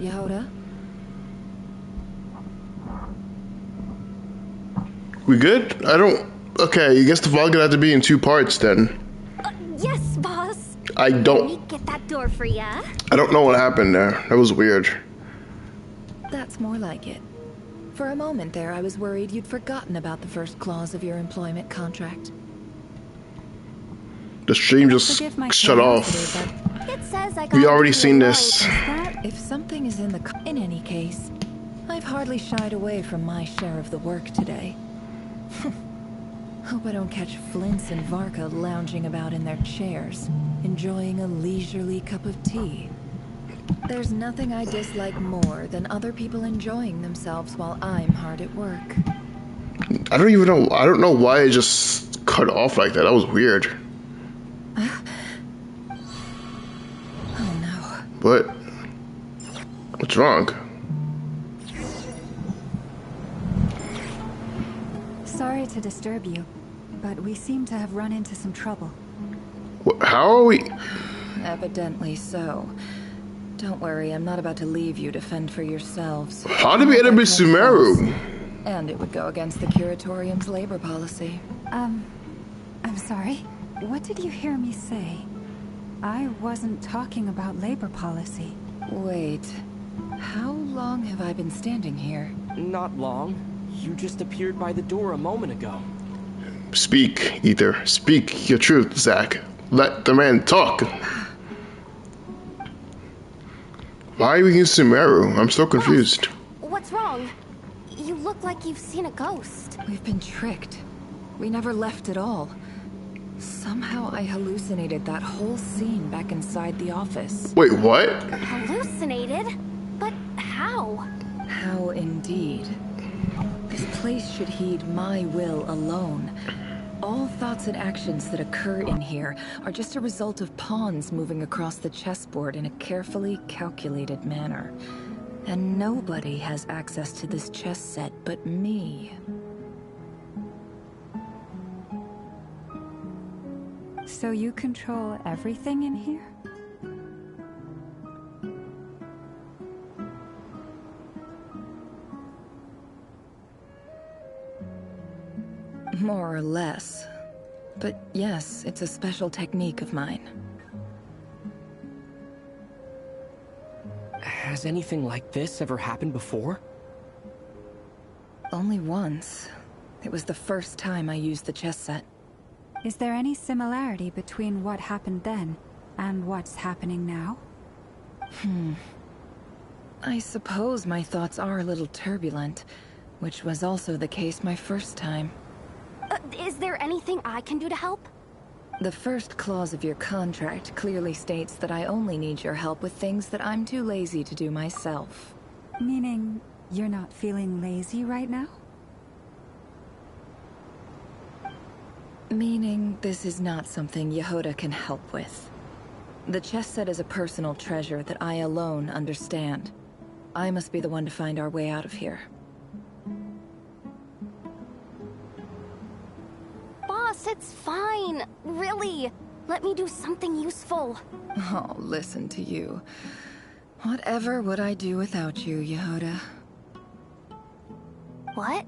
Yehoda? We good? I don't... Okay, I guess the vlog gonna have to be in 2 parts then. Yes, boss. I don't... Let me get that door for ya. I don't know what happened there. That was weird. That's more like it. For a moment there, I was worried you'd forgotten about the first clause of your employment contract. The stream just shut off. It says I got We already seen this. If something is in the... In any case, I've hardly shied away from my share of the work today. Hope I don't catch Flintz and Varka lounging about in their chairs, enjoying a leisurely cup of tea. There's nothing I dislike more than other people enjoying themselves while I'm hard at work. I don't even know. I don't know why it just cut off like that. That was weird. Oh no. But what's wrong? Sorry to disturb you, but we seem to have run into some trouble. How are we? Evidently so. Don't worry, I'm not about to leave you to fend for yourselves. How did we end up in Sumeru? And it would go against the Curatorium's labor policy. I'm sorry. What did you hear me say? I wasn't talking about labor policy. Wait. How long have I been standing here? Not long. You just appeared by the door a moment ago. Speak, Aether. Speak your truth, Zach. Let the man talk. Why are we in Sumeru? I'm so confused. What's wrong? You look like you've seen a ghost. We've been tricked. We never left at all. Somehow I hallucinated that whole scene back inside the office. Wait, what? Hallucinated? But how? How indeed. This place should heed my will alone. All thoughts and actions that occur in here are just a result of pawns moving across the chessboard in a carefully calculated manner. And nobody has access to this chess set but me. So you control everything in here? More or less. But yes, it's a special technique of mine. Has anything like this ever happened before? Only once. It was the first time I used the chess set. Is there any similarity between what happened then and what's happening now? I suppose my thoughts are a little turbulent, which was also the case my first time. Is there anything I can do to help? The first clause of your contract clearly states that I only need your help with things that I'm too lazy to do myself. Meaning, you're not feeling lazy right now? Meaning, this is not something Yehoda can help with. The chess set is a personal treasure that I alone understand. I must be the one to find our way out of here. Boss, it's fine. Really. Let me do something useful. Oh, listen to you. Whatever would I do without you, Yehoda? What?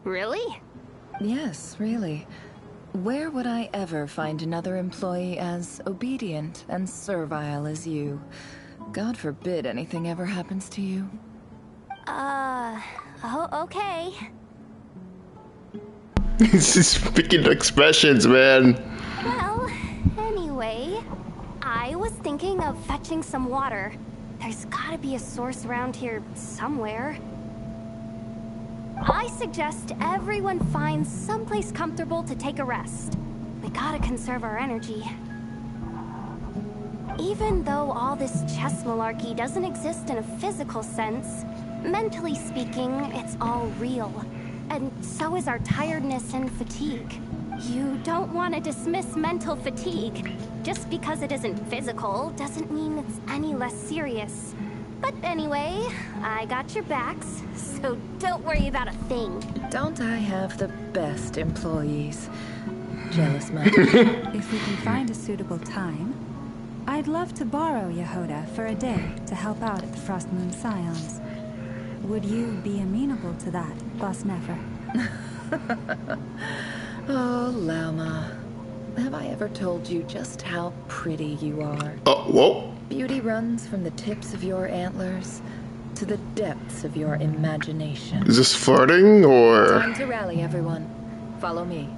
Really? Yes, really. Where would I ever find another employee as obedient and servile as you? God forbid anything ever happens to you. Oh, okay. He's just picking expressions, man. Well, anyway, I was thinking of fetching some water. There's gotta be a source around here somewhere. I suggest everyone finds someplace comfortable to take a rest. We gotta conserve our energy. Even though all this chess malarkey doesn't exist in a physical sense, mentally speaking, it's all real. And so is our tiredness and fatigue. You don't want to dismiss mental fatigue. Just because it isn't physical doesn't mean it's any less serious. But anyway, I got your backs, so don't worry about a thing. Don't I have the best employees? Jealous much? If we can find a suitable time. I'd love to borrow Yehoda for a day to help out at the Frost Moon Scions. Would you be amenable to that, Boss Nefer? Oh, Lauma. Have I ever told you just how pretty you are? Oh, whoa. Beauty runs from the tips of your antlers to the depths of your imagination. Is this flirting or? Time to rally, everyone. Follow me.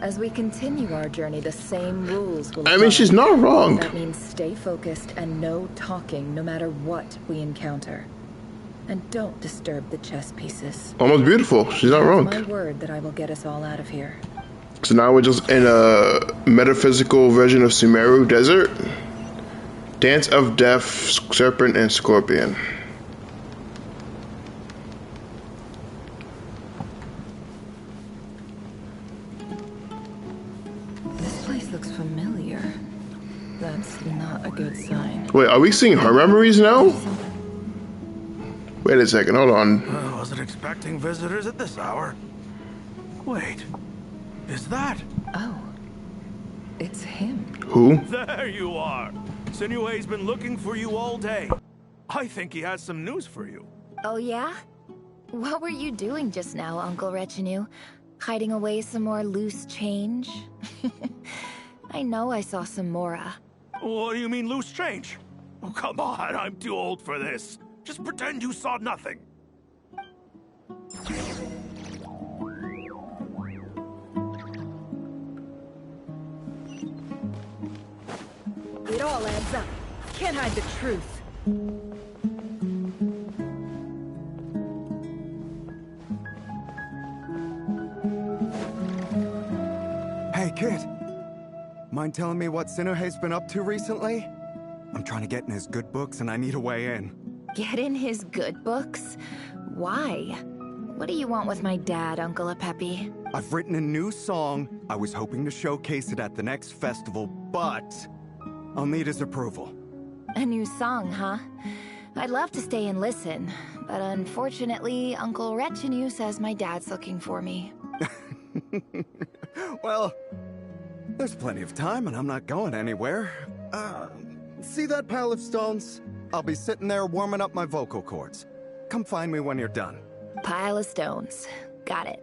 As we continue our journey, the same rules will apply. I mean, she's not wrong. That means stay focused and no talking no matter what we encounter. And don't disturb the chess pieces. Almost beautiful. She's not wrong. My word that I will get us all out of here. So now we're just in a metaphysical version of Sumeru Desert. Dance of Death, Serpent, and Scorpion. This place looks familiar. That's not a good sign. Wait, are we seeing her memories now? Wait a second, hold on. I wasn't expecting visitors at this hour. Wait, is that? Oh, it's him. Who? There you are. Sinue's been looking for you all day. I think he has some news for you. Oh yeah? What were you doing just now, Uncle Retinue? Hiding away some more loose change? I know I saw some Mora. What do you mean loose change? Oh, come on, I'm too old for this. Just pretend you saw nothing. It all adds up. Can't hide the truth. Hey, kid. Mind telling me what Sinuhe's been up to recently? I'm trying to get in his good books and I need a way in. Get in his good books? Why? What do you want with my dad, Uncle Apepi? I've written a new song. I was hoping to showcase it at the next festival, but I'll need his approval. A new song, huh? I'd love to stay and listen, but unfortunately, Uncle Retinue says my dad's looking for me. Well, there's plenty of time and I'm not going anywhere. See that pile of stones? I'll be sitting there warming up my vocal cords. Come find me when you're done. Pile of stones. Got it.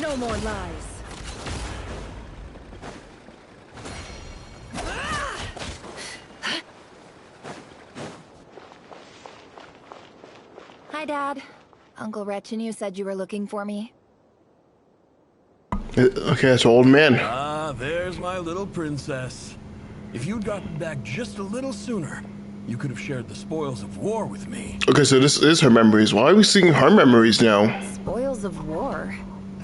No more lies. Hi, Dad. Uncle Retinue said you were looking for me. Okay, that's an old man. Ah, there's my little princess. If you'd gotten back just a little sooner, you could have shared the spoils of war with me. Okay, so this is her memories. Why are we seeing her memories now? Spoils of war?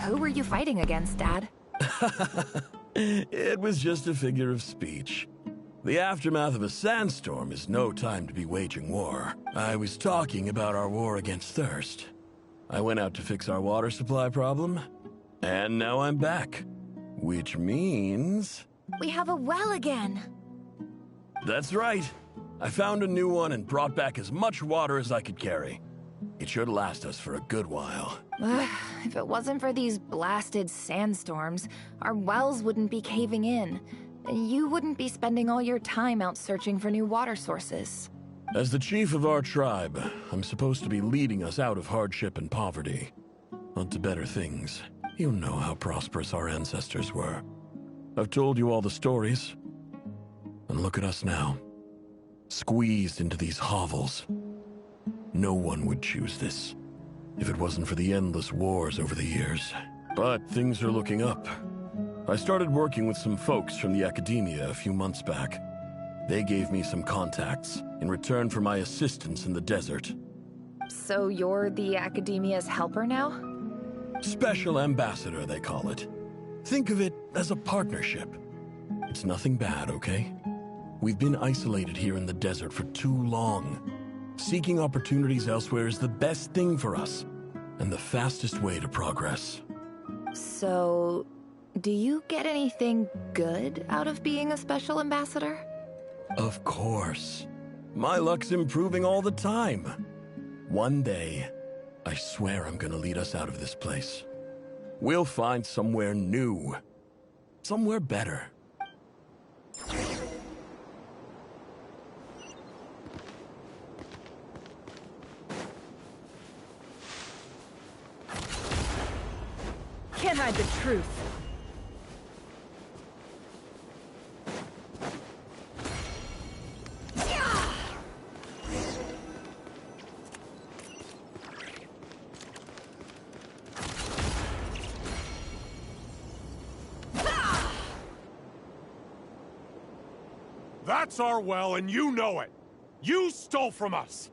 Who were you fighting against, Dad? It was just a figure of speech. The aftermath of a sandstorm is no time to be waging war. I was talking about our war against thirst. I went out to fix our water supply problem, and now I'm back. Which means... We have a well again! That's right. I found a new one and brought back as much water as I could carry. It should last us for a good while. If it wasn't for these blasted sandstorms, our wells wouldn't be caving in. And you wouldn't be spending all your time out searching for new water sources. As the chief of our tribe, I'm supposed to be leading us out of hardship and poverty, onto better things. You know how prosperous our ancestors were. I've told you all the stories. And look at us now. Squeezed into these hovels. No one would choose this, if it wasn't for the endless wars over the years. But things are looking up. I started working with some folks from the academia a few months back. They gave me some contacts in return for my assistance in the desert. So you're the academia's helper now? Special ambassador, they call it. Think of it as a partnership. It's nothing bad, okay? We've been isolated here in the desert for too long. Seeking opportunities elsewhere is the best thing for us, and the fastest way to progress. So, do you get anything good out of being a special ambassador? Of course. My luck's improving all the time. One day, I swear I'm gonna lead us out of this place. We'll find somewhere new. Somewhere better. Can't hide the truth. That's our well, and you know it. You stole from us.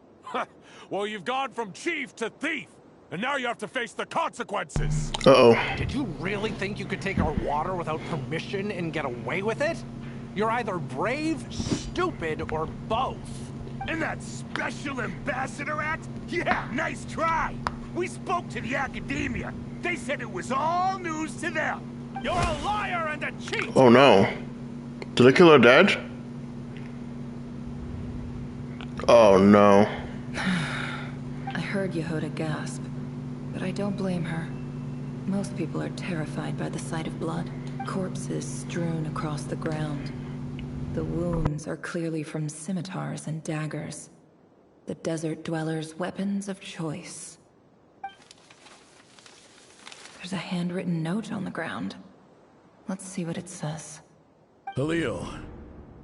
Well, you've gone from chief to thief, and now you have to face the consequences. Uh-oh. Did you really think you could take our water without permission and get away with it? You're either brave, stupid, or both. And that Special Ambassador Act? Yeah, nice try. We spoke to the academia. They said it was all news to them. You're a liar and a cheat. Oh no. Did I kill her dad? Oh no. I heard Yehuda gasp, but I don't blame her. Most people are terrified by the sight of blood. Corpses strewn across the ground. The wounds are clearly from scimitars and daggers. The desert dwellers' weapons of choice. There's a handwritten note on the ground. Let's see what it says. Halil,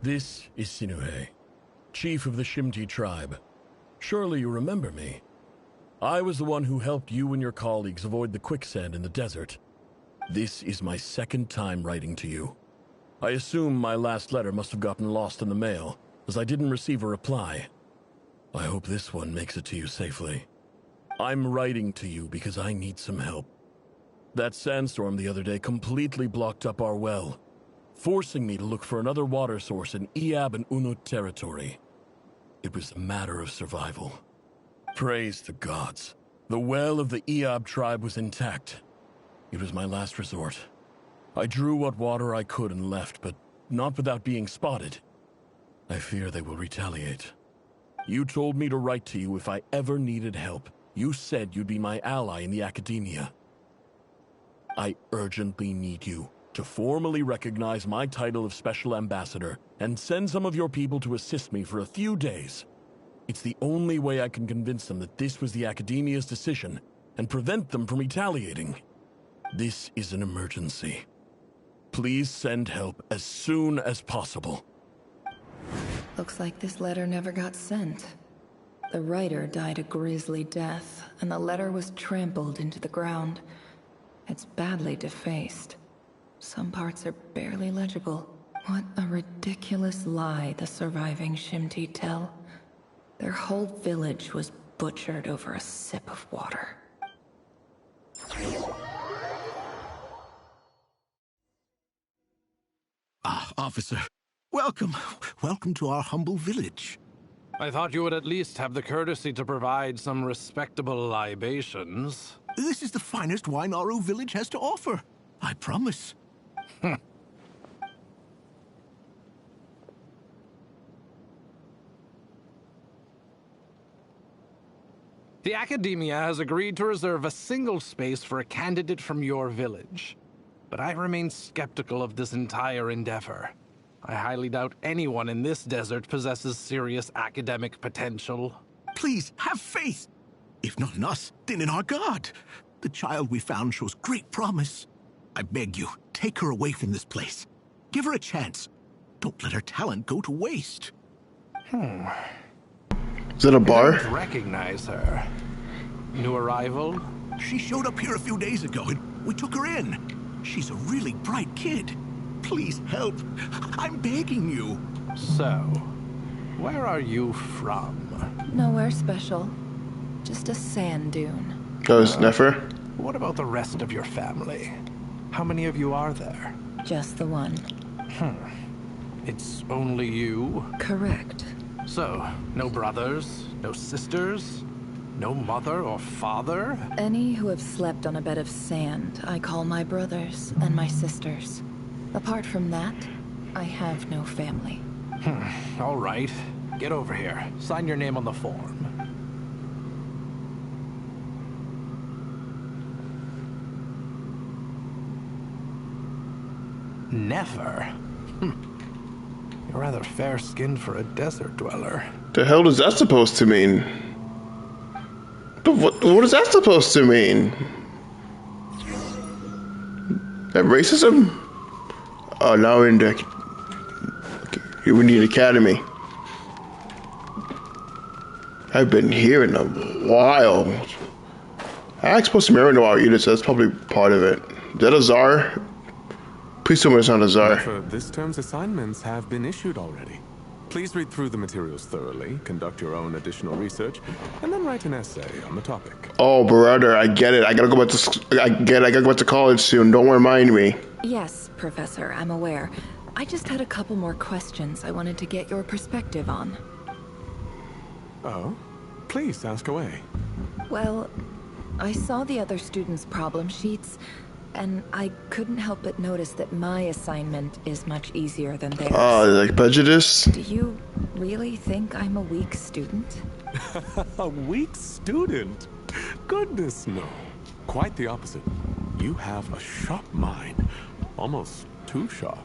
this is Sinuhe, chief of the Shimti tribe. Surely you remember me. I was the one who helped you and your colleagues avoid the quicksand in the desert. This is my second time writing to you. I assume my last letter must have gotten lost in the mail, as I didn't receive a reply. I hope this one makes it to you safely. I'm writing to you because I need some help. That sandstorm the other day completely blocked up our well, forcing me to look for another water source in Iab and Unut territory. It was a matter of survival. Praise the gods. The well of the Iab tribe was intact. It was my last resort. I drew what water I could and left, but not without being spotted. I fear they will retaliate. You told me to write to you if I ever needed help. You said you'd be my ally in the academia. I urgently need you to formally recognize my title of Special Ambassador and send some of your people to assist me for a few days. It's the only way I can convince them that this was the academia's decision and prevent them from retaliating. This is an emergency. Please send help as soon as possible. Looks like this letter never got sent. The writer died a grisly death, and the letter was trampled into the ground. It's badly defaced. Some parts are barely legible. What a ridiculous lie the surviving Shimti tell. Their whole village was butchered over a sip of water. Ah, officer. Welcome. Welcome to our humble village. I thought you would at least have the courtesy to provide some respectable libations. This is the finest wine Aru village has to offer. I promise. The Academia has agreed to reserve a single space for a candidate from your village. But I remain skeptical of this entire endeavor. I highly doubt anyone in this desert possesses serious academic potential. Please, have faith. If not in us, then in our god. The child we found shows great promise. I beg you, take her away from this place. Give her a chance. Don't let her talent go to waste. Is that a bar? I don't recognize her. New arrival? She showed up here a few days ago and we took her in. She's a really bright kid. Please help. I'm begging you. So, where are you from? Nowhere special. Just a sand dune. Oh, it's Nefer? What about the rest of your family? How many of you are there? Just the one. It's only you? Correct. So, no brothers, no sisters, no mother or father? Any who have slept on a bed of sand, I call my brothers and my sisters. Apart from that, I have no family. All right. Get over here. Sign your name on the form. Never? You're rather fair-skinned for a desert dweller. The hell is that supposed to mean? But what is that supposed to mean? That racism? Oh, now we're in the... Okay, we need academy. I've been here in a while. I supposed to marry no Hoyocreators, so that's probably part of it. Is that a czar? Please tell me it's not a czar. This term's assignments have been issued already. Please read through the materials thoroughly, conduct your own additional research, and then write an essay on the topic. Oh, brother, I get it. I gotta go back to... I gotta go back to college soon. Don't remind me. Yes, Professor, I'm aware. I just had a couple more questions I wanted to get your perspective on. Oh? Please, ask away. Well, I saw the other students' problem sheets, and I couldn't help but notice that my assignment is much easier than theirs. Oh, like prejudice? Do you really think I'm a weak student? A weak student? Goodness, no. Quite the opposite. You have a sharp mind. Almost too sharp.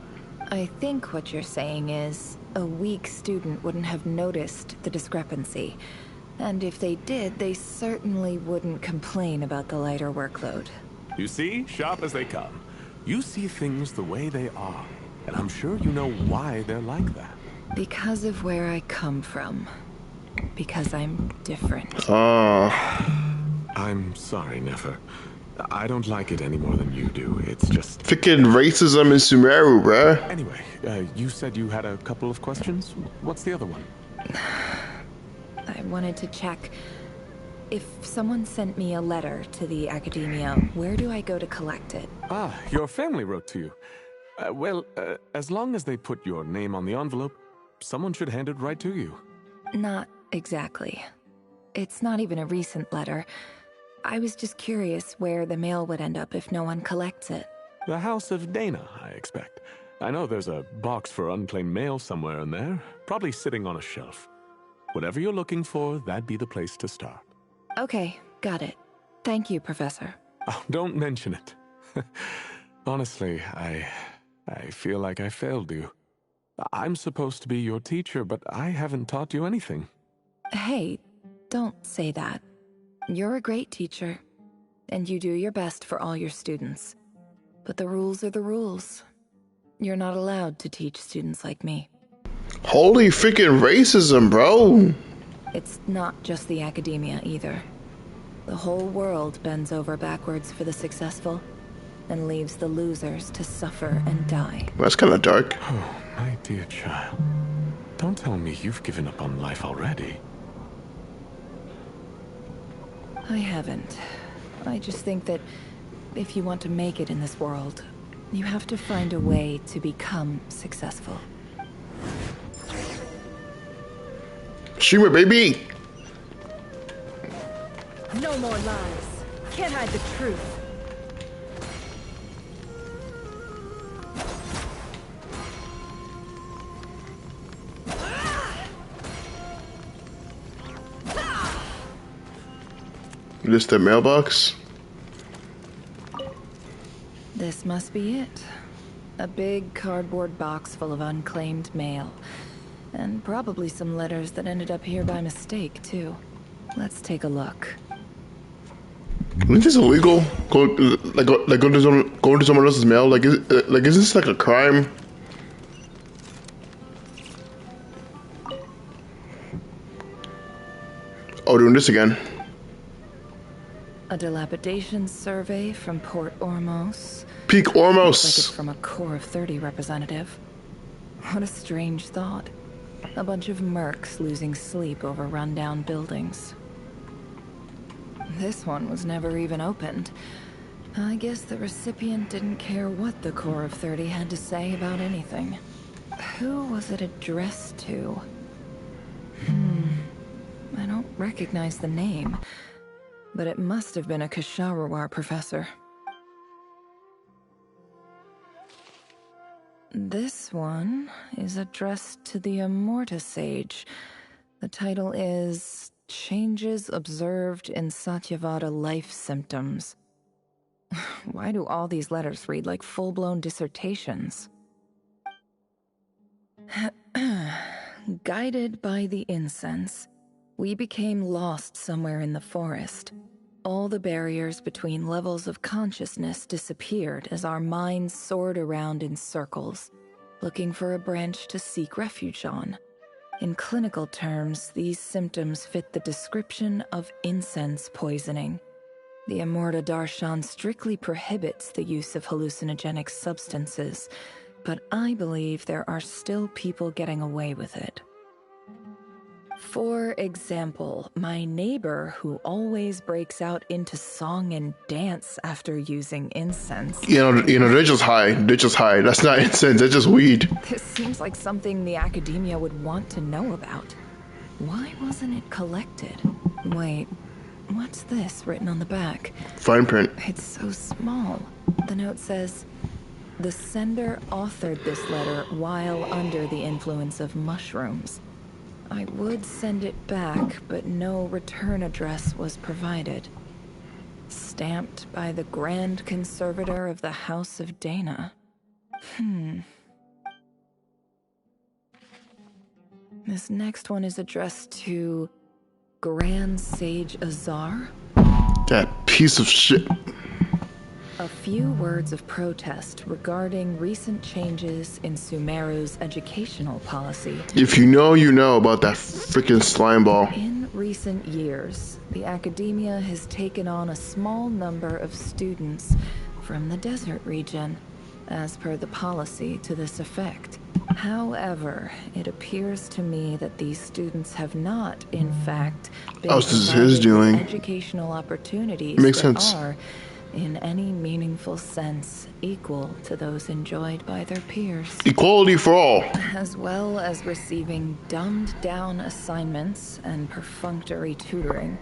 I think what you're saying is, a weak student wouldn't have noticed the discrepancy. And if they did, they certainly wouldn't complain about the lighter workload. You see? Sharp as they come. You see things the way they are. And I'm sure you know why they're like that. Because of where I come from. Because I'm different. I'm sorry, Nefer. I don't like it any more than you do. It's just... Freaking racism in Sumeru, bruh. Anyway, you said you had a couple of questions. What's the other one? I wanted to check. If someone sent me a letter to the academia, where do I go to collect it? Ah, your family wrote to you. Well, as long as they put your name on the envelope, someone should hand it right to you. Not exactly. It's not even a recent letter. I was just curious where the mail would end up if no one collects it. The House of Dana, I expect. I know there's a box for unclaimed mail somewhere in there, probably sitting on a shelf. Whatever you're looking for, that'd be the place to start. Okay, got it. Thank you, Professor. Oh, don't mention it. Honestly, I feel like I failed you. I'm supposed to be your teacher, but I haven't taught you anything. Hey, don't say that. You're a great teacher, and you do your best for all your students. But the rules are the rules. You're not allowed to teach students like me. Holy freaking racism, bro. It's not just the academia either. The whole world bends over backwards for the successful and leaves the losers to suffer and die. That's kind of dark. Oh, my dear child. Don't tell me you've given up on life already. I haven't. I just think that if you want to make it in this world, you have to find a way to become successful. Shima, baby! No more lies. Can't hide the truth. This the mailbox? This must be it. A big cardboard box full of unclaimed mail. And probably some letters that ended up here by mistake, too. Let's take a look. Isn't this illegal? Going to someone else's mail? Like, is this like a crime? Oh, doing this again. A dilapidation survey from Port Ormos. Peak Looks like Ormos! it's from a Core of 30 representative. What a strange thought. A bunch of mercs losing sleep over rundown buildings. This one was never even opened. I guess the recipient didn't care what the Core of 30 had to say about anything. Who was it addressed to? I don't recognize the name, but it must have been a Ksharawar professor. This one is addressed to the Immorta Sage. The title is Changes Observed in Satyavada Life Symptoms. Why do all these letters read like full-blown dissertations? Guided by the incense, we became lost somewhere in the forest. All the barriers between levels of consciousness disappeared as our minds soared around in circles, looking for a branch to seek refuge on. In clinical terms, these symptoms fit the description of incense poisoning. The Amurta Darshan strictly prohibits the use of hallucinogenic substances, but I believe there are still people getting away with it. For example, my neighbor who always breaks out into song and dance after using incense. They're just high. They're just high. That's not incense. That's just weed. This seems like something the academia would want to know about. Why wasn't it collected? Wait, what's this written on the back? Fine print. It's so small. The note says, "The sender authored this letter while under the influence of mushrooms. I would send it back, but no return address was provided. Stamped by the Grand Conservator of the House of Dana." This next one is addressed to Grand Sage Azar? That piece of shit. A few words of protest regarding recent changes in Sumeru's educational policy. If you know about that freaking slime ball. In recent years, the academia has taken on a small number of students from the desert region, as per the policy to this effect. However, it appears to me that these students have not, in fact, been this is his doing. Educational opportunities Makes that sense. are, in any meaningful sense, equal to those enjoyed by their peers. Equality for all. As well as receiving dumbed-down assignments and perfunctory tutoring.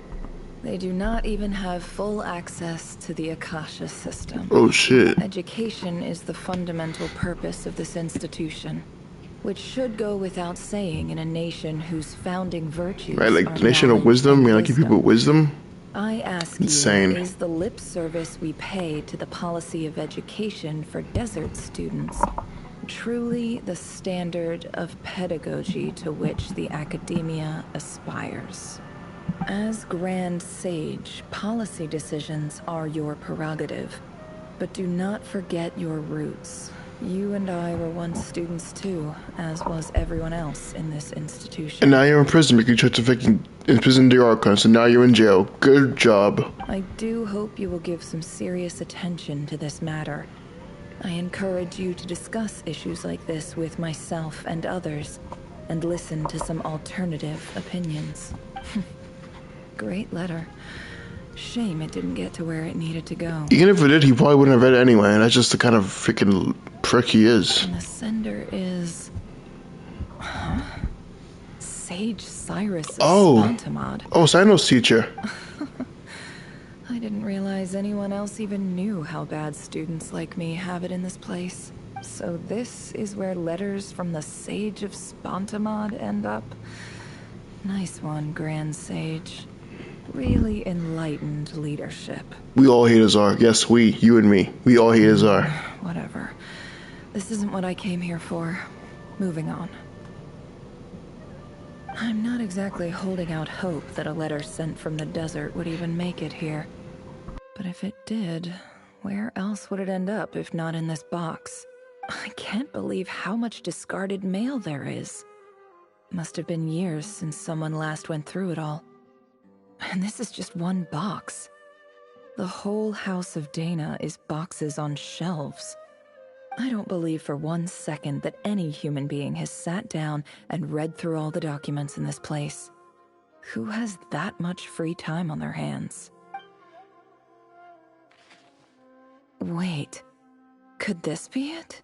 They do not even have full access to the Akasha system. Oh shit. Education is the fundamental purpose of this institution, which should go without saying in a nation whose founding virtues Right, like are the nation of knowledge wisdom. and You know, give people wisdom. I ask Insane. you, is the lip service we pay to the policy of education for desert students truly the standard of pedagogy to which the academia aspires? As Grand Sage, policy decisions are your prerogative, but do not forget your roots. You and I were once students too, as was everyone else in this institution. And now you're in prison because you tried to fucking imprison the Archon, so now you're in jail. Good job. I do hope you will give some serious attention to this matter. I encourage you to discuss issues like this with myself and others, and listen to some alternative opinions. Great letter. Shame it didn't get to where it needed to go. Even if it did, he probably wouldn't have read it anyway, and that's just the kind of freaking prick he is. And the sender is... Sage Cyrus Spontamod. Oh, Sino's teacher. I didn't realize anyone else even knew how bad students like me have it in this place. So this is where letters from the Sage of Spontamod end up? Nice one, Grand Sage. Really enlightened leadership. We all hate Azar. Yes, we. You and me. We all hate Azar. Whatever. This isn't what I came here for. Moving on. I'm not exactly holding out hope that a letter sent from the desert would even make it here. But if it did, where else would it end up if not in this box? I can't believe how much discarded mail there is. Must have been years since someone last went through it all. And this is just one box. The whole House of Dana is boxes on shelves. I don't believe for 1 second that any human being has sat down and read through all the documents in this place. Who has that much free time on their hands? Wait, could this be it?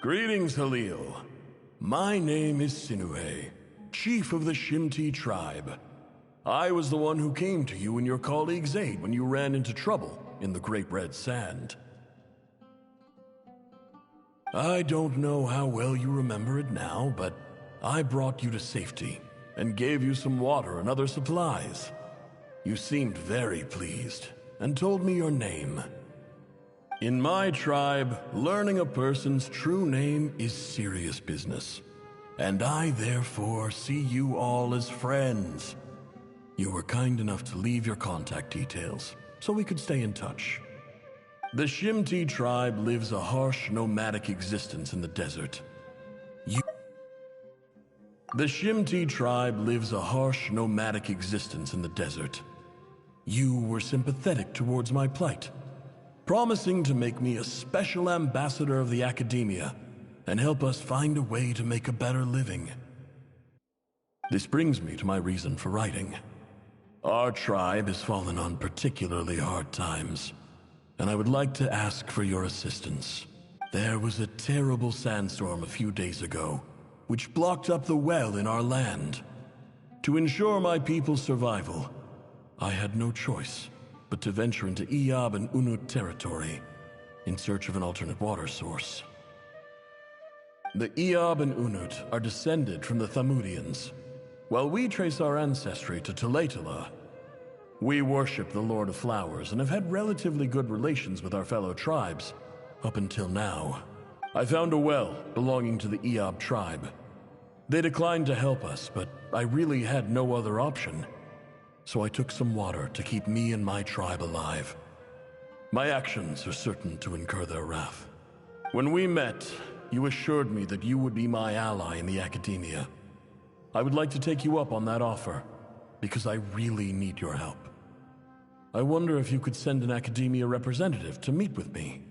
Greetings, Halil. My name is Sinue, chief of the Shimti tribe. I was the one who came to you and your colleague Zaid when you ran into trouble in the Great Red Sand. I don't know how well you remember it now, but I brought you to safety and gave you some water and other supplies. You seemed very pleased, and told me your name. In my tribe, learning a person's true name is serious business, and I therefore see you all as friends. You were kind enough to leave your contact details, so we could stay in touch. The Shimti tribe lives a harsh, nomadic existence in the desert. The Shimti tribe lives a harsh, nomadic existence in the desert. You were sympathetic towards my plight, promising to make me a special ambassador of the Academia and help us find a way to make a better living. This brings me to my reason for writing. Our tribe has fallen on particularly hard times, and I would like to ask for your assistance. There was a terrible sandstorm a few days ago, which blocked up the well in our land. To ensure my people's survival, I had no choice but to venture into Iyab and Unut territory in search of an alternate water source. The Iyab and Unut are descended from the Thamudians, while we trace our ancestry to Tulatala. We worship the Lord of Flowers and have had relatively good relations with our fellow tribes up until now. I found a well belonging to the Iyab tribe. They declined to help us, but I really had no other option. So I took some water to keep me and my tribe alive. My actions are certain to incur their wrath. When we met, you assured me that you would be my ally in the Academia. I would like to take you up on that offer, because I really need your help. I wonder if you could send an Academia representative to meet with me.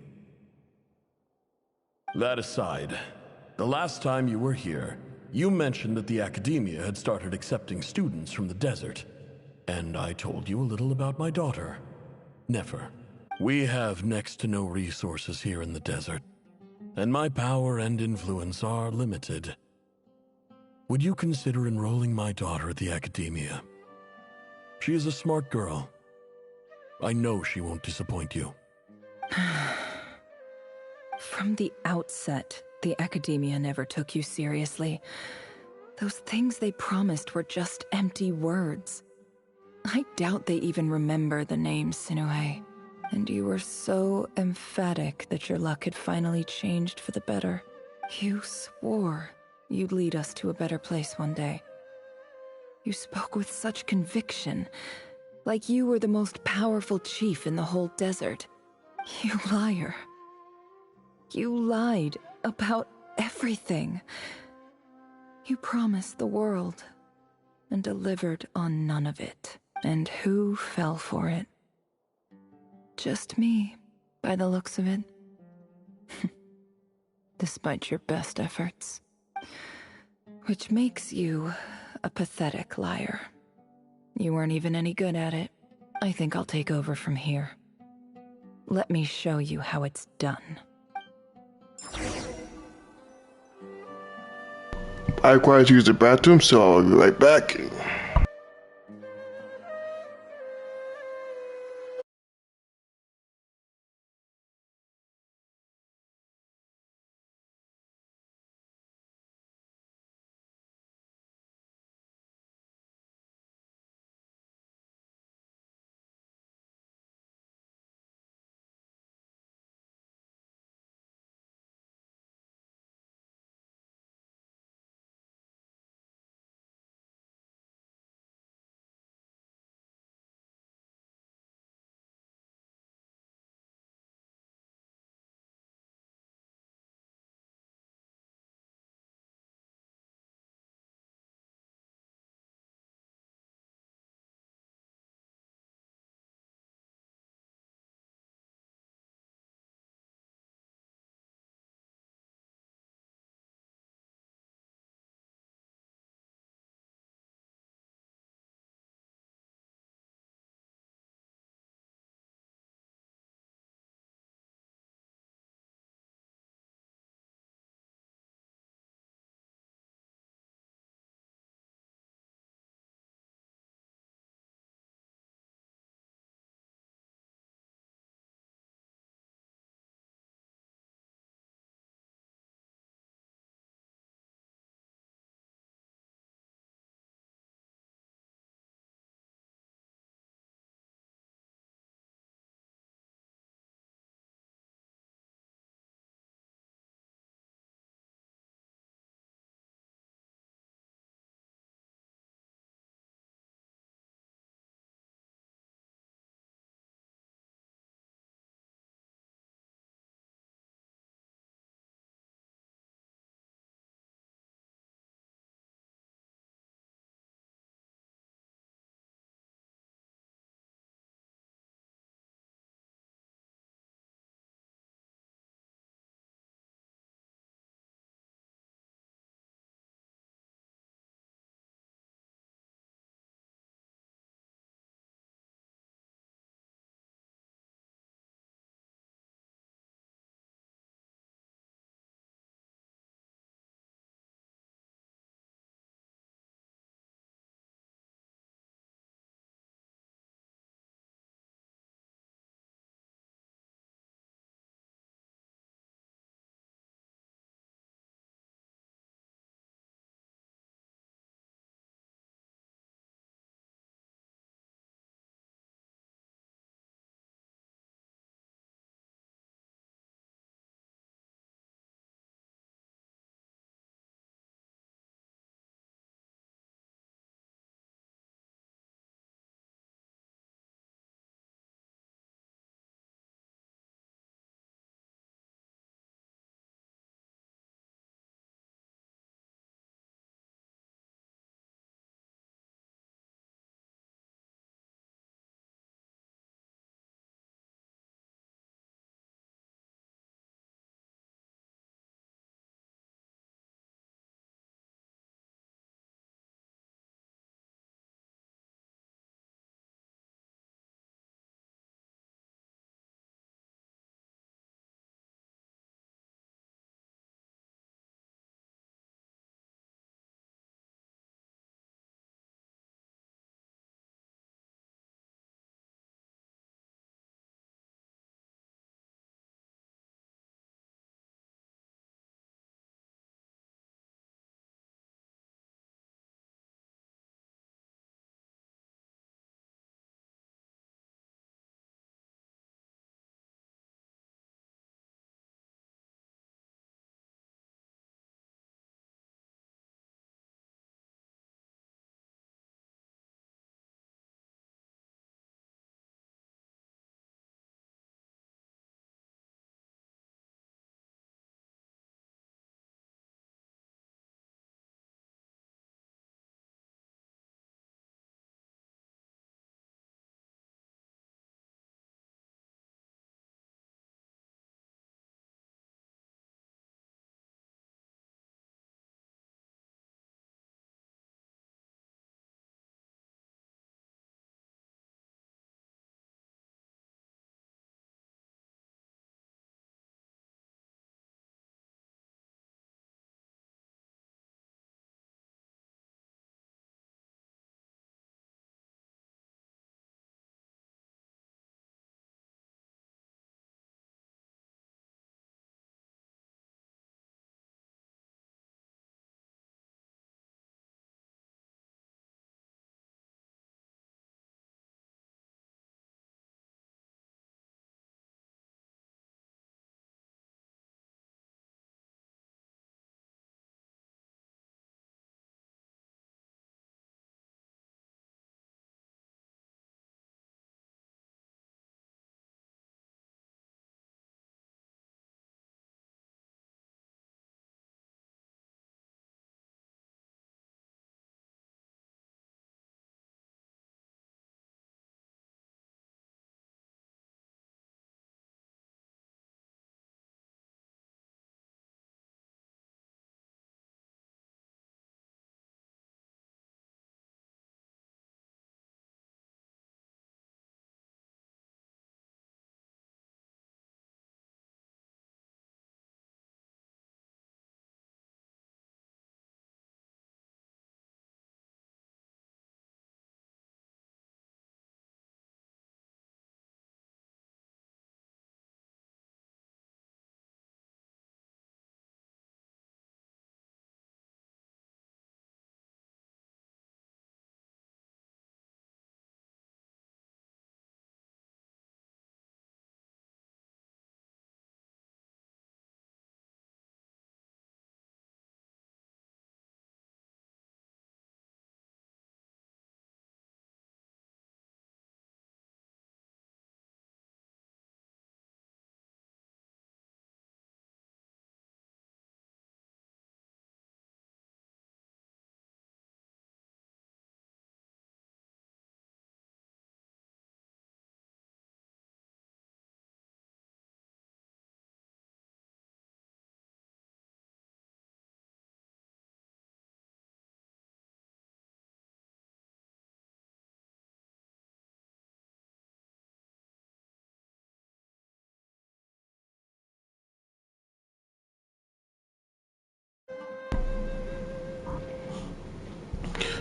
That aside, the last time you were here, you mentioned that the Academia had started accepting students from the desert. And I told you a little about my daughter, Nefer. We have next to no resources here in the desert, and my power and influence are limited. Would you consider enrolling my daughter at the Academia? She is a smart girl. I know she won't disappoint you. From the outset, the Academia never took you seriously. Those things they promised were just empty words. I doubt they even remember the name Sinuhe. And you were so emphatic that your luck had finally changed for the better. You swore you'd lead us to a better place one day. You spoke with such conviction, like you were the most powerful chief in the whole desert. You liar. You lied about everything. You promised the world and delivered on none of it. And who fell for it? Just me, by the looks of it. Despite your best efforts. Which makes you a pathetic liar. You weren't even any good at it. I think I'll take over from here. Let me show you how it's done. I require to use the bathroom, so I'll be right back.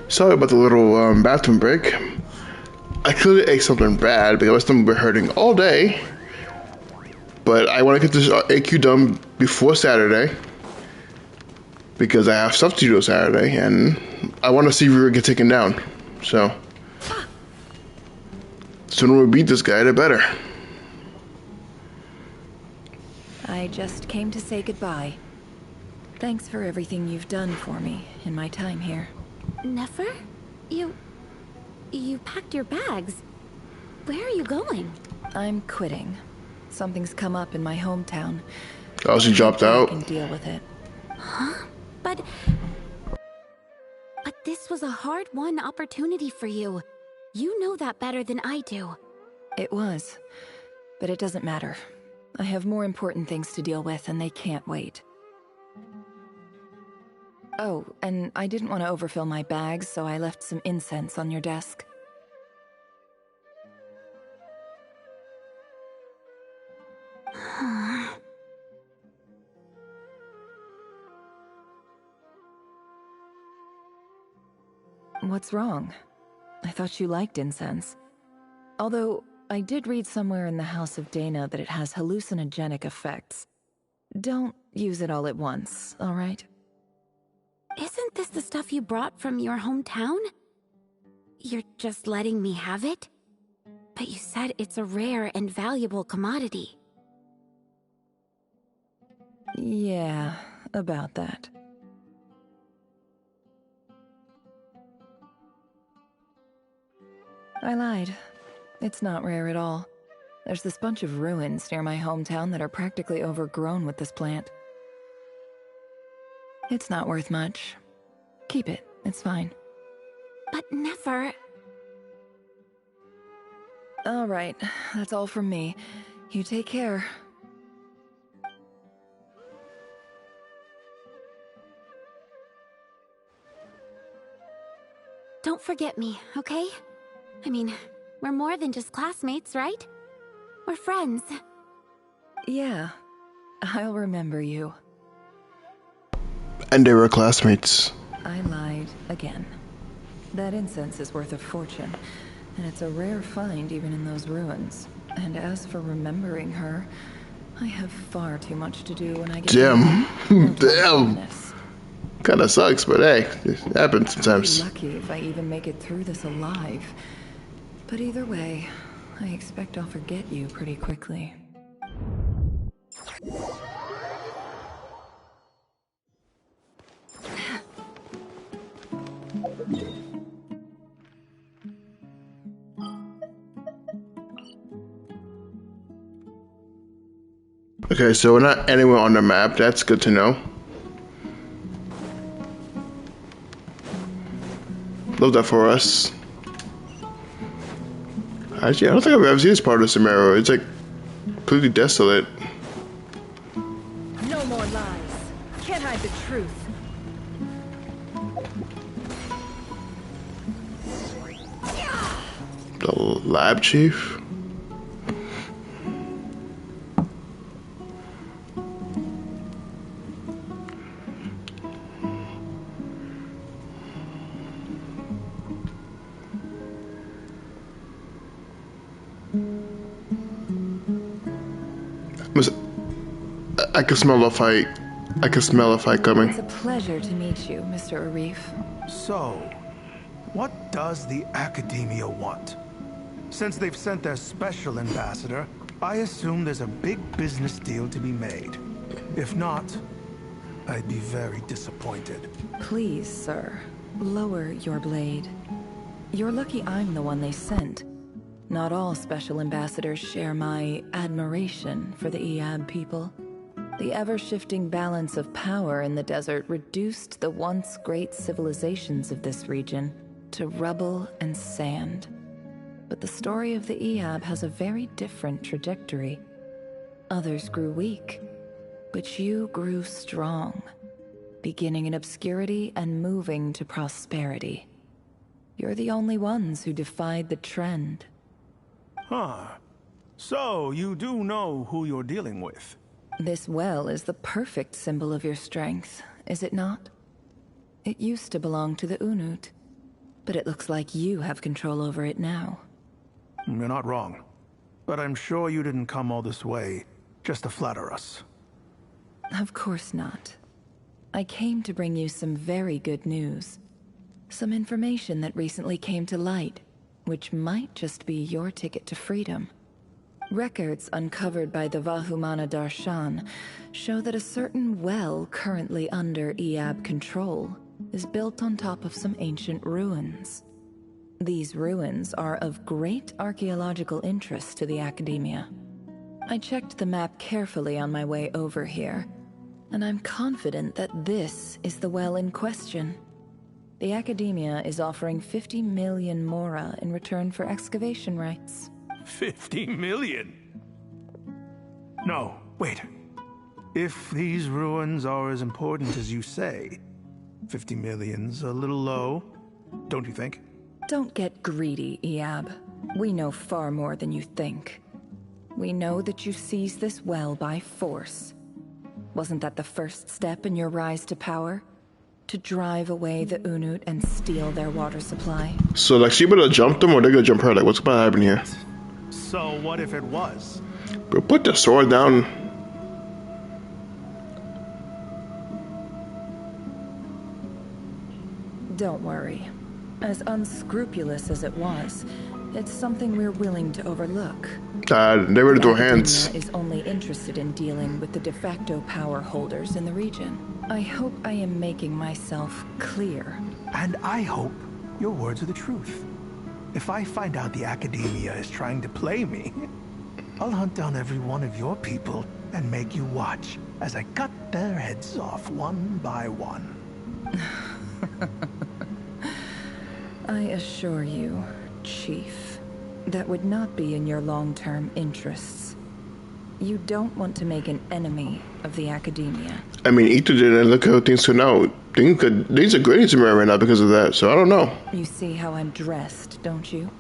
Sorry about the little bathroom break. I clearly ate something bad because my stomach been hurting all day. But I want to get this AQ done before Saturday because I have stuff to do on Saturday, and I want to see if we get taken down. So, the sooner we beat this guy, the better. I just came to say goodbye. Thanks for everything you've done for me in my time here. Nefer? You packed your bags. Where are you going? I'm quitting. Something's come up in my hometown. Oh, she dropped out? I can deal with it. Huh? But this was a hard-won opportunity for you. You know that better than I do. It was. But it doesn't matter. I have more important things to deal with, and they can't wait. Oh, and I didn't want to overfill my bags, so I left some incense on your desk. What's wrong? I thought you liked incense. Although, I did read somewhere in the House of Dana that it has hallucinogenic effects. Don't use it all at once, all right? Isn't this the stuff you brought from your hometown? You're just letting me have it? But you said it's a rare and valuable commodity. Yeah, about that. I lied. It's not rare at all. There's this bunch of ruins near my hometown that are practically overgrown with this plant. It's not worth much. Keep it, it's fine. But Nefer... All right, that's all from me. You take care. Don't forget me, okay? I mean, we're more than just classmates, right? We're friends. Yeah, I'll remember you. And they were classmates. I lied again. That incense is worth a fortune, and it's a rare find even in those ruins. And as for remembering her, I have far too much to do when I get Damn. Kinda sucks, but hey, it happens sometimes. I'll be lucky if I even make it through this alive. But either way, I expect I'll forget you pretty quickly. Okay, so we're not anywhere on the map. That's good to know. Love that for us. Actually, I don't think I've ever seen this part of Samara. It's like completely desolate. No more lies. Can't hide the truth. The lab chief? I can smell a fight. I can smell a fight coming. It's a pleasure to meet you, Mr. Arif. So, what does the Academia want? Since they've sent their special ambassador, I assume there's a big business deal to be made. If not, I'd be very disappointed. Please, sir, lower your blade. You're lucky I'm the one they sent. Not all special ambassadors share my admiration for the Iab people. The ever-shifting balance of power in the desert reduced the once great civilizations of this region to rubble and sand. But the story of the Iab has a very different trajectory. Others grew weak, but you grew strong, beginning in obscurity and moving to prosperity. You're the only ones who defied the trend. Huh. So, you do know who you're dealing with? This well is the perfect symbol of your strength, is it not? It used to belong to the Unut. But it looks like you have control over it now. You're not wrong. But I'm sure you didn't come all this way just to flatter us. Of course not. I came to bring you some very good news. Some information that recently came to light, which might just be your ticket to freedom. Records uncovered by the Vahumana Darshan show that a certain well currently under Eab control is built on top of some ancient ruins. These ruins are of great archaeological interest to the Academia. I checked the map carefully on my way over here, and I'm confident that this is the well in question. The Academia is offering 50 million mora in return for excavation rights. 50 million? No, wait. If these ruins are as important as you say, 50 million's a little low, don't you think? Don't get greedy, Eab. We know far more than you think. We know that you seized this well by force. Wasn't that the first step in your rise to power? To drive away the Unut and steal their water supply? So, like, she better jump them or they're gonna jump her? Like, what's about to happen here? So what if it was? But put the sword down. Don't worry. As unscrupulous as it was, it's something we're willing to overlook. They were to throw hands. The Academia is only interested in dealing with the de facto power holders in the region. I hope I am making myself clear. And I hope your words are the truth. If I find out the Academia is trying to play me, I'll hunt down every one of your people and make you watch as I cut their heads off one by one. I assure you, Chief, that would not be in your long-term interests. You don't want to make an enemy of the Academia. I mean, Aether did, and look how things turn out. Things are great to me right now because of that, so I don't know. You see how I'm dressed, don't you?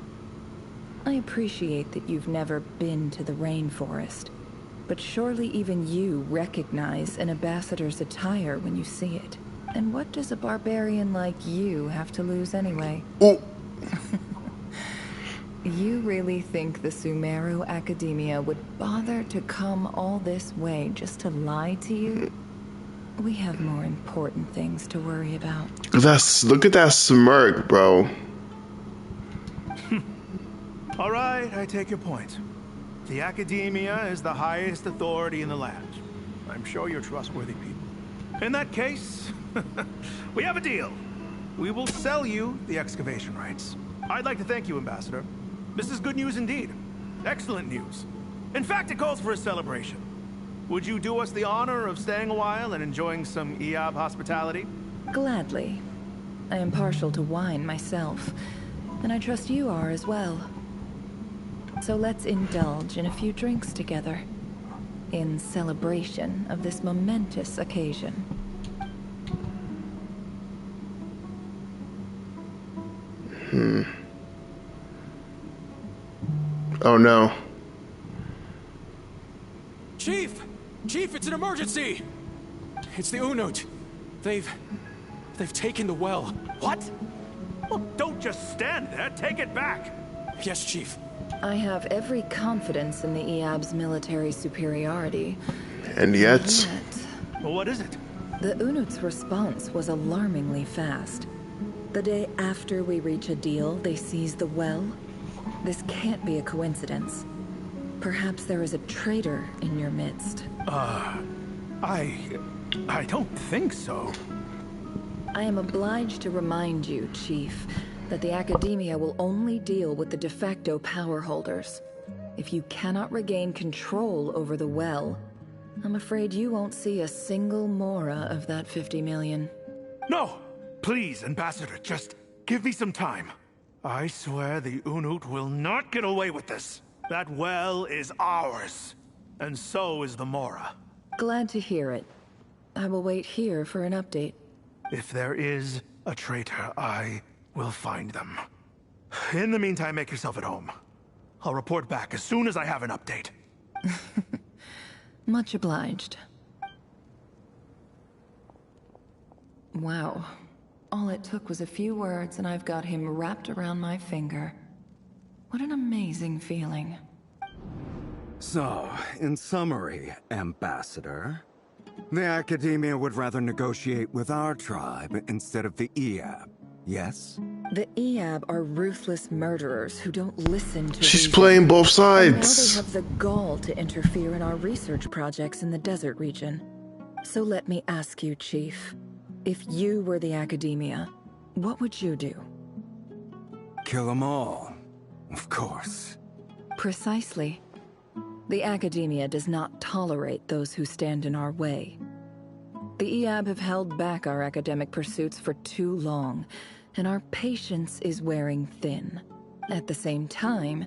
I appreciate that you've never been to the rainforest, but surely even you recognize an ambassador's attire when you see it. And what does a barbarian like you have to lose anyway? Oh. You really think the Sumeru Academia would bother to come all this way just to lie to you? We have more important things to worry about. Look at that smirk, bro. All right, I take your point. The Academia is the highest authority in the land. I'm sure you're trustworthy people. In that case, we have a deal. We will sell you the excavation rights. I'd like to thank you, Ambassador. This is good news indeed. Excellent news. In fact, it calls for a celebration. Would you do us the honor of staying a while and enjoying some Eab hospitality? Gladly. I am partial to wine myself, and I trust you are as well. So let's indulge in a few drinks together, in celebration of this momentous occasion. Oh no. Chief! Chief, it's an emergency! It's the Unut. They've taken the well. What? Well, don't just stand there. Take it back. Yes, Chief. I have every confidence in the Eab's military superiority. And yet... Well, what is it? The Unut's response was alarmingly fast. The day after we reach a deal, they seize the well. This can't be a coincidence. Perhaps there is a traitor in your midst. I don't think so. I am obliged to remind you, Chief, that the Academia will only deal with the de facto power holders. If you cannot regain control over the well, I'm afraid you won't see a single mora of that 50 million. No! Please, Ambassador, just give me some time. I swear the Unut will not get away with this. That well is ours. And so is the mora. Glad to hear it. I will wait here for an update. If there is a traitor, I will find them. In the meantime, make yourself at home. I'll report back as soon as I have an update. Much obliged. Wow. All it took was a few words and I've got him wrapped around my finger. What an amazing feeling. So, in summary, Ambassador, the Academia would rather negotiate with our tribe instead of the EAB, yes? The EAB are ruthless murderers who don't listen to She's reason. playing both sides. And now they have the gall to interfere in our research projects in the desert region. So let me ask you, Chief. If you were the Academia, what would you do? Kill them all, of course. Precisely. The Academia does not tolerate those who stand in our way. The EAB have held back our academic pursuits for too long, and our patience is wearing thin. At the same time,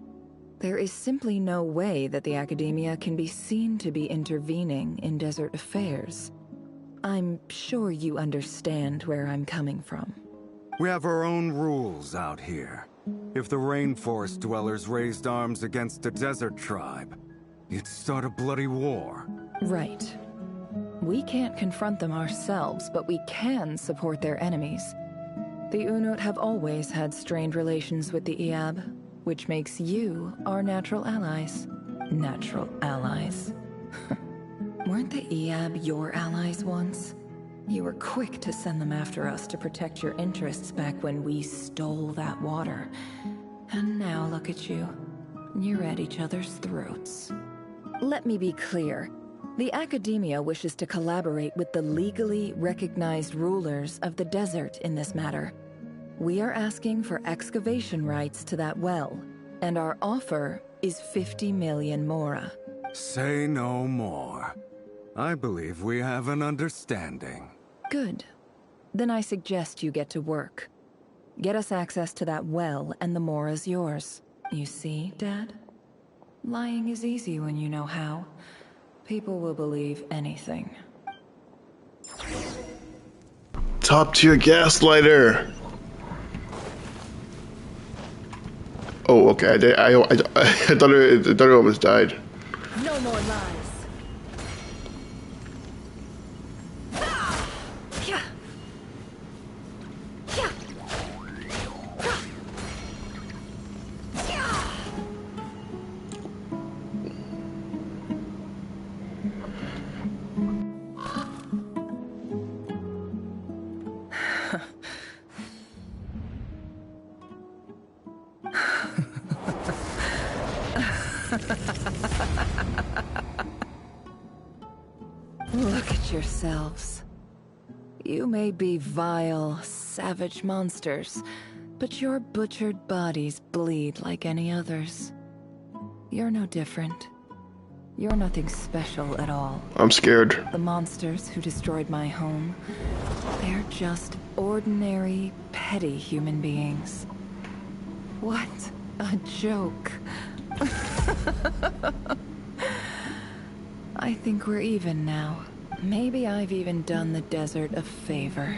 there is simply no way that the Academia can be seen to be intervening in desert affairs. I'm sure you understand where I'm coming from. We have our own rules out here. If the rainforest dwellers raised arms against a desert tribe, you'd start a bloody war. Right. We can't confront them ourselves, but we can support their enemies. The Unut have always had strained relations with the EAB, which makes you our natural allies. Natural allies. Weren't the EAB your allies once? You were quick to send them after us to protect your interests back when we stole that water. And now look at you. You're at each other's throats. Let me be clear. The Academia wishes to collaborate with the legally recognized rulers of the desert in this matter. We are asking for excavation rights to that well, and our offer is 50 million mora. Say no more. I believe we have an understanding. Good. Then I suggest you get to work. Get us access to that well, and the mora's yours. You see, Dad? Lying is easy when you know how. People will believe anything. Top tier gaslighter. Oh, okay. I thought it almost died. No more lies. Look at yourselves. You may be vile, savage monsters, but your butchered bodies bleed like any others. You're no different. You're nothing special at all. I'm scared. The monsters who destroyed my home, they're just ordinary, petty human beings. What a joke. I think we're even now. Maybe I've even done the desert a favor.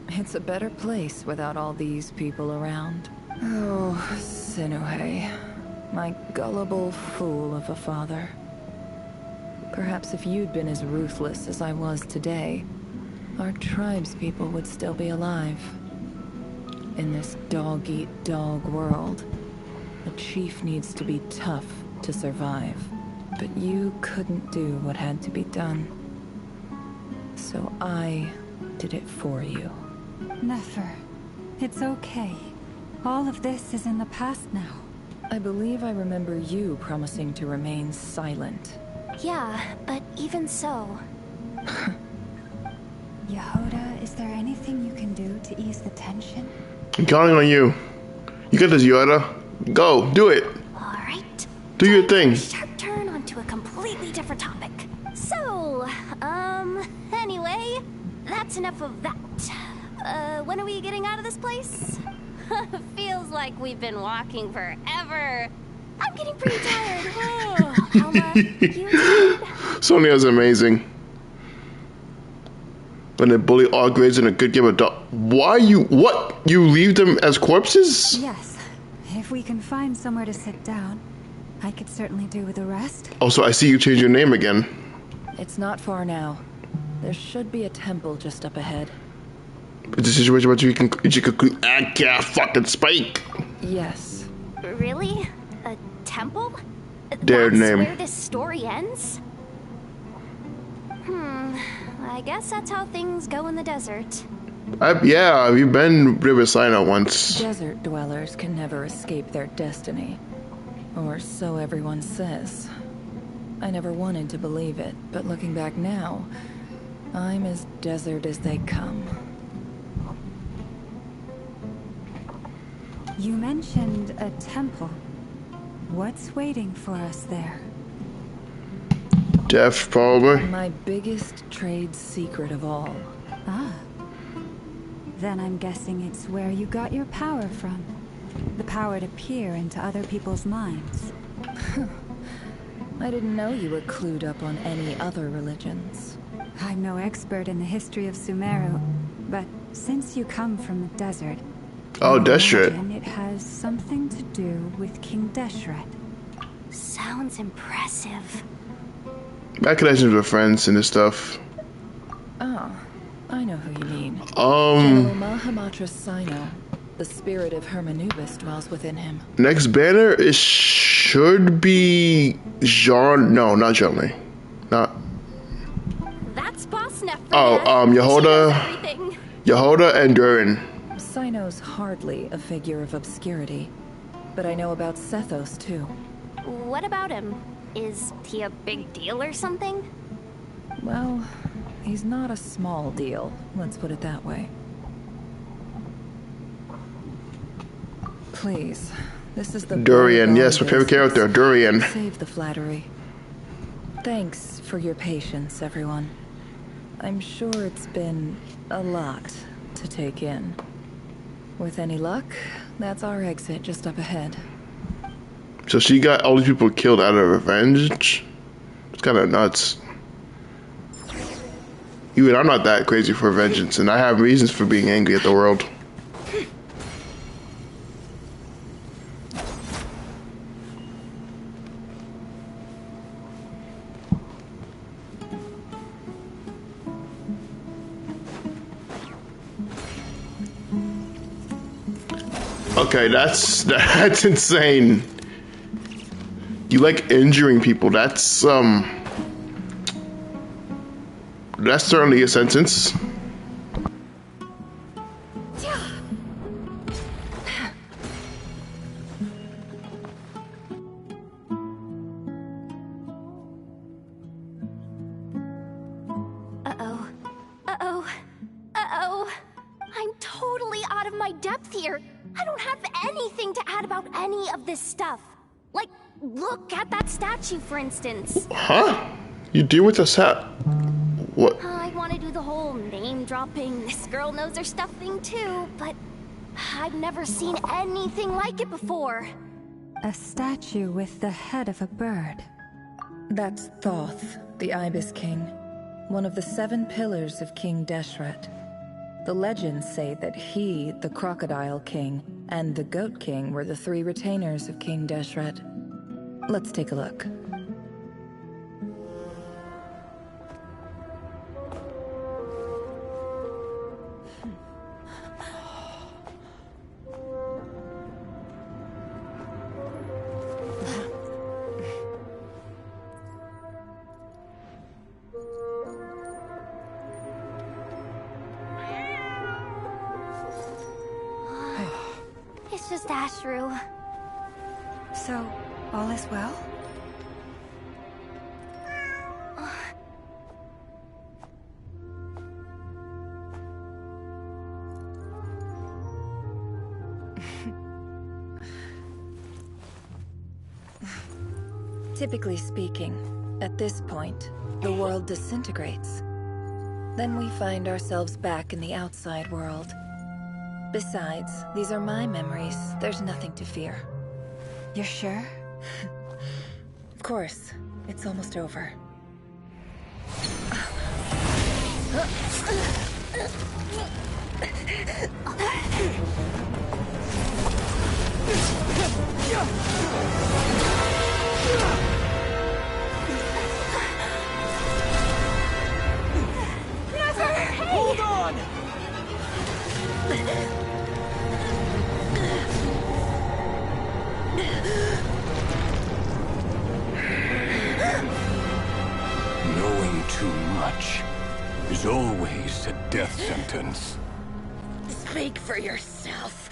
It's a better place without all these people around. Oh, Sinuhe, my gullible fool of a father. Perhaps if you'd been as ruthless as I was today, our tribespeople would still be alive. In this dog-eat-dog world, a chief needs to be tough to survive. But you couldn't do what had to be done. So I did it for you. Nefer, it's okay. All of this is in the past now. I believe I remember you promising to remain silent. Yeah, but even so... Yehoda, is there anything you can do to ease the tension? I'm counting on you. You got this, Yoda. Go, do it. Alright. Do your thing. Sharp turn onto a completely different topic. So, anyway, that's enough of that. When are we getting out of this place? Feels like we've been walking forever. I'm getting pretty tired. Oh, Alma, you tired? Sonia's amazing. When they bully all grades in a good game of dog. Why you, what? You leave them as corpses? Yes. If we can find somewhere to sit down, I could certainly do with a rest. Also, I see you change your name again. It's not far now. There should be a temple just up ahead. It's a situation where you can conclude. I can't fucking speak. Yes. Really? A temple? Their That's name. where this story ends? I guess that's how things go in the desert. Yeah, we've been River Sinai once. Desert dwellers can never escape their destiny. Or so everyone says. I never wanted to believe it, but looking back now, I'm as desert as they come. You mentioned a temple. What's waiting for us there? Death, probably. My biggest trade secret of all. Ah. Then I'm guessing it's where you got your power from. The power to peer into other people's minds. I didn't know you were clued up on any other religions. I'm no expert in the history of Sumeru, but since you come from the desert... Oh, Deshret. It has something to do with King Deshret. Sounds impressive. My connections with friends and this stuff. Oh, I know who you mean. General Mahamatra Sino. The spirit of Hermanubis dwells within him. Next banner, it should be Jean. No, not Jean. Not. That's Boss Neff. Yehoda and Durin. Sino's hardly a figure of obscurity, but I know about Sethos too. What about him? Is he a big deal or something? Well, he's not a small deal, let's put it that way. Please, this is the... Durian, yes, my favorite character, Durian. Save the flattery. Thanks for your patience, everyone. I'm sure it's been a lot to take in. With any luck, that's our exit just up ahead. So she got all these people killed out of revenge? It's kind of nuts. Even I'm not that crazy for vengeance, and I have reasons for being angry at the world. Okay, that's insane. You like injuring people? That's certainly a sentence. I'm totally out of my depth here. I don't have anything to add about any of this stuff. Like, look at that statue, for instance. Huh? You deal with us at what? I want to do the whole name-dropping, this girl knows her stuff thing too, but I've never seen anything like it before. A statue with the head of a bird. That's Thoth, the Ibis King, one of the 7 pillars of King Deshret. The legends say that he, the Crocodile King, and the Goat King were the 3 retainers of King Deshret. Let's take a look. It's just Ashru. So, all is well? Typically speaking, at this point, the world disintegrates. Then we find ourselves back in the outside world. Besides, these are my memories. There's nothing to fear. You're sure? Of course. It's almost over. Hold on! too much is always a death sentence. Speak for yourself.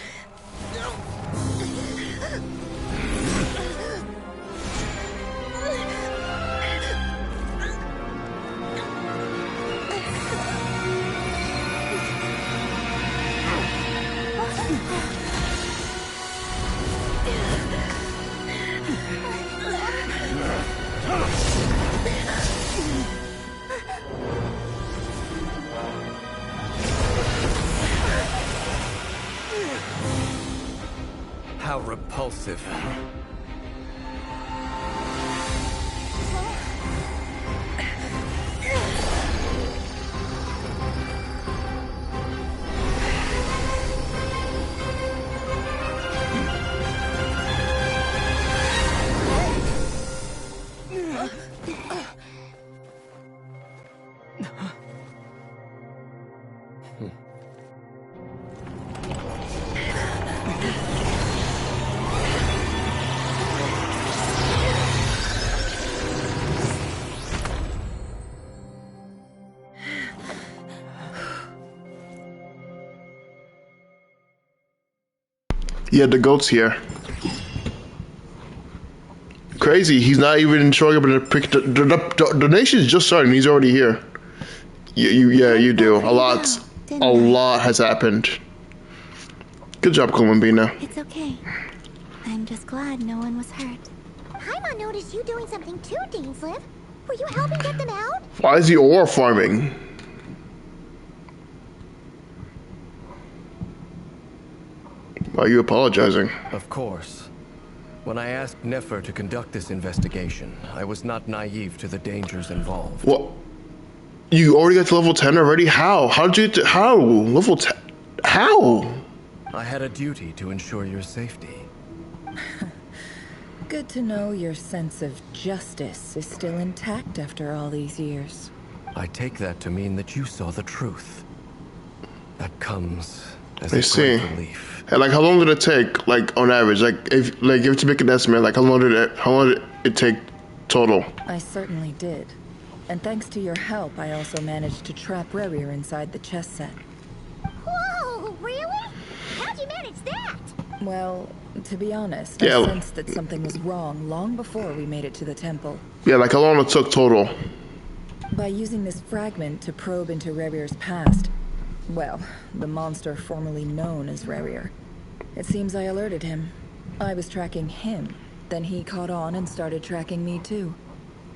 How repulsive. Yeah, the goat's here. Crazy, he's not even showing up in the pick. The nation's just starting, he's already here. Yeah, you do. A lot has happened. Good job, Columbina. It's okay. I'm just glad no one was hurt. Paimon noticed you doing something too, Dainsleif. Were you helping get them out? Why is he ore farming? Why are you apologizing? Of course. When I asked Nefer to conduct this investigation, I was not naive to the dangers involved. What? You already got to level 10 already? How? How did you get to, how? Level 10? How? I had a duty to ensure your safety. Good to know your sense of justice is still intact after all these years. I take that to mean that you saw the truth. That comes as I a see. great relief. And like, how long did it take? Like, on average, if you have to make an estimate, like, how long did it take total? I certainly did. And thanks to your help, I also managed to trap Rerir inside the chess set. Whoa, really? How'd you manage that? Well, to be honest, Yeah. I sensed that something was wrong long before we made it to the temple. Yeah, like, how long it took total? By using this fragment to probe into Rerir's past, well, the monster formerly known as Rerir. It seems I alerted him. I was tracking him, then he caught on and started tracking me too.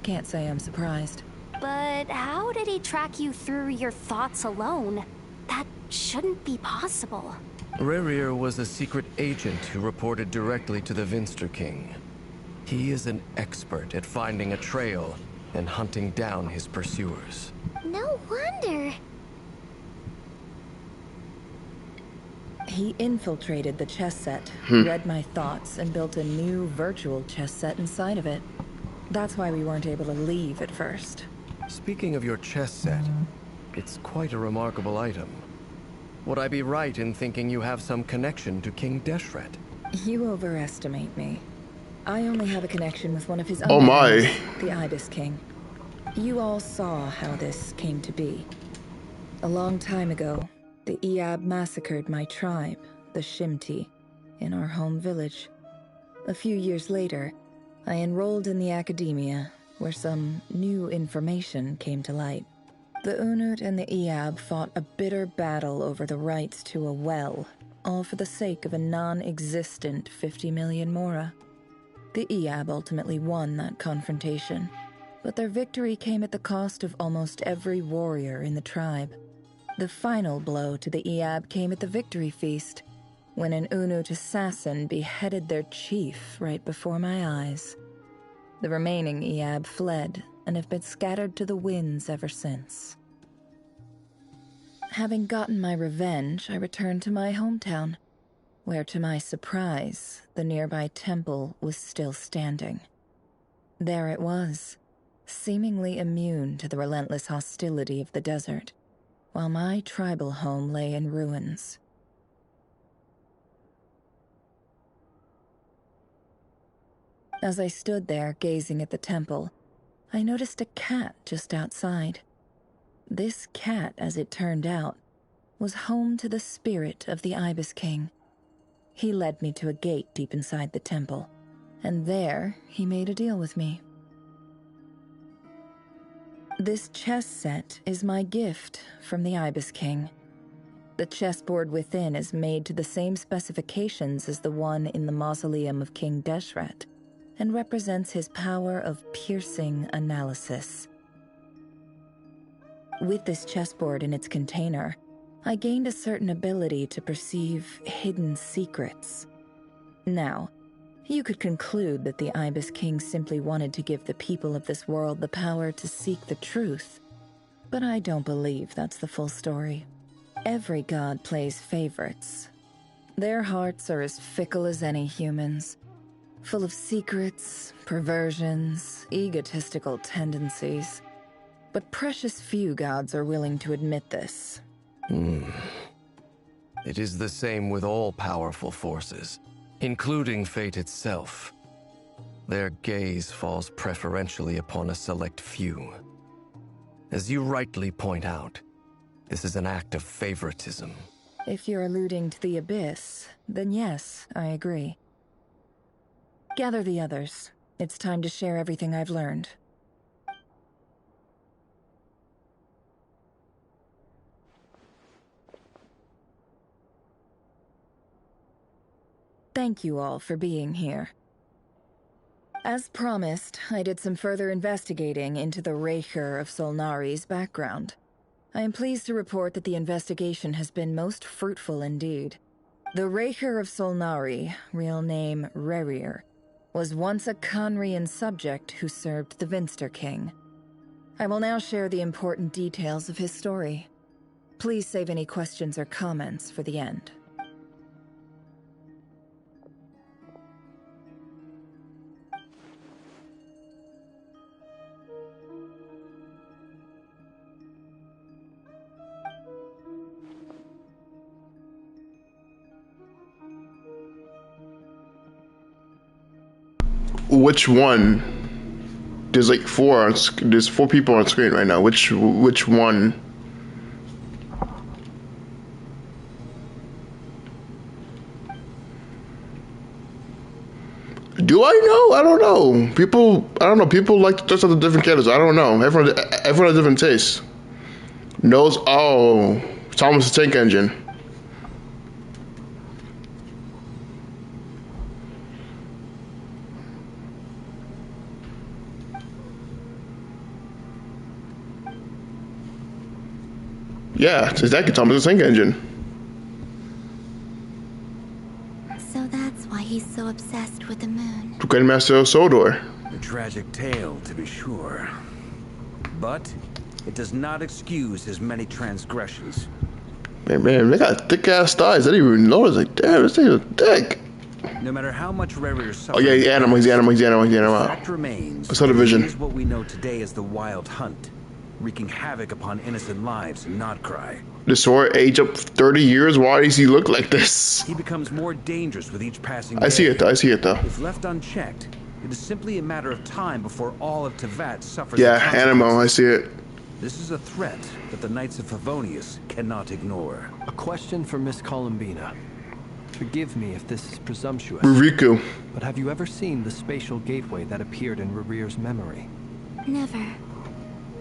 Can't say I'm surprised. But how did he track you through your thoughts alone? That shouldn't be possible. Rerir was a secret agent who reported directly to the Vinster King. He is an expert at finding a trail and hunting down his pursuers. No wonder. He infiltrated the chess set, read my thoughts, and built a new virtual chess set inside of it. That's why we weren't able to leave at first. Speaking of your chess set, it's quite a remarkable item. Would I be right in thinking you have some connection to King Deshret? You overestimate me. I only have a connection with one of his Oh my. uncles, the Ibis King. You all saw how this came to be. A long time ago, the Eab massacred my tribe, the Shimti, in our home village. A few years later, I enrolled in the academia, where some new information came to light. The Unut and the Eab fought a bitter battle over the rights to a well, all for the sake of a non-existent 50 million Mora. The Eab ultimately won that confrontation, but their victory came at the cost of almost every warrior in the tribe. The final blow to the Eab came at the victory feast, when an Unut assassin beheaded their chief right before my eyes. The remaining Eab fled and have been scattered to the winds ever since. Having gotten my revenge, I returned to my hometown, where to my surprise, the nearby temple was still standing. There it was, seemingly immune to the relentless hostility of the desert, while my tribal home lay in ruins. As I stood there gazing at the temple, I noticed a cat just outside. This cat, as it turned out, was home to the spirit of the Ibis King. He led me to a gate deep inside the temple, and there he made a deal with me. This chess set is my gift from the Ibis King. The chessboard within is made to the same specifications as the one in the mausoleum of King Deshret, and represents his power of piercing analysis. With this chessboard in its container, I gained a certain ability to perceive hidden secrets. Now, you could conclude that the Ibis King simply wanted to give the people of this world the power to seek the truth, but I don't believe that's the full story. Every god plays favorites. Their hearts are as fickle as any human's, full of secrets, perversions, egotistical tendencies. But precious few gods are willing to admit this. It is the same with all powerful forces, including fate itself. Their gaze falls preferentially upon a select few. As you rightly point out, this is an act of favoritism. If you're alluding to the Abyss, then yes, I agree. Gather the others. It's time to share everything I've learned. Thank you all for being here. As promised, I did some further investigating into the Raker of Solnari's background. I am pleased to report that the investigation has been most fruitful indeed. The Raker of Solnari, real name Rerir, was once a Conrian subject who served the Vinster King. I will now share the important details of his story. Please save any questions or comments for the end. Which one? There's like four. There's four people on screen right now. Which one? Do I know? I don't know. I don't know. People like to dress up the different characters. I don't know. Everyone has different tastes. Knows. Oh, Thomas the Tank Engine. Yeah, it's exactly Thomas the Tank Engine. So that's why he's so obsessed with the moon. Grandmaster of Sodor. A tragic tale, to be sure. But it does not excuse his many transgressions. Man, they got thick ass thighs. I didn't even notice. Like, damn, this thing is thick. No matter how much Rerir suffers. Oh yeah, he's animal. The fact remains. I saw the vision. He is what we know today as the Wild Hunt, wreaking havoc upon innocent lives in Nod-Krai. The sword aged up 30 years. Why does he look like this? He becomes more dangerous with each passing day. I see it though. If left unchecked, it is simply a matter of time before all of Tevat suffers. Yeah, Animo, I see it. This is a threat that the Knights of Favonius cannot ignore. A question for Miss Columbina. Forgive me if this is presumptuous. Ruriku. But have you ever seen the spatial gateway that appeared in Rerir's memory? Never.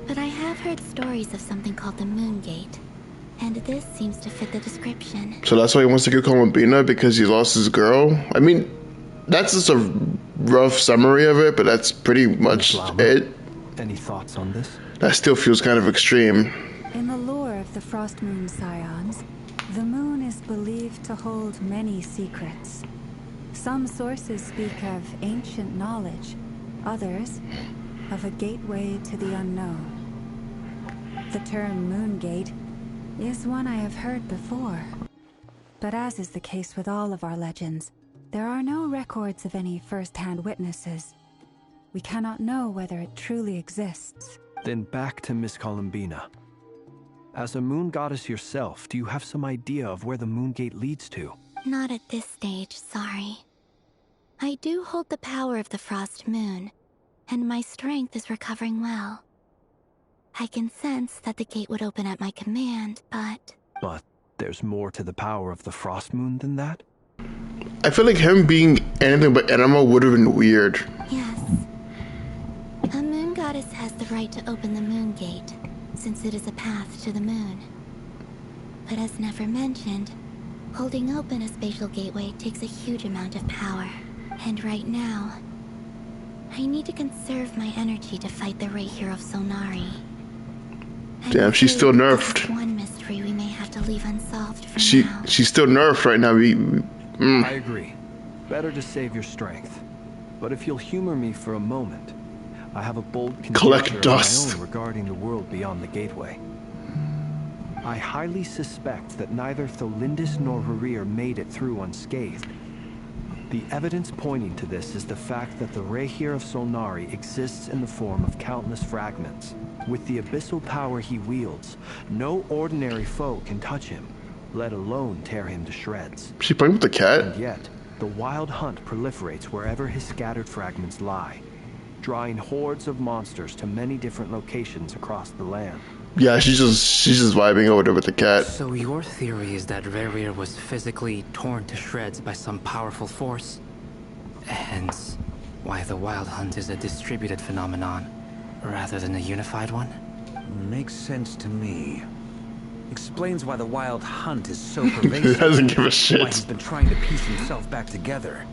But I have heard stories of something called the Moon Gate. And this seems to fit the description. So that's why he wants to kill Columbina, because he lost his girl? I mean, that's just a rough summary of it, but that's pretty much it. Any thoughts on this? That still feels kind of extreme. In the lore of the Frost Moon Scions, the moon is believed to hold many secrets. Some sources speak of ancient knowledge, others of a gateway to the unknown. The term Moon Gate is one I have heard before. But as is the case with all of our legends, there are no records of any first-hand witnesses. We cannot know whether it truly exists. Then back to Miss Columbina. As a moon goddess yourself, do you have some idea of where the Moon Gate leads to? Not at this stage, sorry. I do hold the power of the Frost Moon, and my strength is recovering well. I can sense that the gate would open at my command, but... But there's more to the power of the Frost Moon than that? I feel like him being anything but animal would have been weird. Yes. A moon goddess has the right to open the moon gate, since it is a path to the moon. But as Nefer mentioned, holding open a spatial gateway takes a huge amount of power. And right now, I need to conserve my energy to fight the Rahier of Solnari. Damn, she's still nerfed. One mystery we may have to leave unsolved for now. She's still nerfed right now. I agree. Better to save your strength. But if you'll humor me for a moment, I have a bold conjecture of my own regarding the world beyond the gateway. I highly suspect that neither Tholindis nor Rahier made it through unscathed. The evidence pointing to this is the fact that the Rahier of Solnari exists in the form of countless fragments. With the abyssal power he wields, no ordinary foe can touch him, let alone tear him to shreds. She playing with the cat? And yet, the wild hunt proliferates wherever his scattered fragments lie, drawing hordes of monsters to many different locations across the land. Yeah, she's just vibing over there with the cat. So your theory is that Rahier was physically torn to shreds by some powerful force? Hence, why the Wild Hunt is a distributed phenomenon, rather than a unified one? Makes sense to me. Explains why the Wild Hunt is so pervasive. He doesn't give a shit. Why he's been trying to piece himself back together.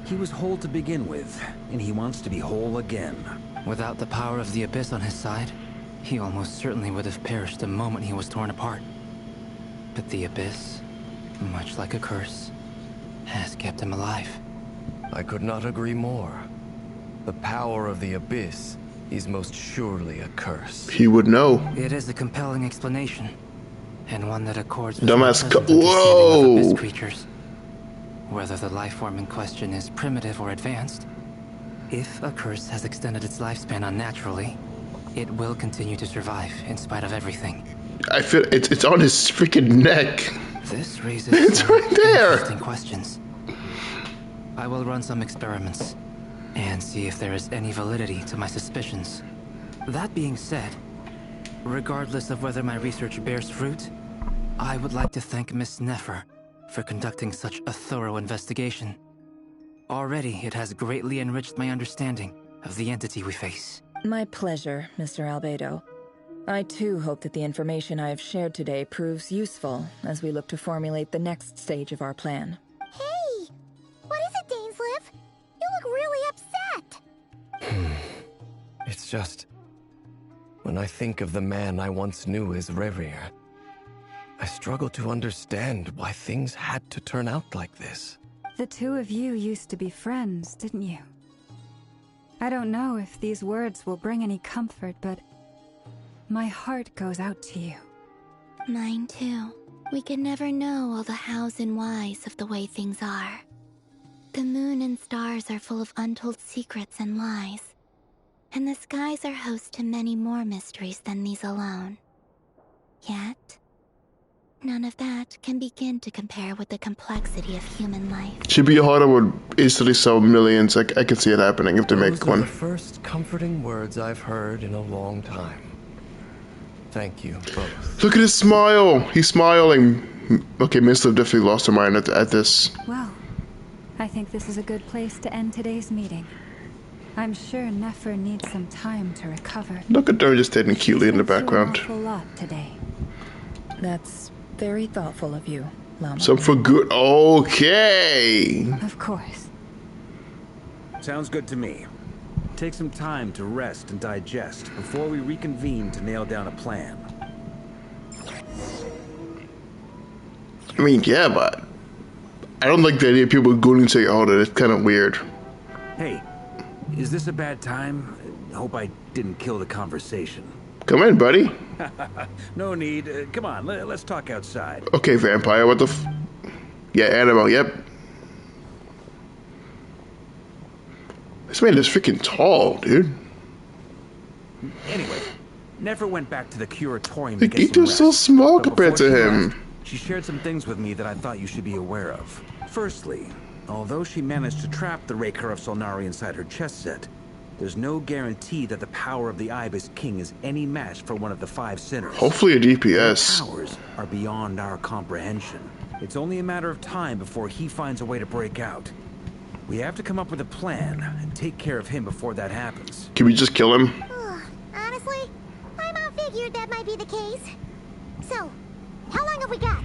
He was whole to begin with, and he wants to be whole again. Without the power of the Abyss on his side, he almost certainly would have perished the moment he was torn apart. But the Abyss, much like a curse, has kept him alive. I could not agree more. The power of the Abyss is most surely a curse. He would know. It is a compelling explanation, and one that accords with Dumbass. whoa! Abyss creatures. Whether the life form in question is primitive or advanced, if a curse has extended its lifespan unnaturally, it will continue to survive in spite of everything. I feel it's on his freaking neck. This raises it's right there. Interesting questions. I will run some experiments and see if there is any validity to my suspicions. That being said, regardless of whether my research bears fruit, I would like to thank Miss Nefer for conducting such a thorough investigation. Already, it has greatly enriched my understanding of the entity we face. My pleasure, Mr. Albedo. I too hope that the information I have shared today proves useful as we look to formulate the next stage of our plan. Hey! What is it, Dainsleif? You look really upset! It's just... when I think of the man I once knew as Rahier, I struggle to understand why things had to turn out like this. The two of you used to be friends, didn't you? I don't know if these words will bring any comfort, but my heart goes out to you. Mine too. We can never know all the hows and whys of the way things are. The moon and stars are full of untold secrets and lies, and the skies are host to many more mysteries than these alone. Yet, none of that can begin to compare with the complexity of human life. Chibi Hara would easily sell millions. I can see it happening if they make Those are one. the first comforting words I've heard in a long time. Thank you both. Look at his smile. He's smiling. Okay, Miss Liv definitely lost her mind at this. Well, I think this is a good place to end today's meeting. I'm sure Nefer needs some time to recover. Look at her just standing cutely in the background. An awful lot today. That's very thoughtful of you, Lama. Some for good. Okay. Of course. Sounds good to me. Take some time to rest and digest before we reconvene to nail down a plan. I mean, yeah, but I don't like the idea of people going into your order. It's kind of weird. Hey, is this a bad time? Hope I didn't kill the conversation. Come in, buddy. No need. Come on, let's talk outside. Okay, vampire, what the yeah, animal, yep. This man is freaking tall, dude. Anyway, Nefer went back to the curatorium The to get geek is so small But compared to before she him. left, she shared some things with me that I thought you should be aware of. Firstly, although she managed to trap the Rahier of Solnari inside her chess set, there's no guarantee that the power of the Ibis King is any match for one of the 5 sinners. Hopefully a DPS. Their powers are beyond our comprehension. It's only a matter of time before he finds a way to break out. We have to come up with a plan and take care of him before that happens. Can we just kill him? Honestly, my mom figured that might be the case. So, how long have we got?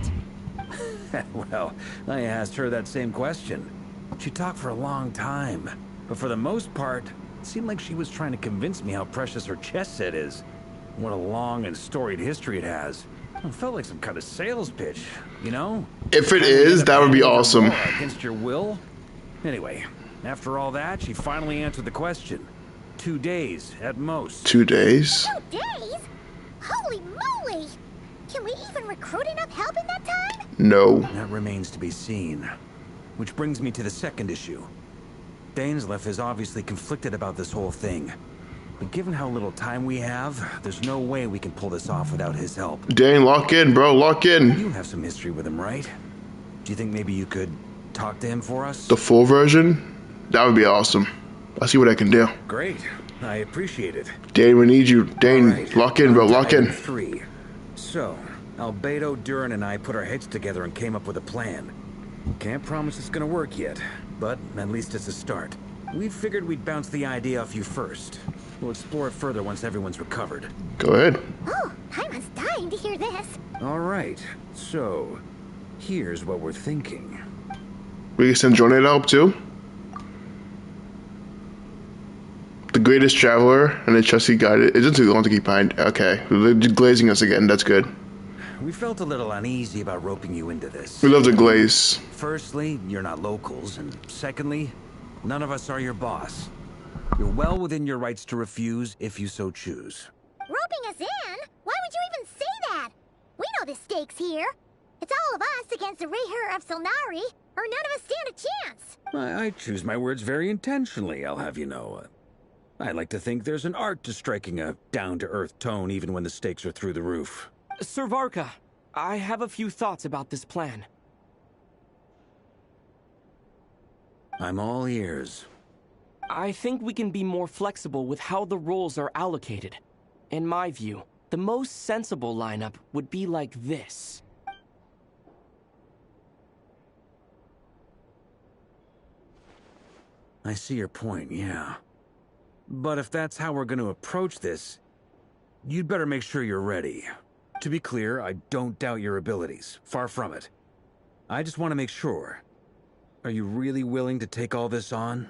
Well, I asked her that same question. She talked for a long time, but for the most part, it seemed like she was trying to convince me how precious her chess set is. What a long and storied history it has. It felt like some kind of sales pitch, you know? If it is, that would be awesome. Against your will? Anyway, after all that, she finally answered the question. 2 days, at most. 2 days? 2 days? Holy moly! Can we even recruit enough help in that time? No. That remains to be seen. Which brings me to the second issue. Dainsleif is obviously conflicted about this whole thing. But given how little time we have, there's no way we can pull this off without his help. Dane, lock in, bro, lock in. You have some history with him, right? Do you think maybe you could talk to him for us? The full version? That would be awesome. I'll see what I can do. Great. I appreciate it. Dane, we need you. Dane, right. Lock in, bro, lock in. 3. So, Albedo, Duran, and I put our heads together and came up with a plan. Can't promise it's gonna work yet, but at least it's a start. We figured we'd bounce the idea off you first. We'll explore it further once everyone's recovered. Go ahead. Oh, I'm dying to hear this. All right, so here's what we're thinking. We can send Jornay to help too. The greatest traveler and a trusty guide. It doesn't take long to keep behind. Okay, they're glazing us again. That's good. We felt a little uneasy about roping you into this. We love the glaze. Firstly, you're not locals, and secondly, none of us are your boss. You're well within your rights to refuse if you so choose. Roping us in? Why would you even say that? We know the stakes here. It's all of us against the Rayher of Solnari, or none of us stand a chance. I choose my words very intentionally, I'll have you know. I like to think there's an art to striking a down-to-earth tone even when the stakes are through the roof. Sir Varka, I have a few thoughts about this plan. I'm all ears. I think we can be more flexible with how the roles are allocated. In my view, the most sensible lineup would be like this. I see your point, yeah. But if that's how we're going to approach this, you'd better make sure you're ready. To be clear, I don't doubt your abilities. Far from it. I just want to make sure. Are you really willing to take all this on?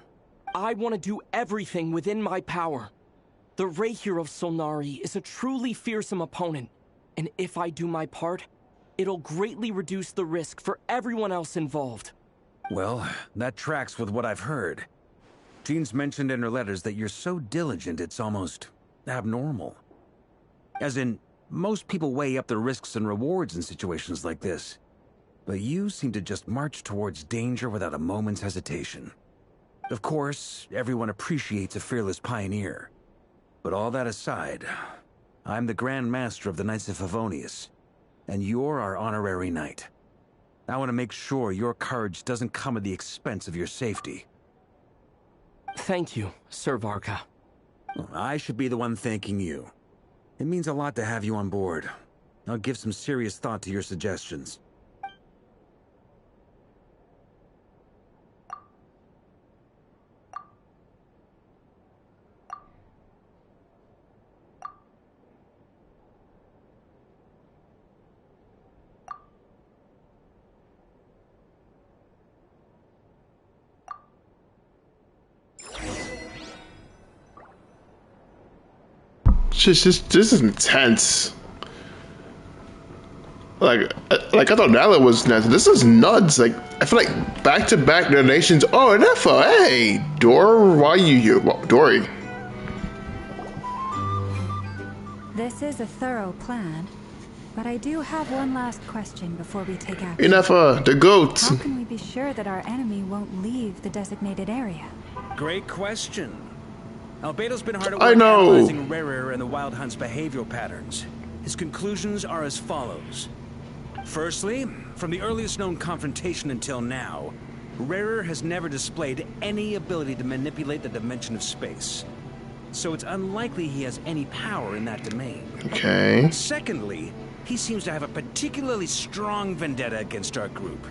I want to do everything within my power. The Rayher of Solnari is a truly fearsome opponent, and if I do my part, it'll greatly reduce the risk for everyone else involved. Well, that tracks with what I've heard. Jean's mentioned in her letters that you're so diligent it's almost abnormal. As in, most people weigh up the risks and rewards in situations like this. But you seem to just march towards danger without a moment's hesitation. Of course, everyone appreciates a fearless pioneer. But all that aside, I'm the Grand Master of the Knights of Favonius, and you're our honorary knight. I want to make sure your courage doesn't come at the expense of your safety. Thank you, Sir Varka. I should be the one thanking you. It means a lot to have you on board. I'll give some serious thought to your suggestions. This is intense. Like I thought Nala was nuts. This is nuts. Like, I feel like back-to-back donations. Oh, an FO. Hey, Dor, why are you here? Well, Dory. This is a thorough plan, but I do have one last question before we take action. Enough, the goats. How can we be sure that our enemy won't leave the designated area? Great question. Albedo's been hard at I work know. analyzing Rayher and the Wild Hunt's behavioral patterns. His conclusions are as follows. Firstly, from the earliest known confrontation until now, Rayher has never displayed any ability to manipulate the dimension of space. so it's unlikely he has any power in that domain. Okay. Secondly, he seems to have a particularly strong vendetta against our group.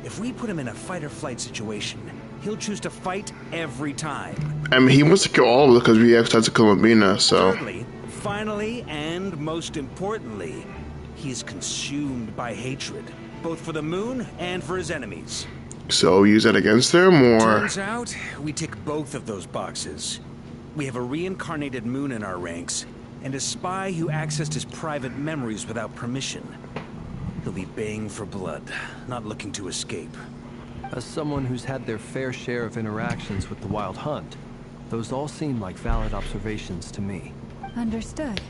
If we put him in a fight-or-flight situation, he'll choose to fight every time. I mean, he wants to kill all of us because we exiled to Columbina, so... Thirdly, finally, and most importantly, he is consumed by hatred, both for the moon and for his enemies. So use that against them, or... Turns out, we tick both of those boxes. We have a reincarnated moon in our ranks, and a spy who accessed his private memories without permission. He'll be baying for blood, not looking to escape. As someone who's had their fair share of interactions with the Wild Hunt, those all seem like valid observations to me. Understood.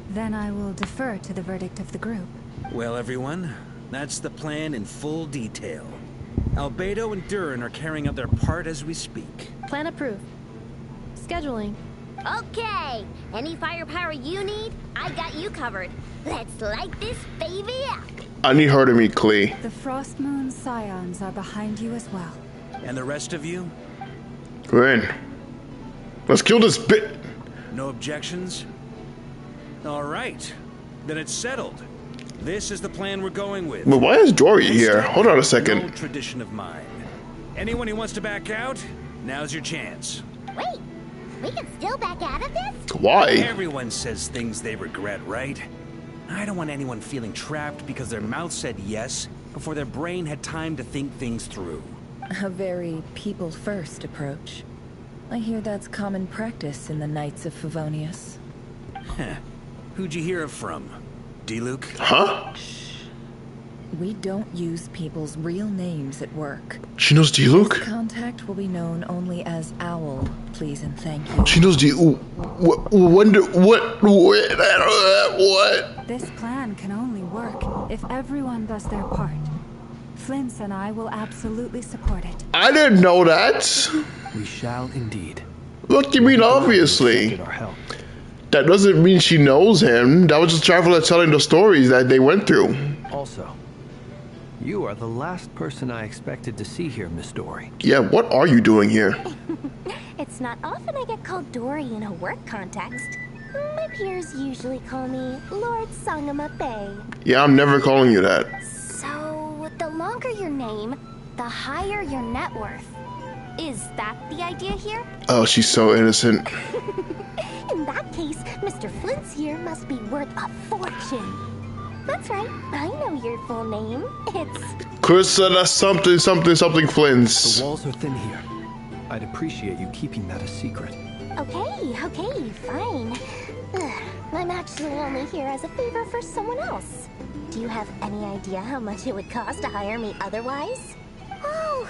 Then I will defer to the verdict of the group. Well, everyone, that's the plan in full detail. Albedo and Durin are carrying out their part as we speak. Plan approved. Scheduling. Okay, any firepower you need, I got you covered. Let's light this baby up. I need her to meet Klee. The Frost Moon Scions are behind you as well. And the rest of you? We're in. Let's kill this bit. No objections? All right, then it's settled. This is the plan we're going with. But why is Dory here? Hold on a second. An old tradition of mine. Anyone who wants to back out, now's your chance. Wait, we can still back out of this? Why? Everyone says things they regret, right? I don't want anyone feeling trapped because their mouth said yes before their brain had time to think things through. A very people-first approach. I hear that's common practice in the Knights of Favonius. Heh. Who'd you hear it from? D-Luke? Huh? We don't use people's real names at work. She knows D-Luke? This contact will be known only as Owl, please and thank you. She knows what? This plan can only work if everyone does their part. Flint's and I will absolutely support it. I didn't know that. We shall indeed. Look, you mean obviously. That doesn't mean she knows him. That was just Traveler telling the stories that they went through. Also, you are the last person I expected to see here, Miss Dory. Yeah, what are you doing here? It's not often I get called Dory in a work context. My peers usually call me Lord Sangamabe. Yeah, I'm never calling you that. So, the longer your name, the higher your net worth. Is that the idea here? Oh, she's so innocent. In that case, Mr. Flint's here must be worth a fortune. That's right, I know your full name. It's... Carissa, that's something Flint's. The walls are thin here. I'd appreciate you keeping that a secret. Okay, fine. I'm actually only here as a favor for someone else. Do you have any idea how much it would cost to hire me otherwise? Oh,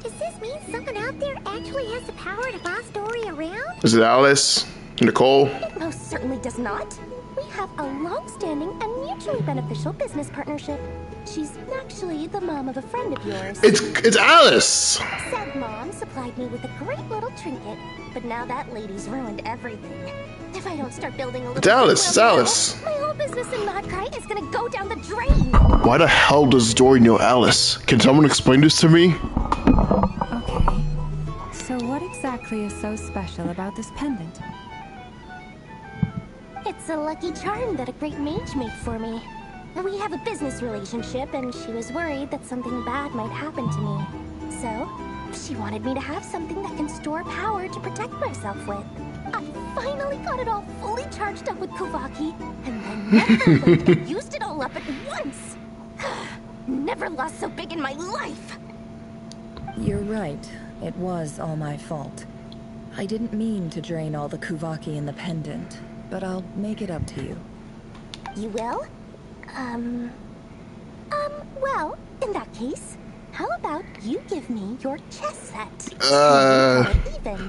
does this mean someone out there actually has the power to boss Dory around? Is it Alice? Nicole? It most certainly does not. We have a long-standing and mutually beneficial business partnership. She's actually the mom of a friend of yours. It's Alice! Said mom supplied me with a great little trinket, but now that lady's ruined everything. If I don't start building a little... It's Alice! My whole business in Nod-Krai is gonna go down the drain! Why the hell does Dory know Alice? Can someone explain this to me? Okay. So what exactly is so special about this pendant? It's a lucky charm that a great mage made for me. We have a business relationship, and she was worried that something bad might happen to me. So, she wanted me to have something that can store power to protect myself with. I finally got it all fully charged up with Kuvaki, and then never used it all up at once. Never lost so big in my life. You're right. It was all my fault. I didn't mean to drain all the Kuvaki in the pendant, but I'll make it up to you. You will? Well, in that case, how about you give me your chess set?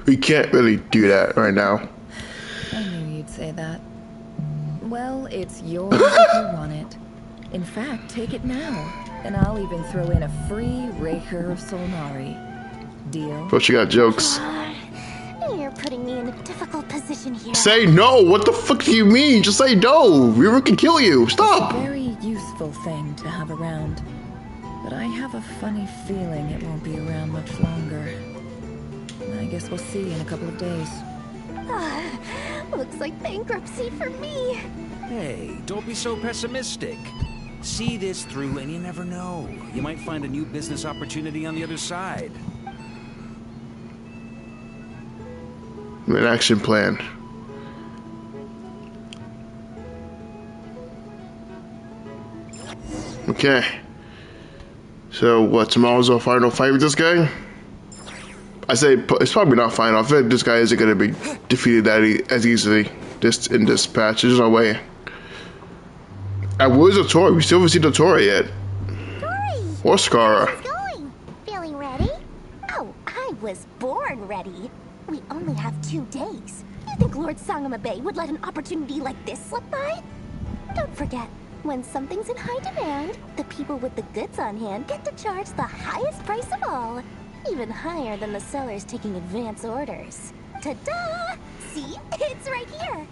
We can't really do that right now. I knew you'd say that. Well, it's yours if you want it. In fact, take it now, and I'll even throw in a free Raker of Solnari. Deal? But she got jokes. You're putting me in a difficult position here. Say no! What the fuck do you mean? Just say no! River can kill you! Stop! It's a very useful thing to have around. But I have a funny feeling it won't be around much longer. I guess we'll see in a couple of days. Looks like bankruptcy for me. Hey, don't be so pessimistic. See this through and you never know. You might find a new business opportunity on the other side. An action plan. Okay. So what, tomorrow's our final fight with this guy? I say it's probably not final. I feel like this guy isn't going to be defeated as easily in this patch. There's no way. Where's the Tori? We still haven't seen the Tori yet. Tori! Or Skara. How's it going? Feeling ready? Oh, I was born ready. We only have 2 days. You think Lord Sangamabe would let an opportunity like this slip by? Don't forget, when something's in high demand, the people with the goods on hand get to charge the highest price of all. Even higher than the sellers taking advance orders. Ta-da! See? It's right here.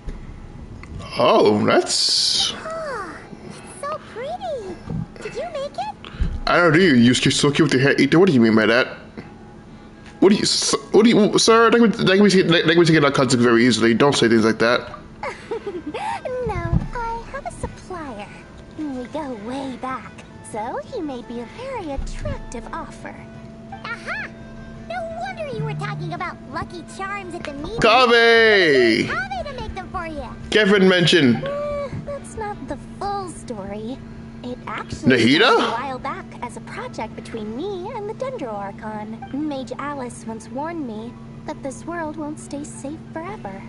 Oh, that's... Oh, it's so pretty. Did you make it? I don't know, you're so cute with your hair. Ether, what do you mean by that? What do you, sir? That can be taken out of context very easily. Don't say things like that. No, I have a supplier. We go way back, so he made me a very attractive offer. Aha! No wonder you were talking about Lucky Charms at the meeting. Kaveh! Kaveh to make them for you. Kevin mentioned. That's not the full story. It actually started a while back as a project between me and the Dendro Archon. Mage Alice once warned me that this world won't stay safe forever.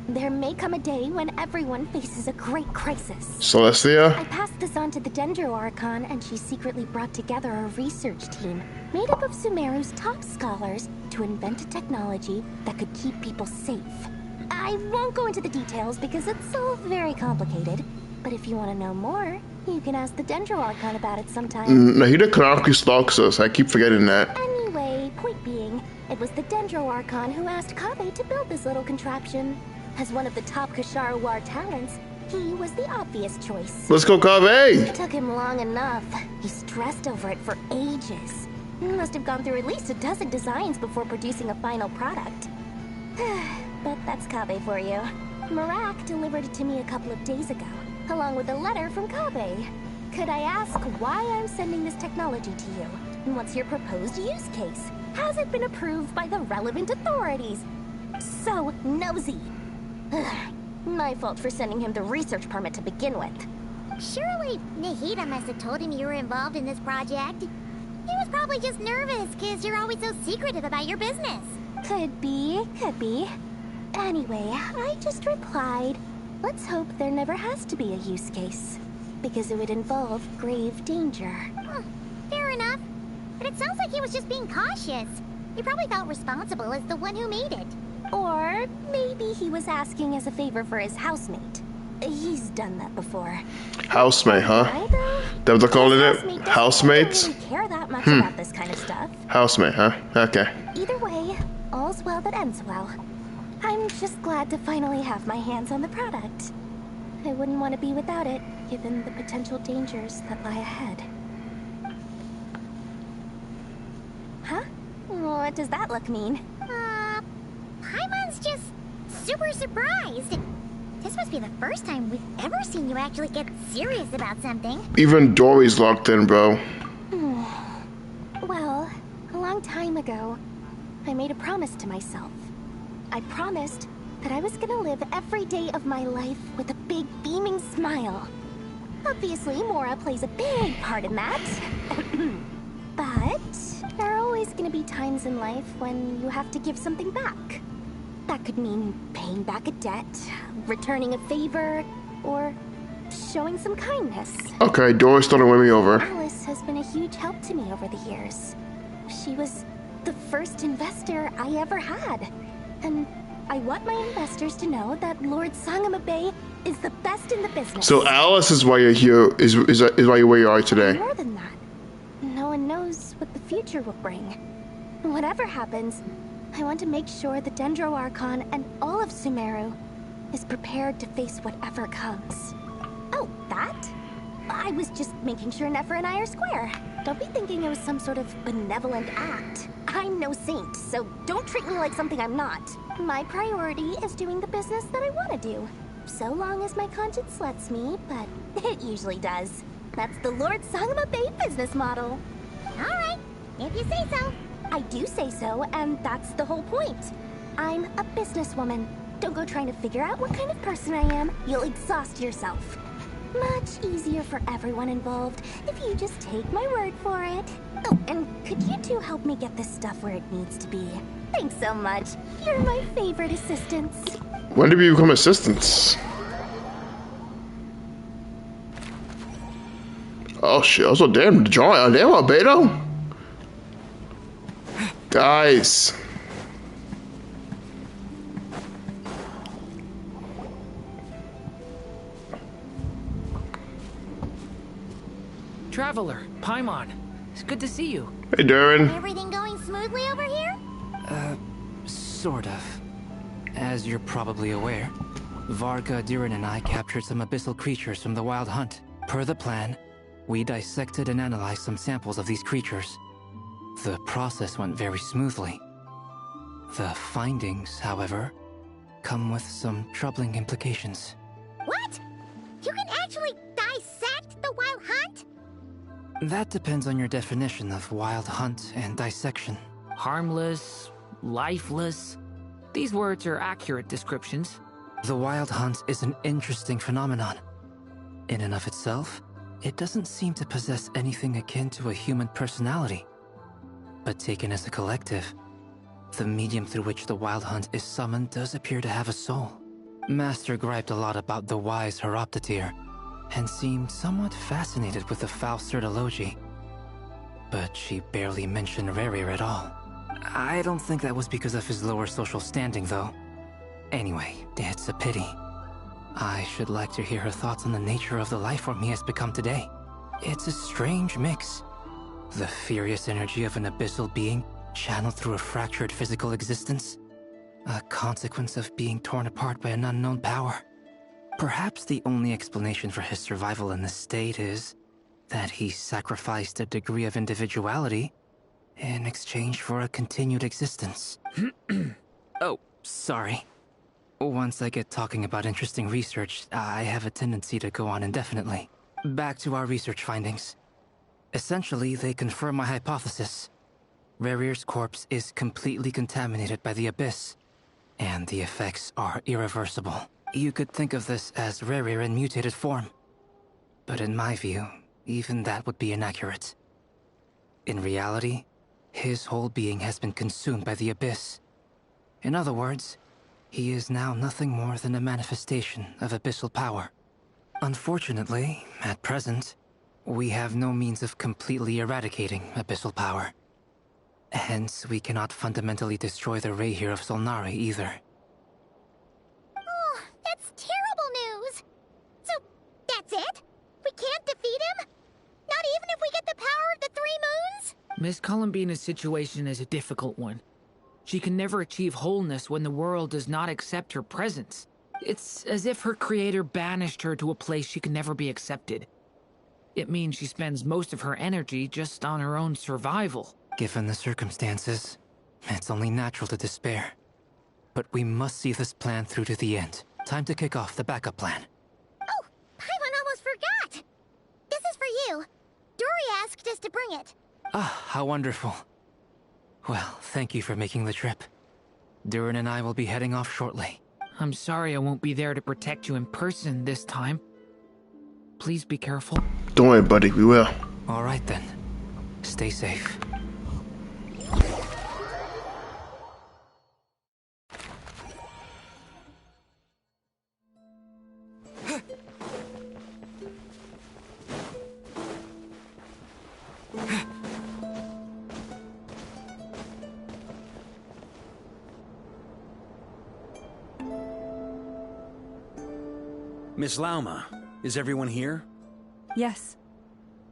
There may come a day when everyone faces a great crisis. Celestia? I passed this on to the Dendro Archon, and she secretly brought together a research team made up of Sumeru's top scholars to invent a technology that could keep people safe. I won't go into the details because it's all very complicated, but if you want to know more, you can ask the Dendro Archon about it sometime. Nahida canonically stalks us. I keep forgetting that. Anyway, point being, it was the Dendro Archon who asked Kaveh to build this little contraption. As one of the top Kashara War talents, he was the obvious choice. Let's go, Kaveh! It took him long enough. He stressed over it for ages. He must have gone through at least a dozen designs before producing a final product. But that's Kaveh for you. Marak delivered it to me a couple of days ago, along with a letter from Kaveh. Could I ask why I'm sending this technology to you? And what's your proposed use case? Has it been approved by the relevant authorities? So nosy. My fault for sending him the research permit to begin with. Surely Nahida must have told him you were involved in this project. He was probably just nervous because you're always so secretive about your business. Could be, could be. Anyway, I just replied, let's hope there never has to be a use case, because it would involve grave danger. Fair enough. But it sounds like he was just being cautious. He probably felt responsible as the one who made it. Or maybe he was asking as a favor for his housemate. He's done that before. Housemate, huh? That was calling it? Housemates? I don't really care that much about this kind of stuff. Housemate, huh? Okay. Either way, all's well that ends well. I'm just glad to finally have my hands on the product. I wouldn't want to be without it, given the potential dangers that lie ahead. Huh? What does that look mean? Paimon's just super surprised. This must be the first time we've ever seen you actually get serious about something. Even Dory's locked in, bro. Well, a long time ago, I made a promise to myself. I promised that I was gonna live every day of my life with a big beaming smile. Obviously, Mora plays a big part in that. But there are always gonna be times in life when you have to give something back. That could mean paying back a debt, returning a favor, or showing some kindness. Okay, Dory's starting to win me over. Alice has been a huge help to me over the years. She was the first investor I ever had. And I want my investors to know that Lord Sangamabe is the best in the business. So Alice is why you're here, is why you're where you are today. More than that, no one knows what the future will bring. Whatever happens, I want to make sure the Dendro Archon and all of Sumeru is prepared to face whatever comes. Oh, that? I was just making sure Nefer and I are square. Don't be thinking it was some sort of benevolent act. I'm no saint, so don't treat me like something I'm not. My priority is doing the business that I want to do. So long as my conscience lets me, but it usually does. That's the Lord Sangama Bay business model. Alright, if you say so. I do say so, and that's the whole point. I'm a businesswoman. Don't go trying to figure out what kind of person I am. You'll exhaust yourself. Much easier for everyone involved if you just take my word for it. Oh, and could you two help me get this stuff where it needs to be? Thanks so much. You're my favorite assistants. When did we become assistants? Oh shit, also damn drawing, damn Albedo. Guys. Traveler, Paimon, it's good to see you. Hey, Durin. Everything going smoothly over here? Sort of. As you're probably aware, Varga, Durin, and I captured some abyssal creatures from the Wild Hunt. Per the plan, we dissected and analyzed some samples of these creatures. The process went very smoothly. The findings, however, come with some troubling implications. What? You can actually dissect the Wild Hunt? That depends on your definition of Wild Hunt and dissection. Harmless, lifeless. These words are accurate descriptions. The Wild Hunt is an interesting phenomenon. In and of itself, it doesn't seem to possess anything akin to a human personality. But taken as a collective, the medium through which the Wild Hunt is summoned does appear to have a soul. Master griped a lot about the wise Hoyocreators, and seemed somewhat fascinated with the foul certology. But she barely mentioned Rerir at all. I don't think that was because of his lower social standing, though. Anyway, it's a pity. I should like to hear her thoughts on the nature of the life form he has become today. It's a strange mix. The furious energy of an abyssal being channeled through a fractured physical existence. A consequence of being torn apart by an unknown power. Perhaps the only explanation for his survival in this state is that he sacrificed a degree of individuality in exchange for a continued existence. Oh, sorry. Once I get talking about interesting research, I have a tendency to go on indefinitely. Back to our research findings. Essentially, they confirm my hypothesis. Rerir's corpse is completely contaminated by the Abyss, and the effects are irreversible. You could think of this as Rerir in mutated form. But in my view, even that would be inaccurate. In reality, his whole being has been consumed by the Abyss. In other words, he is now nothing more than a manifestation of abyssal power. Unfortunately, at present, we have no means of completely eradicating abyssal power. Hence, we cannot fundamentally destroy the Rahier of Solnari either. Oh, that's terrible news! So, that's it? We can't defeat him? Not even if we get the power of the Three Moons? Miss Columbina's situation is a difficult one. She can never achieve wholeness when the world does not accept her presence. It's as if her creator banished her to a place she can never be accepted. It means she spends most of her energy just on her own survival. Given the circumstances, it's only natural to despair. But we must see this plan through to the end. Time to kick off the backup plan. Oh, Paimon almost forgot! This is for you. Dory asked us to bring it. Ah, how wonderful. Well, thank you for making the trip. Durin and I will be heading off shortly. I'm sorry I won't be there to protect you in person this time. Please be careful. Don't worry, buddy, we will. All right then. Stay safe. Miss Lauma, is everyone here? Yes.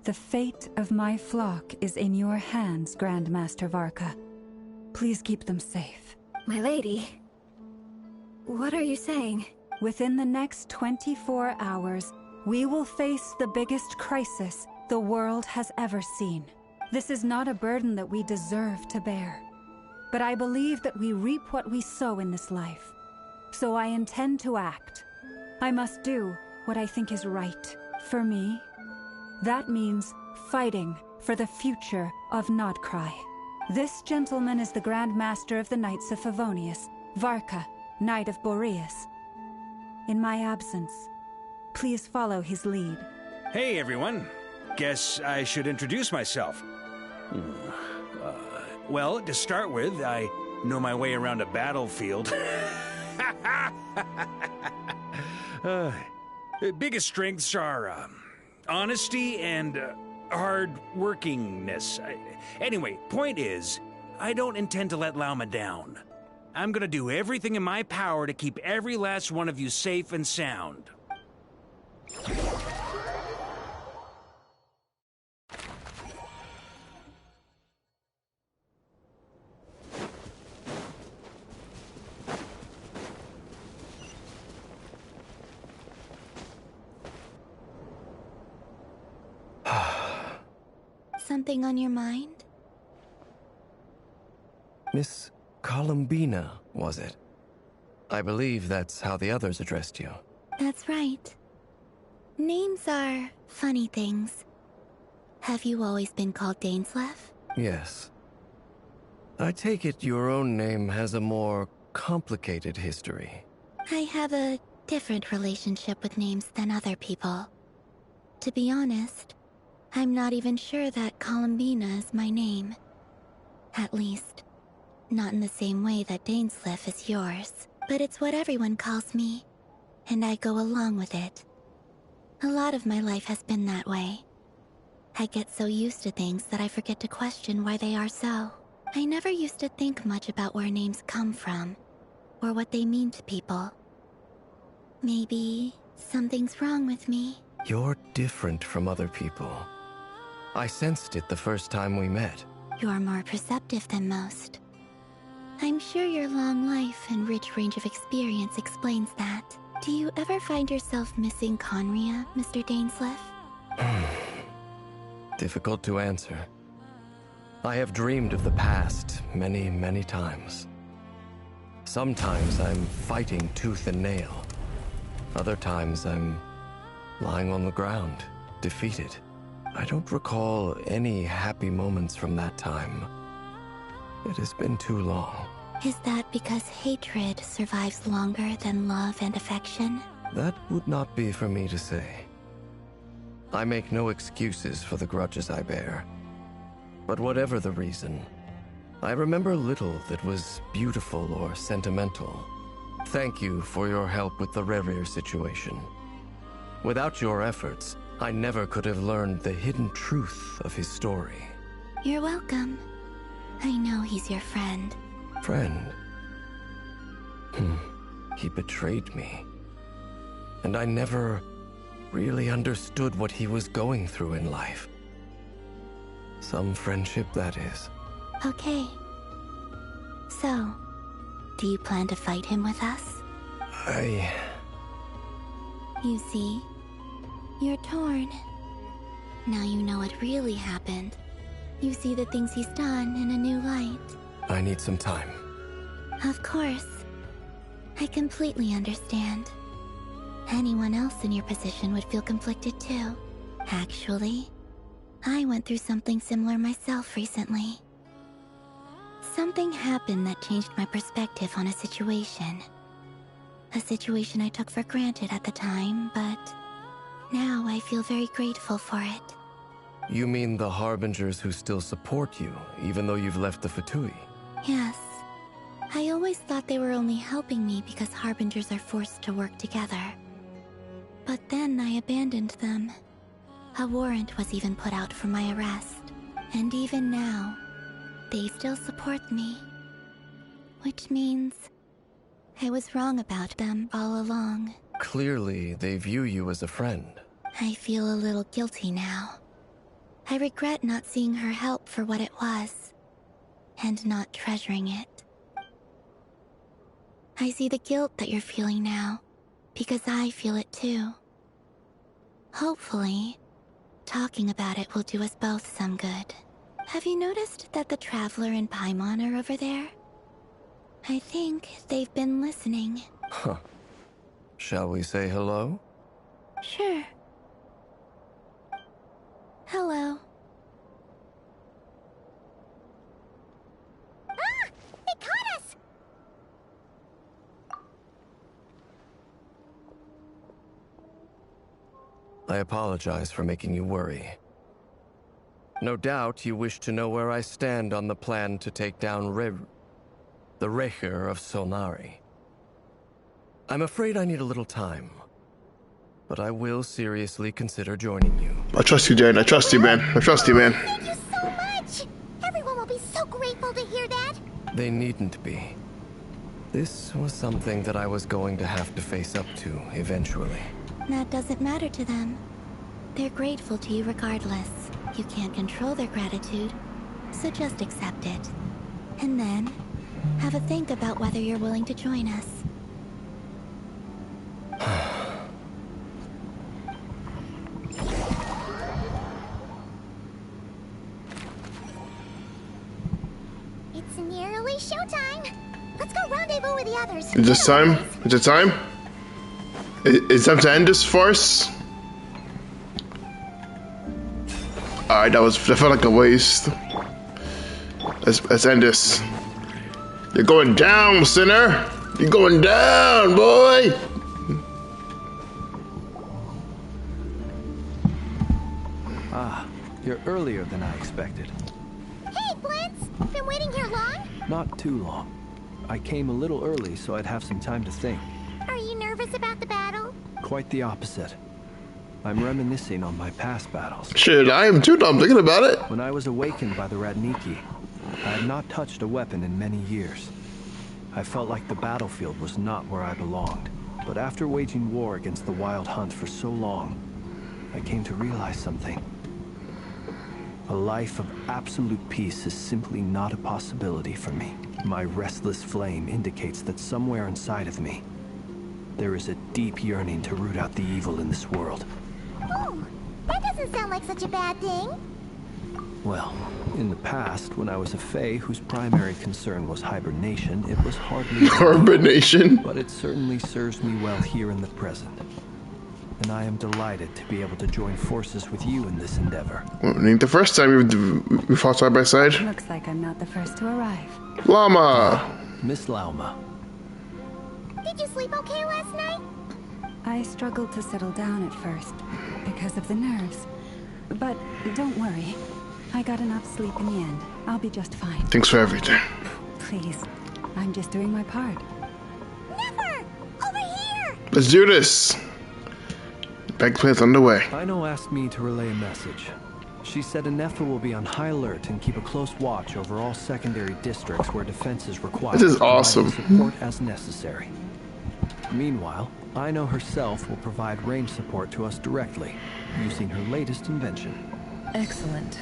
The fate of my flock is in your hands, Grandmaster Varka. Please keep them safe. My lady, what are you saying? Within the next 24 hours, we will face the biggest crisis the world has ever seen. This is not a burden that we deserve to bear. But I believe that we reap what we sow in this life. So I intend to act. I must do what I think is right. For me, that means fighting for the future of Nod-Krai. This gentleman is the Grand Master of the Knights of Favonius, Varka, Knight of Boreas. In my absence, please follow his lead. Hey, everyone. Guess I should introduce myself. Well, to start with, I know my way around a battlefield. Biggest strengths are honesty and hard-workingness. Anyway, point is, I don't intend to let Lauma down. I'm gonna do everything in my power to keep every last one of you safe and sound. Something on your mind? Miss Columbina, was it? I believe that's how the others addressed you. That's right. Names are funny things. Have you always been called Dainsleif? Yes. I take it your own name has a more complicated history. I have a different relationship with names than other people. To be honest, I'm not even sure that Columbina is my name. At least, not in the same way that Dainsleif is yours. But it's what everyone calls me, and I go along with it. A lot of my life has been that way. I get so used to things that I forget to question why they are so. I never used to think much about where names come from, or what they mean to people. Maybe something's wrong with me. You're different from other people. I sensed it the first time we met. You're more perceptive than most. I'm sure your long life and rich range of experience explains that. Do you ever find yourself missing Conria, Mr. Dainsleif? Difficult to answer. I have dreamed of the past many, many times. Sometimes I'm fighting tooth and nail. Other times I'm lying on the ground, defeated. I don't recall any happy moments from that time. It has been too long. Is that because hatred survives longer than love and affection? That would not be for me to say. I make no excuses for the grudges I bear. But whatever the reason, I remember little that was beautiful or sentimental. Thank you for your help with the Rerir situation. Without your efforts, I never could have learned the hidden truth of his story. You're welcome. I know he's your friend. Friend? He betrayed me. And I never really understood what he was going through in life. Some friendship, that is. Okay. So, do you plan to fight him with us? You see, you're torn. Now you know what really happened. You see the things he's done in a new light. I need some time. Of course. I completely understand. Anyone else in your position would feel conflicted too. Actually, I went through something similar myself recently. Something happened that changed my perspective on a situation. A situation I took for granted at the time, but now I feel very grateful for it. You mean the Harbingers who still support you, even though you've left the Fatui? Yes. I always thought they were only helping me because Harbingers are forced to work together. But then I abandoned them. A warrant was even put out for my arrest. And even now, they still support me. Which means I was wrong about them all along. Clearly, they view you as a friend. I feel a little guilty now. I regret not seeing her help for what it was, and not treasuring it. I see the guilt that you're feeling now, because I feel it too. Hopefully, talking about it will do us both some good. Have you noticed that the Traveler and Paimon are over there? I think they've been listening. Huh. Shall we say hello? Sure. Hello. Ah! They caught us! I apologize for making you worry. No doubt you wish to know where I stand on the plan to take down the Raher of Solnari. I'm afraid I need a little time, but I will seriously consider joining you. I trust you, Jane. I trust you, man. I trust you, man. Thank you so much! Everyone will be so grateful to hear that! They needn't be. This was something that I was going to have to face up to eventually. That doesn't matter to them. They're grateful to you regardless. You can't control their gratitude, so just accept it. And then, have a think about whether you're willing to join us. It's nearly showtime. Let's go rendezvous with the others. Is this time? Is it time? It's time to end this farce? Alright, that felt like a waste. Let's end this. You're going down, sinner! You're going down, boy! Ah, you're earlier than I expected. Hey, Blintz! Been waiting here long? Not too long. I came a little early so I'd have some time to think. Are you nervous about the battle? Quite the opposite. I'm reminiscing on my past battles. Shit, I am too. I'm thinking about it. When I was awakened by the Radniki, I had not touched a weapon in many years. I felt like the battlefield was not where I belonged. But after waging war against the Wild Hunt for so long, I came to realize something. A life of absolute peace is simply not a possibility for me. My restless flame indicates that somewhere inside of me, there is a deep yearning to root out the evil in this world. Oh, that doesn't sound like such a bad thing. Well, in the past, when I was a Fae whose primary concern was hibernation, it was hardly... Hibernation? But it certainly serves me well here in the present. And I am delighted to be able to join forces with you in this endeavor. Well, I think the first time we fought side by side. Looks like I'm not the first to arrive. Llama! Miss Lauma. Did you sleep okay last night? I struggled to settle down at first, because of the nerves. But don't worry. I got enough sleep in the end. I'll be just fine. Thanks for everything. Please. I'm just doing my part. Never! Over here! Let's do this! Bank plan's underway. Ino asked me to relay a message. She said Aether will be on high alert and keep a close watch over all secondary districts where defense is required. This is awesome. Support as necessary. Meanwhile, Ino herself will provide range support to us directly, using her latest invention. Excellent.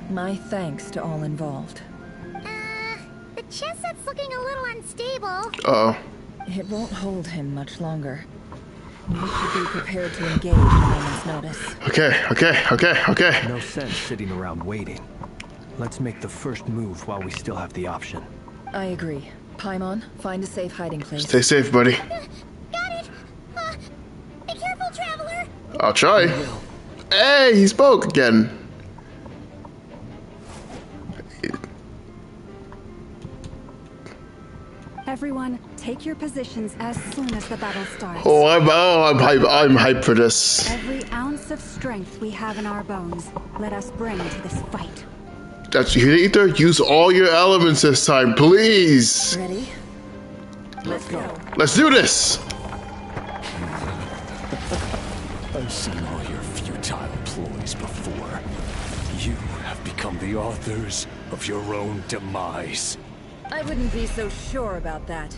My thanks to all involved. The chest set's looking a little unstable. Uh-oh. It won't hold him much longer. We should be prepared to engage at a moment's notice. Okay. No sense sitting around waiting. Let's make the first move while we still have the option. I agree. Paimon, find a safe hiding place. Stay safe, buddy. Got it! Be careful, Traveler! I'll try. Hey, he spoke again. Everyone, take your positions as soon as the battle starts. I'm hyped for this. Every ounce of strength we have in our bones, let us bring to this fight. That's you, Aether. Use all your elements this time, please. Ready? Let's go. Let's do this. I've seen all your futile ploys before. You have become the authors of your own demise. I wouldn't be so sure about that.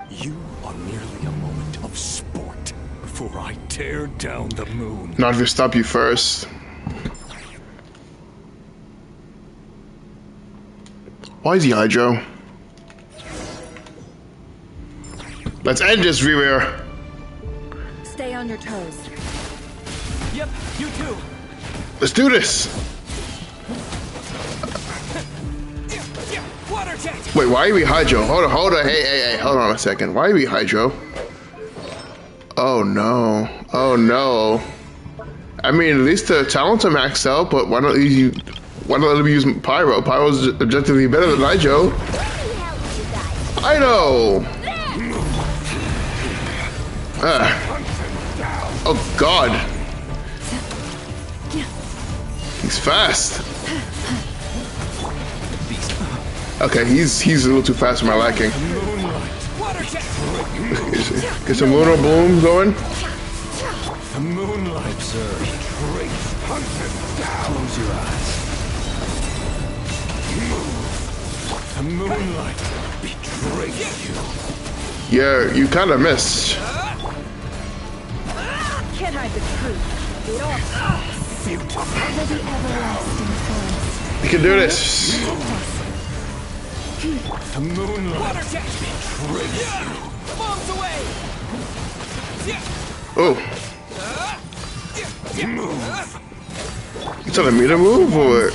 You are merely a moment of sport before I tear down the moon. Not if we stop you first. Why is he Hydro? Let's end this, Reaver. Stay on your toes. Yep, you too. Let's do this. Wait, why are we Hydro? Hold on, hey, hold on a second. Why are we Hydro? Oh no, oh no. I mean, at least the talents are maxed out, but why not let me use Pyro? Pyro's objectively better than Hydro. I know. Oh God. He's fast. Okay, he's a little too fast for my liking. Get some lunar bloom going. The moonlight, observe, trace, hunt them down. Close your eyes. The moonlight betrays you. Yeah, you kind of missed. Can't hide the truth. It all futile. Over the everlasting forest. You can do this. The moonlight betrays you. Bombs away. Oh. Move. You telling me to move or what?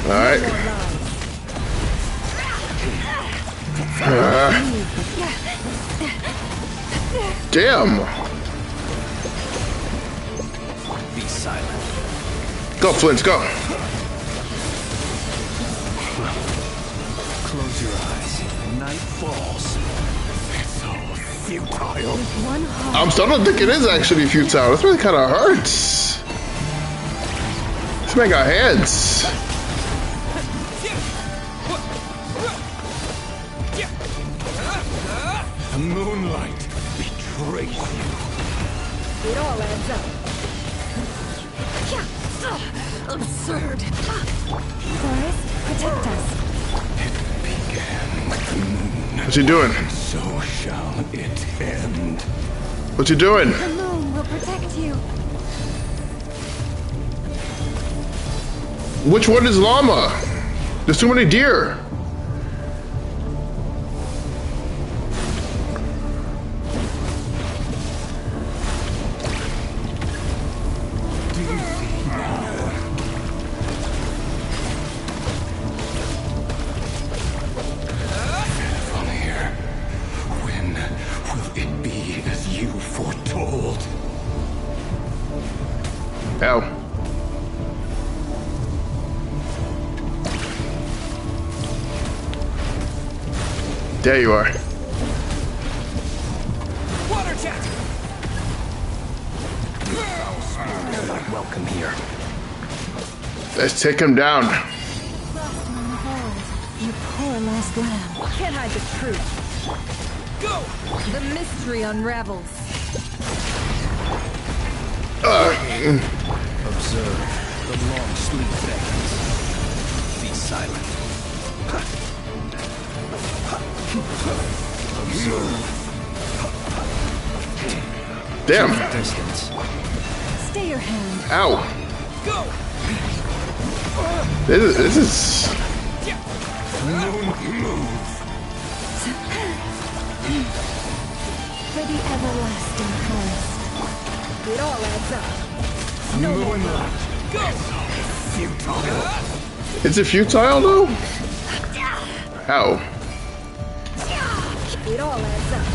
Alright. Damn. Be silent. Go, Flint, go. Close your eyes. Night falls. It's all futile. I'm starting to think it is actually futile. This really kind of hurts. This man got hands. The moonlight betrays you. It all adds up. Absurd. Forest, protect us. What's he doing? So shall it end. What's he doing? The moon will protect you. Which one is llama? There's too many deer. Ow. There you are. Water jet. Not welcome here. Let's take him down. You poor last lamb. Can't hide the truth. Go. The mystery unravels. Observe. The long sleep beckons. Be silent. Observe. Damn. Distance. Stay your hand. Ow. Go. This is. Move. For the everlasting forest. It all adds up. No more left. Go. Futile. Is it futile though? How? It all adds up.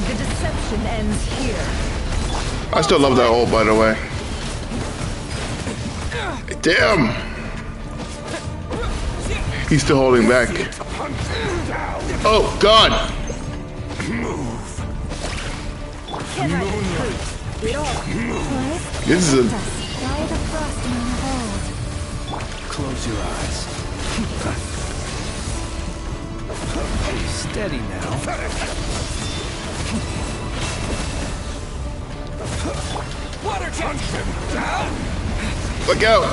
The deception ends here. I still love that ult, by the way. Damn. He's still holding back. Oh God. This is a. Close your eyes. Steady now. Water jet. Look out.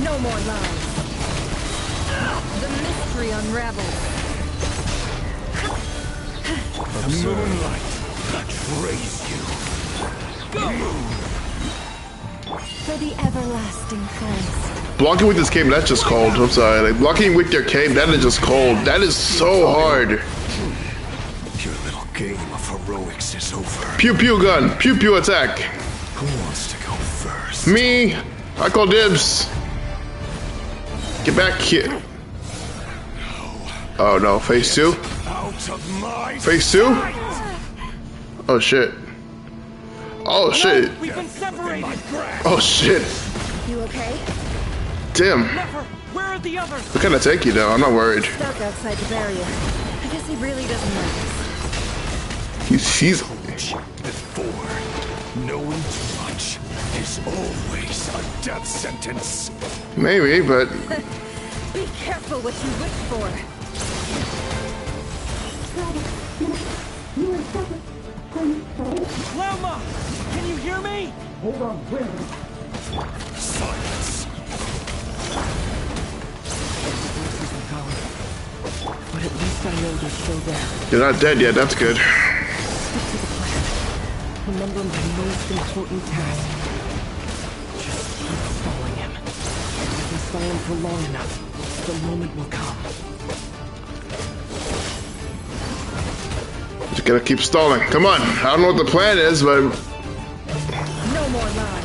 No more lies. The mystery unravels. The moonlight betrays you. Go. For the everlasting forest. Blocking with this cape, that's just cold. I'm sorry. Like, blocking with your cape, that is just cold. That is so hard. Your little game of heroics is over. Pew pew gun. Pew pew attack. Who wants to go first? Me. I call dibs. Get back here. Oh no, phase 2? Phase 2? Oh shit. Oh shit. We've been separated. Oh shit. You okay? Damn. Never. Where are the others? What can I take you though? I'm not worried. Stuck outside the barrier. I guess he really doesn't like us. He's Before, knowing too much is always a death sentence. maybe, but Be careful what you wish for. Lama! Can you hear me? Hold on, wait. Silence. But at least I know you're still there. you're not dead yet. That's good. Remember my most important task. Just keep stalling him. If I can stall him for long enough, the moment will come. Just gotta keep stalling. Come on. I don't know what the plan is, but No more lies.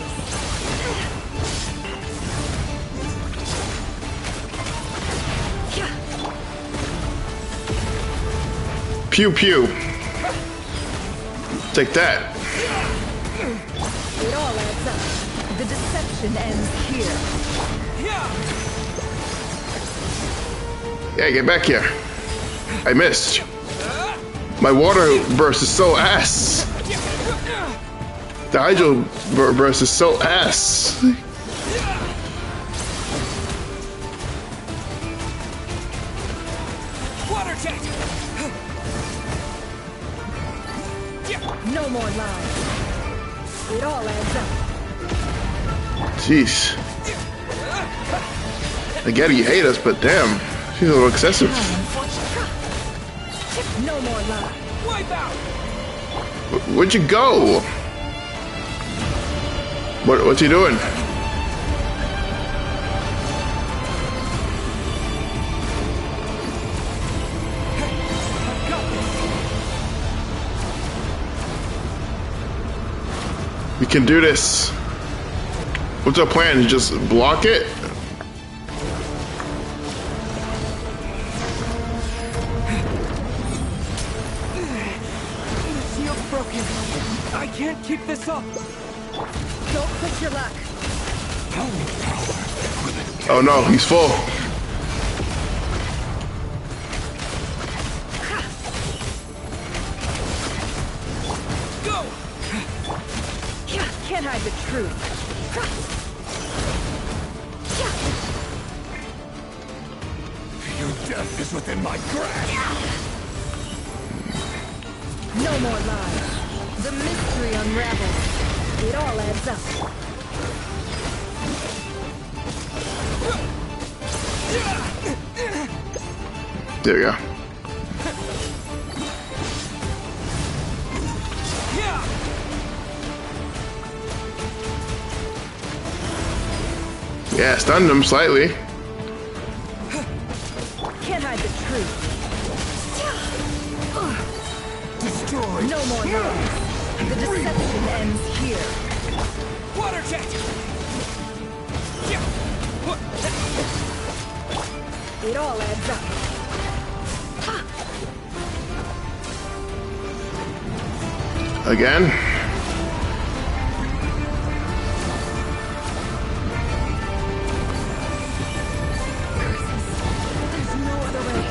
pew pew. Take that. It all adds up. The deception ends here. Yeah, get back here. I missed. My water burst is so ass. The hydro burst is so ass. Water jet! No more lies. It all adds up. Jeez. I get it, you hate us, but damn. She's a little excessive. No more lies. Wipe out! Where'd you go? What's he doing? We can do this. What's our plan? Just block it? The shield's broken. I can't keep this up. Don't push your luck. Oh no, he's full. Go! Can't hide the truth. Your death is within my grasp. No more lies. The mystery unravels. It all adds up. There we go. Yeah, stunned him slightly. Can't hide the truth. Destroy. No more lies. The deception ends here. Water jet! It all adds up. Again.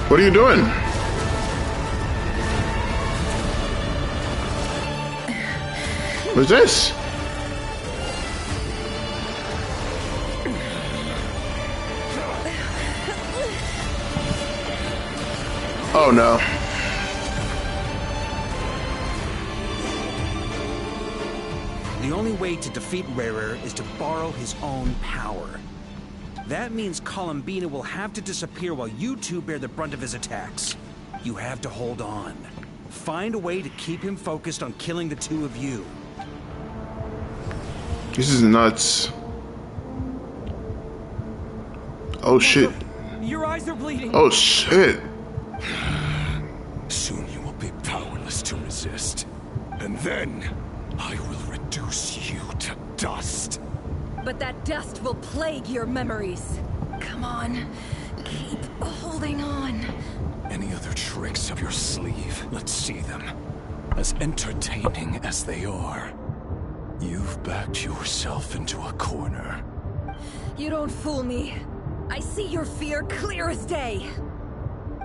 What are you doing? What's this? Oh no. The only way to defeat Rarer is to borrow his own power. That means Columbina will have to disappear while you two bear the brunt of his attacks. You have to hold on. Find a way to keep him focused on killing the two of you. This is nuts. Oh shit. Your eyes are bleeding. Oh shit. Soon you will be powerless to resist. And then I will reduce you to dust. But that dust will plague your memories. Come on. Keep holding on. Any other tricks up your sleeve? Let's see them. As entertaining as they are. You've backed yourself into a corner. You don't fool me. I see your fear clear as day.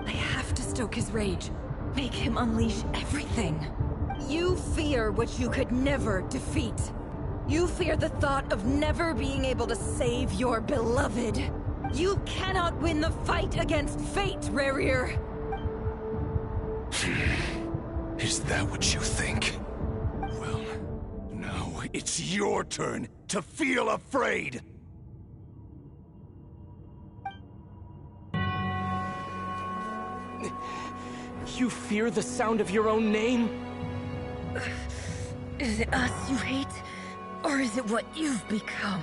I have to stoke his rage. Make him unleash everything. You fear what you could never defeat. You fear the thought of never being able to save your beloved. You cannot win the fight against fate, Rerir. Is that what you think? Well, now it's your turn to feel afraid! You fear the sound of your own name? Is it us you hate? Or is it what you've become?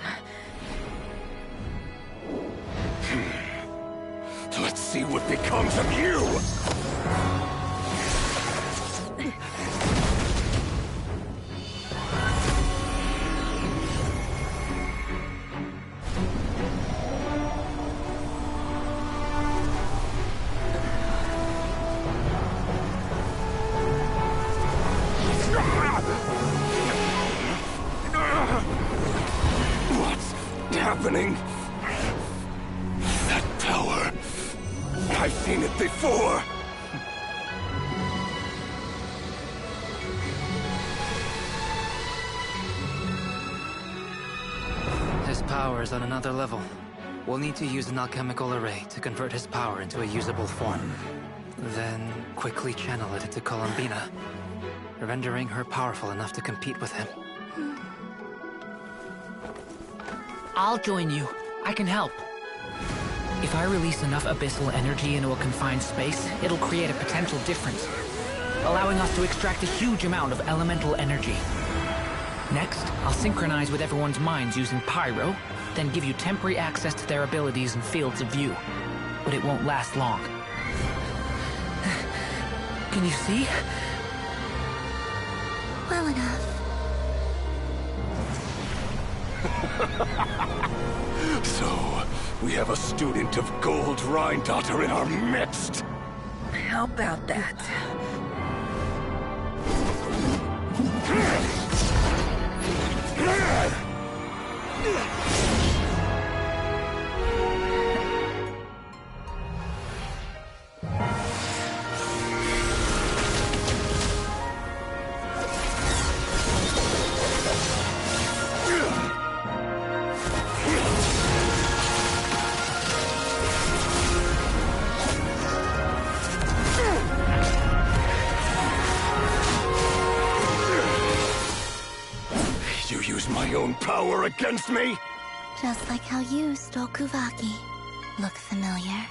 Let's see what becomes of you! What's happening? That power. I've seen it before. His power is on another level. We'll need to use an alchemical array to convert his power into a usable form. Then quickly channel it into Columbina, rendering her powerful enough to compete with him. I'll join you. I can help. If I release enough abyssal energy into a confined space, it'll create a potential difference, allowing us to extract a huge amount of elemental energy. Next, I'll synchronize with everyone's minds using pyro, then give you temporary access to their abilities and fields of view. But it won't last long. Can you see? Well enough. So, we have a student of Gold Rhine-Daughter in our midst. How about that? My own power against me? Just like how you stole Kuvaki. Look familiar?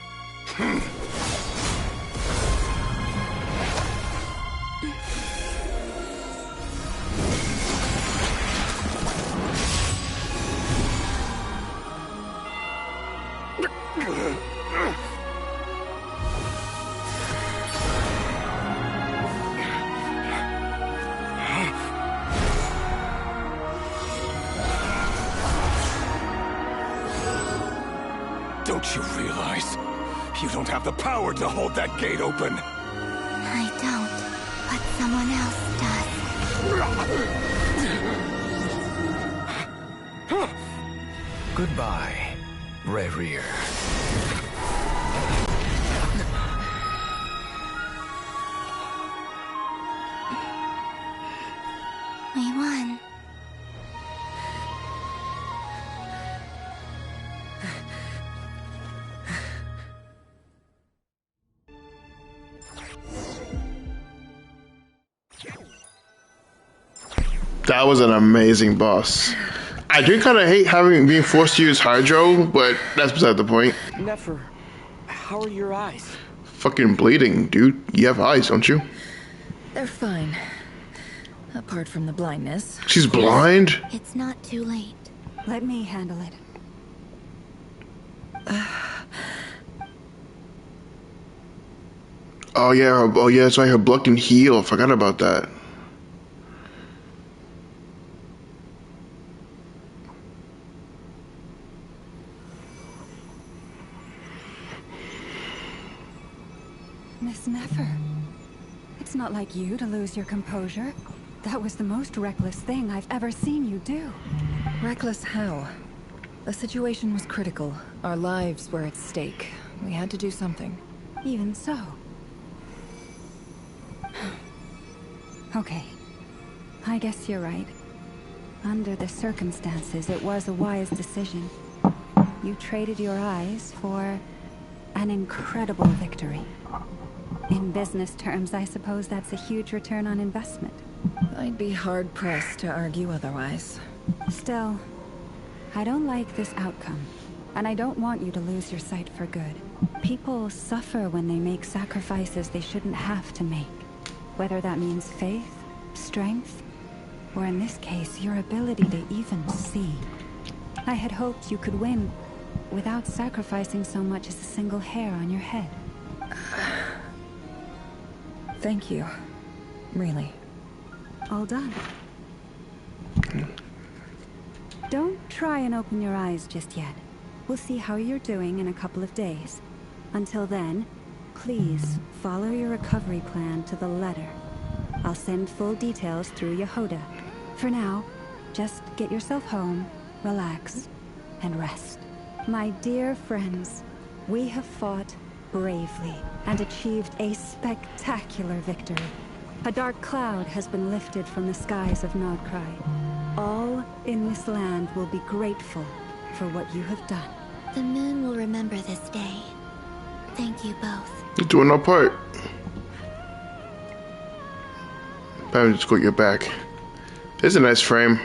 Don't you realize? You don't have the power to hold that gate open. I don't, but someone else does. Goodbye, Rerir. We won. That was an amazing boss. I do kind of hate being forced to use Hydro, but that's beside the point. Nefer, how are your eyes? Fucking bleeding, dude. You have eyes, don't you? They're fine. Apart from the blindness. She's blind? It's not too late. Let me handle it. Oh yeah, it's like her blood can heal. I forgot about that. Miss Nefer, it's not like you to lose your composure. That was the most reckless thing I've ever seen you do. Reckless how? The situation was critical. Our lives were at stake. We had to do something. Even so. Okay. I guess you're right. Under the circumstances, it was a wise decision. You traded your eyes for an incredible victory. In business terms, I suppose that's a huge return on investment. I'd be hard-pressed to argue otherwise. Still, I don't like this outcome, and I don't want you to lose your sight for good. People suffer when they make sacrifices they shouldn't have to make. Whether that means faith, strength, or in this case, your ability to even see. I had hoped you could win without sacrificing so much as a single hair on your head. Thank you. Really. All done. Don't try and open your eyes just yet. We'll see how you're doing in a couple of days. Until then, please follow your recovery plan to the letter. I'll send full details through Yehoda. For now, just get yourself home, relax, and rest. My dear friends, we have fought bravely and achieved a spectacular victory. A dark cloud has been lifted from the skies of Nod-Krai. All in this land will be grateful for what you have done. The moon will remember this day. Thank you both. You're doing our part. Probably just got your back. It's a nice frame.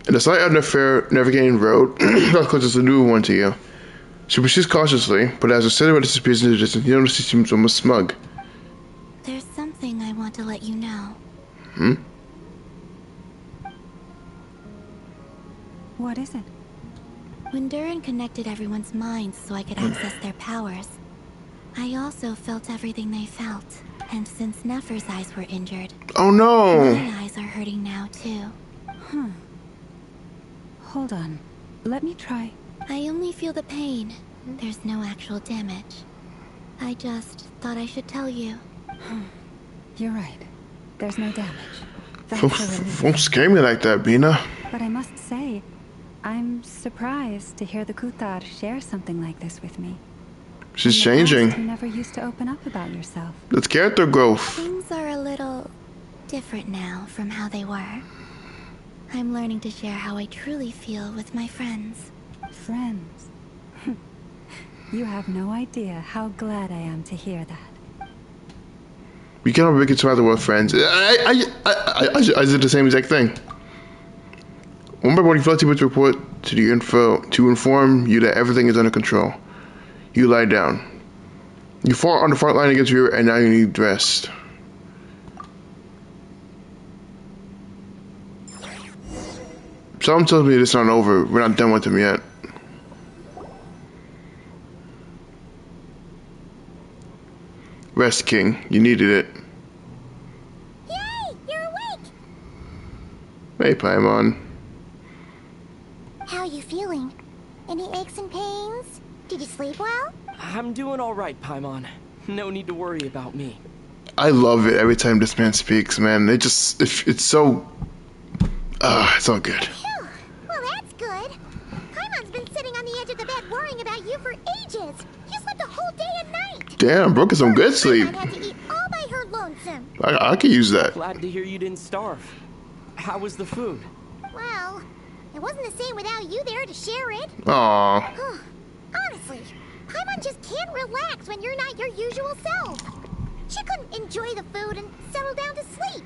In the sight of the fair navigating road, because it's a new one to you. She proceeds cautiously, but as the silhouette disappears into the distance, you notice she seems almost smug. There's something I want to let you know. Hmm? What is it? When Durin connected everyone's minds so I could access their powers, I also felt everything they felt. And since Nefer's eyes were injured... Oh no! My eyes are hurting now too. Huh. Hold on. Let me try. I only feel the pain. There's no actual damage. I just thought I should tell you. You're right. There's no damage. That's a relief. Don't scare me like that, Bina. But I must say, I'm surprised to hear the Kuthar share something like this with me. She's changing. You never used to open up about yourself. It's character growth. Things are a little different now from how they were. I'm learning to share how I truly feel with my friends. Friends? You have no idea how glad I am to hear that. We cannot make it to the world, friends. I did the same exact thing. One by one, you felt to report to the info to inform you that everything is under control. You lie down. You fought on the front line against you, and now you need rest. Someone tells me it's not over. We're not done with him yet. Rest, King. You needed it. Yay! You're awake! Hey, Paimon. How are you feeling? Any aches and pains? Did you sleep well? I'm doing all right, Paimon. No need to worry about me. I love it every time this man speaks, man. It's so... it's all good. Phew. Well, that's good. Paimon's been sitting on the edge of the bed worrying about you for ages. You slept a whole day and night. Damn, Brooke is some good sleep. Paimon had to eat all by her lonesome. I could use that. Glad to hear you didn't starve. How was the food? Well, it wasn't the same without you there to share it. Aww. Honestly, Paimon just can't relax when you're not your usual self. She couldn't enjoy the food and settle down to sleep.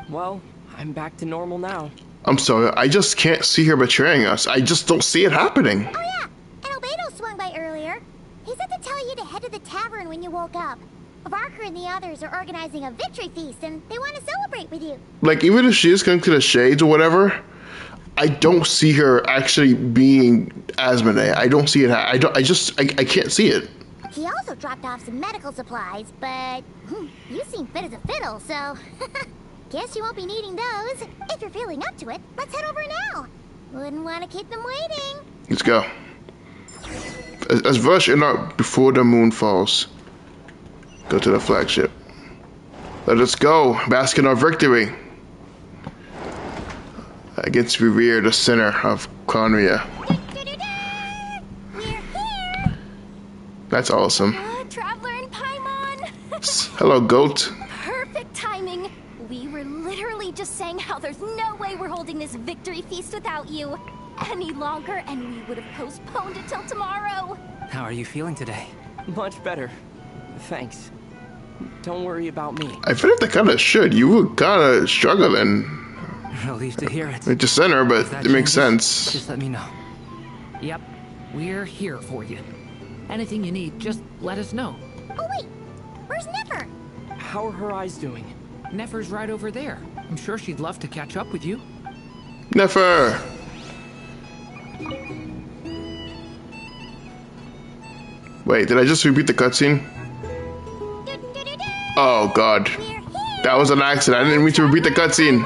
Well, I'm back to normal now. I'm sorry, I just can't see her betraying us. I just don't see it happening. Oh yeah, and Albedo swung by earlier. He said to tell you to head to the tavern when you woke up. Barker and the others are organizing a victory feast, and they want to celebrate with you. Like, even if she is going to the Shades or whatever, I don't see her actually being Asmodee. I don't see it. I can't see it. He also dropped off some medical supplies, but you seem fit as a fiddle, so guess you won't be needing those. If you're feeling up to it, let's head over now. Wouldn't want to keep them waiting. Let's go. As Vush and out before the moon falls. Go to the flagship. Let us go. Bask in our victory. Against Revere, the center of Columbia. That's awesome. Traveler and Paimon! Hello, goat. Perfect timing. We were literally just saying how there's no way we're holding this victory feast without you any longer, and we would have postponed it till tomorrow. How are you feeling today? Much better. Thanks. Don't worry about me. I feel like they kind of should. You were kind of struggling. Relieved to hear it. It's a center, but it makes sense. Just let me know. Yep, we're here for you. Anything you need, just let us know. Oh wait, where's Nefer? How are her eyes doing? Nefer's right over there. I'm sure she'd love to catch up with you. Nefer! Wait, did I just repeat the cutscene? Oh god. That was an accident. I didn't mean to repeat the cutscene.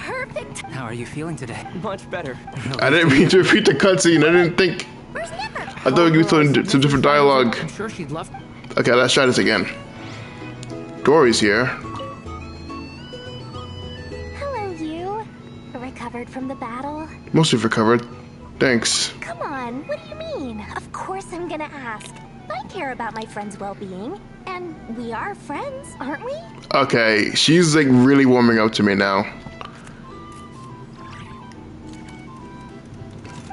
Perfect. How are you feeling today? Much better. I didn't mean to repeat the cutscene. I didn't think. I thought we were doing some different dialogue. I'm sure she'd love. Okay, let's try this again. Dory's here. Hello, you. Recovered from the battle? Mostly recovered. Thanks. Come on, what do you mean? Of course I'm gonna ask. I care about my friend's well-being. And we are friends, aren't we? Okay, she's like really warming up to me now.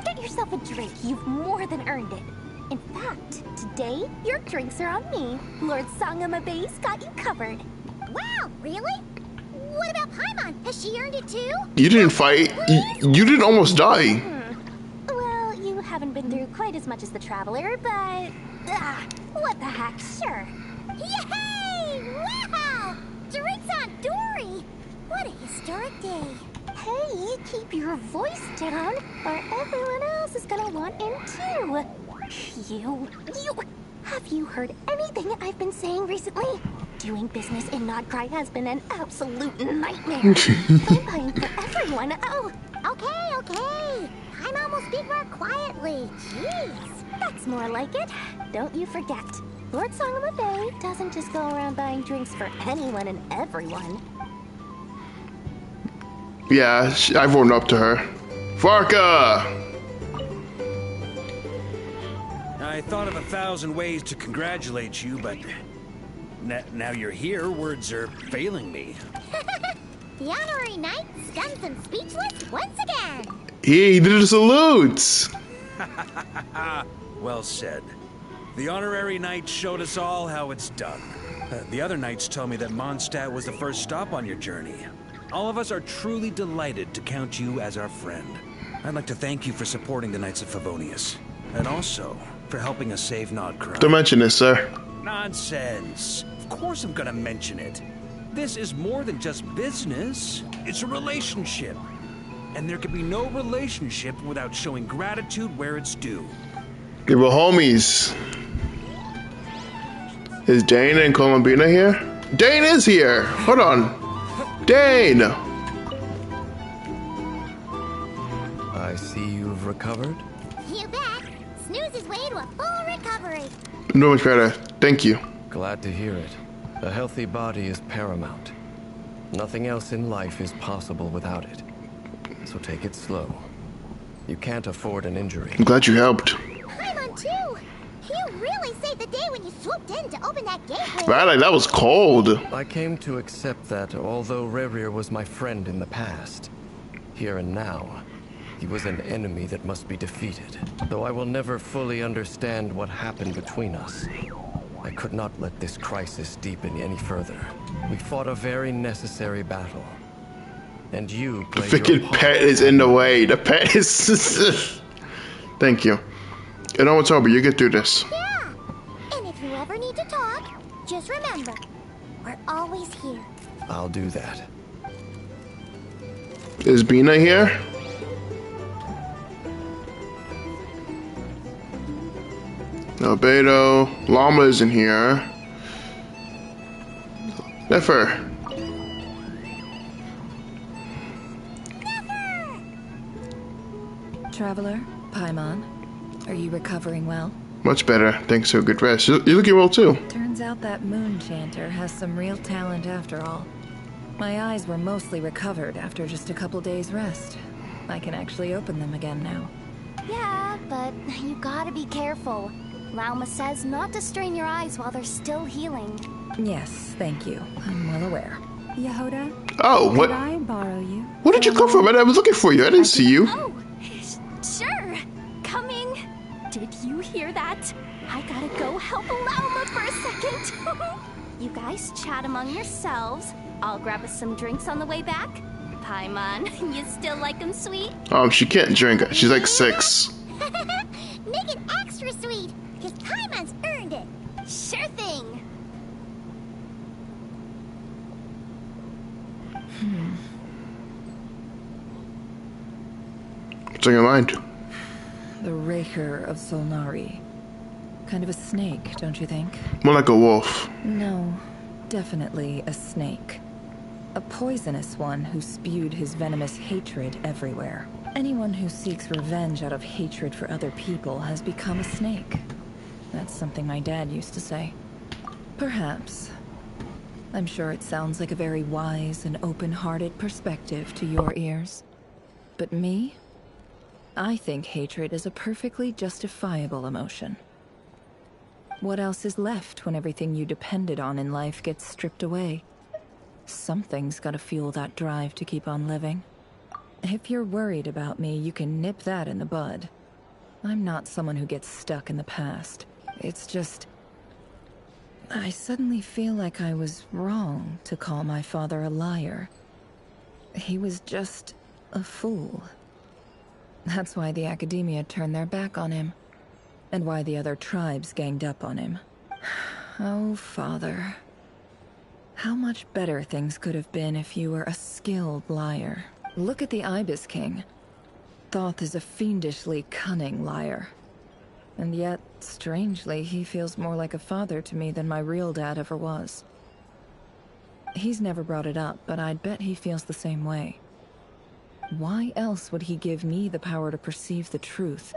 Get yourself a drink. You've more than earned it. In fact, today, your drinks are on me. Lord Sangama Base got you covered. Wow, really? What about Paimon? Has she earned it too? You didn't fight. You didn't almost die. Well, you haven't been through quite as much as the Traveler, but... what the heck, sure. Yay! Wow! Drinks on Dory! What a historic day. Hey, keep your voice down, or everyone else is gonna want in too. You... Have you heard anything I've been saying recently? Doing business in Nod-Krai has been an absolute nightmare. I'm buying for everyone. Oh, okay. Paimon will speak more quietly. Jeez. That's more like it. Don't you forget. Lord Sangama Bay doesn't just go around buying drinks for anyone and everyone. Yeah, I've warmed up to her. Farka! I thought of 1,000 ways to congratulate you, but now you're here, words are failing me. The honorary knight stuns and speechless once again. He did a salute. Well said. The honorary knight showed us all how it's done. The other knights tell me that Mondstadt was the first stop on your journey. All of us are truly delighted to count you as our friend. I'd like to thank you for supporting the Knights of Favonius, and also for helping us save Nod-Krai. Don't mention this, sir. Nonsense. Of course I'm gonna mention it. This is more than just business. It's a relationship. And there can be no relationship without showing gratitude where it's due. They were homies. Is Dane and Columbina here? Dane is here! Hold on. Dane! I see you've recovered. You bet. Snooze his way to a full recovery. No much better. Thank you. Glad to hear it. A healthy body is paramount. Nothing else in life is possible without it. So take it slow. You can't afford an injury. I'm glad you helped. Paimon too. You really saved the day when you swooped in to open that gateway. Right, like that was cold. I came to accept that although Rerir was my friend in the past, here and now, he was an enemy that must be defeated. Though I will never fully understand what happened between us, I could not let this crisis deepen any further. We fought a very necessary battle. And you played The your freaking part. pet is in the way. The pet is... Thank you. And I will tell you, you get through this. Yeah. And if you ever need to talk, just remember, we're always here. I'll do that. Is Bina here? No, Beto. Llama isn't here. Nefer. Traveler, Paimon, are you recovering well? Much better, thanks to a good rest. You're looking well too. Turns out that moon chanter has some real talent after all. My eyes were mostly recovered after just a couple days rest. I can actually open them again now. Yeah, but you gotta be careful. Lauma says not to strain your eyes while they're still healing. Yes, thank you. I'm well aware. Yehuda? Oh, what? Could I borrow you? Where did you come from? I was looking for you. I didn't see you. Oh, sure. Coming. Did you hear that? I gotta go help Lauma for a second. You guys chat among yourselves. I'll grab us some drinks on the way back. Paimon, you still like them sweet? She can't drink. She's like 6. Make it extra sweet, because Paimon's earned it. Sure thing. What's on your mind? The Raker of Solnari. Kind of a snake, don't you think? More like a wolf. No, definitely a snake. A poisonous one who spewed his venomous hatred everywhere. Anyone who seeks revenge out of hatred for other people has become a snake. That's something my dad used to say. Perhaps. I'm sure it sounds like a very wise and open-hearted perspective to your ears. But me? I think hatred is a perfectly justifiable emotion. What else is left when everything you depended on in life gets stripped away? Something's gotta fuel that drive to keep on living. If you're worried about me, you can nip that in the bud. I'm not someone who gets stuck in the past. It's just... I suddenly feel like I was wrong to call my father a liar. He was just a fool. That's why the Academia turned their back on him. And why the other tribes ganged up on him. Oh, Father. How much better things could have been if you were a skilled liar. Look at the Ibis King. Thoth is a fiendishly cunning liar. And yet, strangely, he feels more like a father to me than my real dad ever was. He's never brought it up, but I'd bet he feels the same way. Why else would he give me the power to perceive the truth,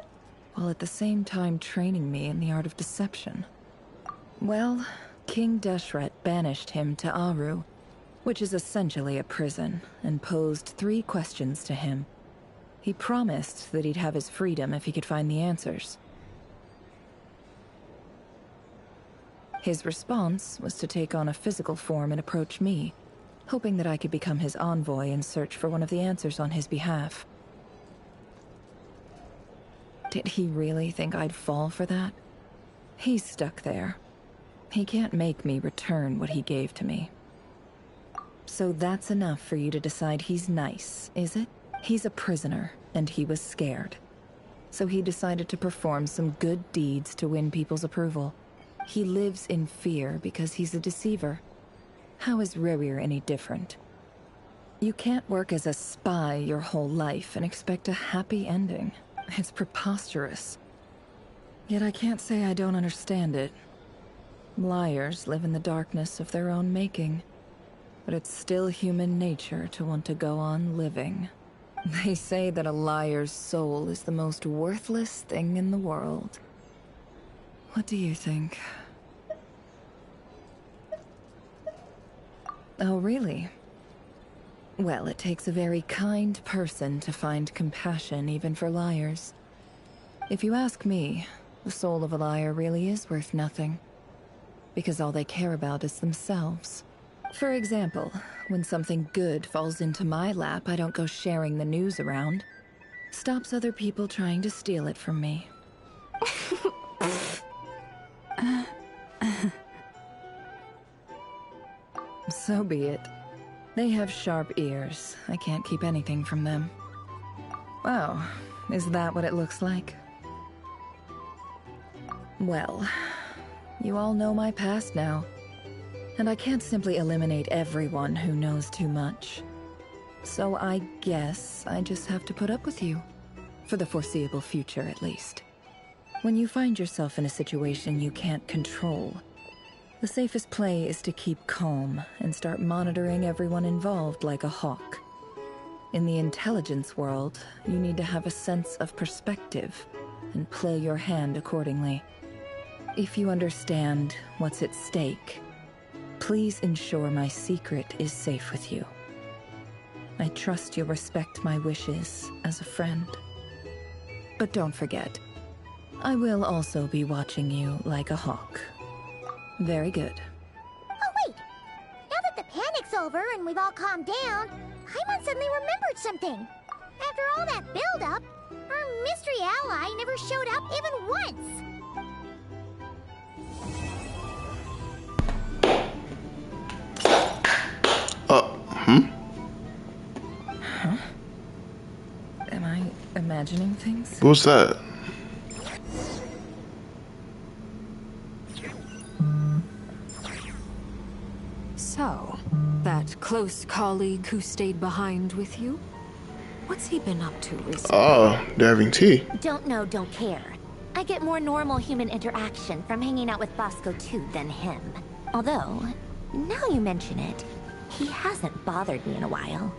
while at the same time training me in the art of deception? Well, King Deshret banished him to Aru, which is essentially a prison, and posed 3 questions to him. He promised that he'd have his freedom if he could find the answers. His response was to take on a physical form and approach me, hoping that I could become his envoy and search for one of the answers on his behalf. Did he really think I'd fall for that? He's stuck there. He can't make me return what he gave to me. So that's enough for you to decide he's nice, is it? He's a prisoner, and he was scared. So he decided to perform some good deeds to win people's approval. He lives in fear because he's a deceiver. How is Rerir any different? You can't work as a spy your whole life and expect a happy ending. It's preposterous. Yet I can't say I don't understand it. Liars live in the darkness of their own making. But it's still human nature to want to go on living. They say that a liar's soul is the most worthless thing in the world. What do you think? Oh, really? Well, it takes a very kind person to find compassion even for liars. If you ask me, the soul of a liar really is worth nothing. Because all they care about is themselves. For example, when something good falls into my lap, I don't go sharing the news around. Stops other people trying to steal it from me. So be it. They have sharp ears. I can't keep anything from them. Wow, is that what it looks like? Well, you all know my past now. And I can't simply eliminate everyone who knows too much. So I guess I just have to put up with you. For the foreseeable future, at least. When you find yourself in a situation you can't control, the safest play is to keep calm and start monitoring everyone involved like a hawk. In the intelligence world, you need to have a sense of perspective and play your hand accordingly. If you understand what's at stake, please ensure my secret is safe with you. I trust you'll respect my wishes as a friend. But don't forget, I will also be watching you like a hawk. Very good. Oh, wait! Now that the panic's over and we've all calmed down, Paimon suddenly remembered something. After all that build-up, our mystery ally never showed up even once. Huh? Am I imagining things? What's that? So, that close colleague who stayed behind with you? What's he been up to recently? Oh, they're having tea. Don't know, don't care. I get more normal human interaction from hanging out with Bosco too than him. Although, now you mention it, he hasn't bothered me in a while.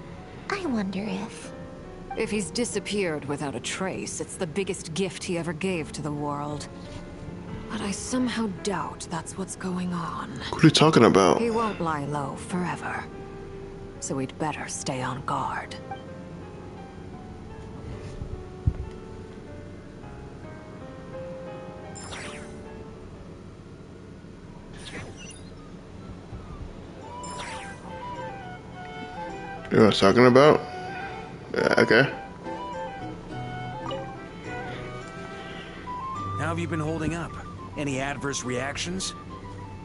I wonder if... If he's disappeared without a trace, it's the biggest gift he ever gave to the world. But I somehow doubt that's what's going on. What are you talking about? He won't lie low forever. So we'd better stay on guard. You know what I was talking about? Yeah, okay. How have you been holding up? Any adverse reactions?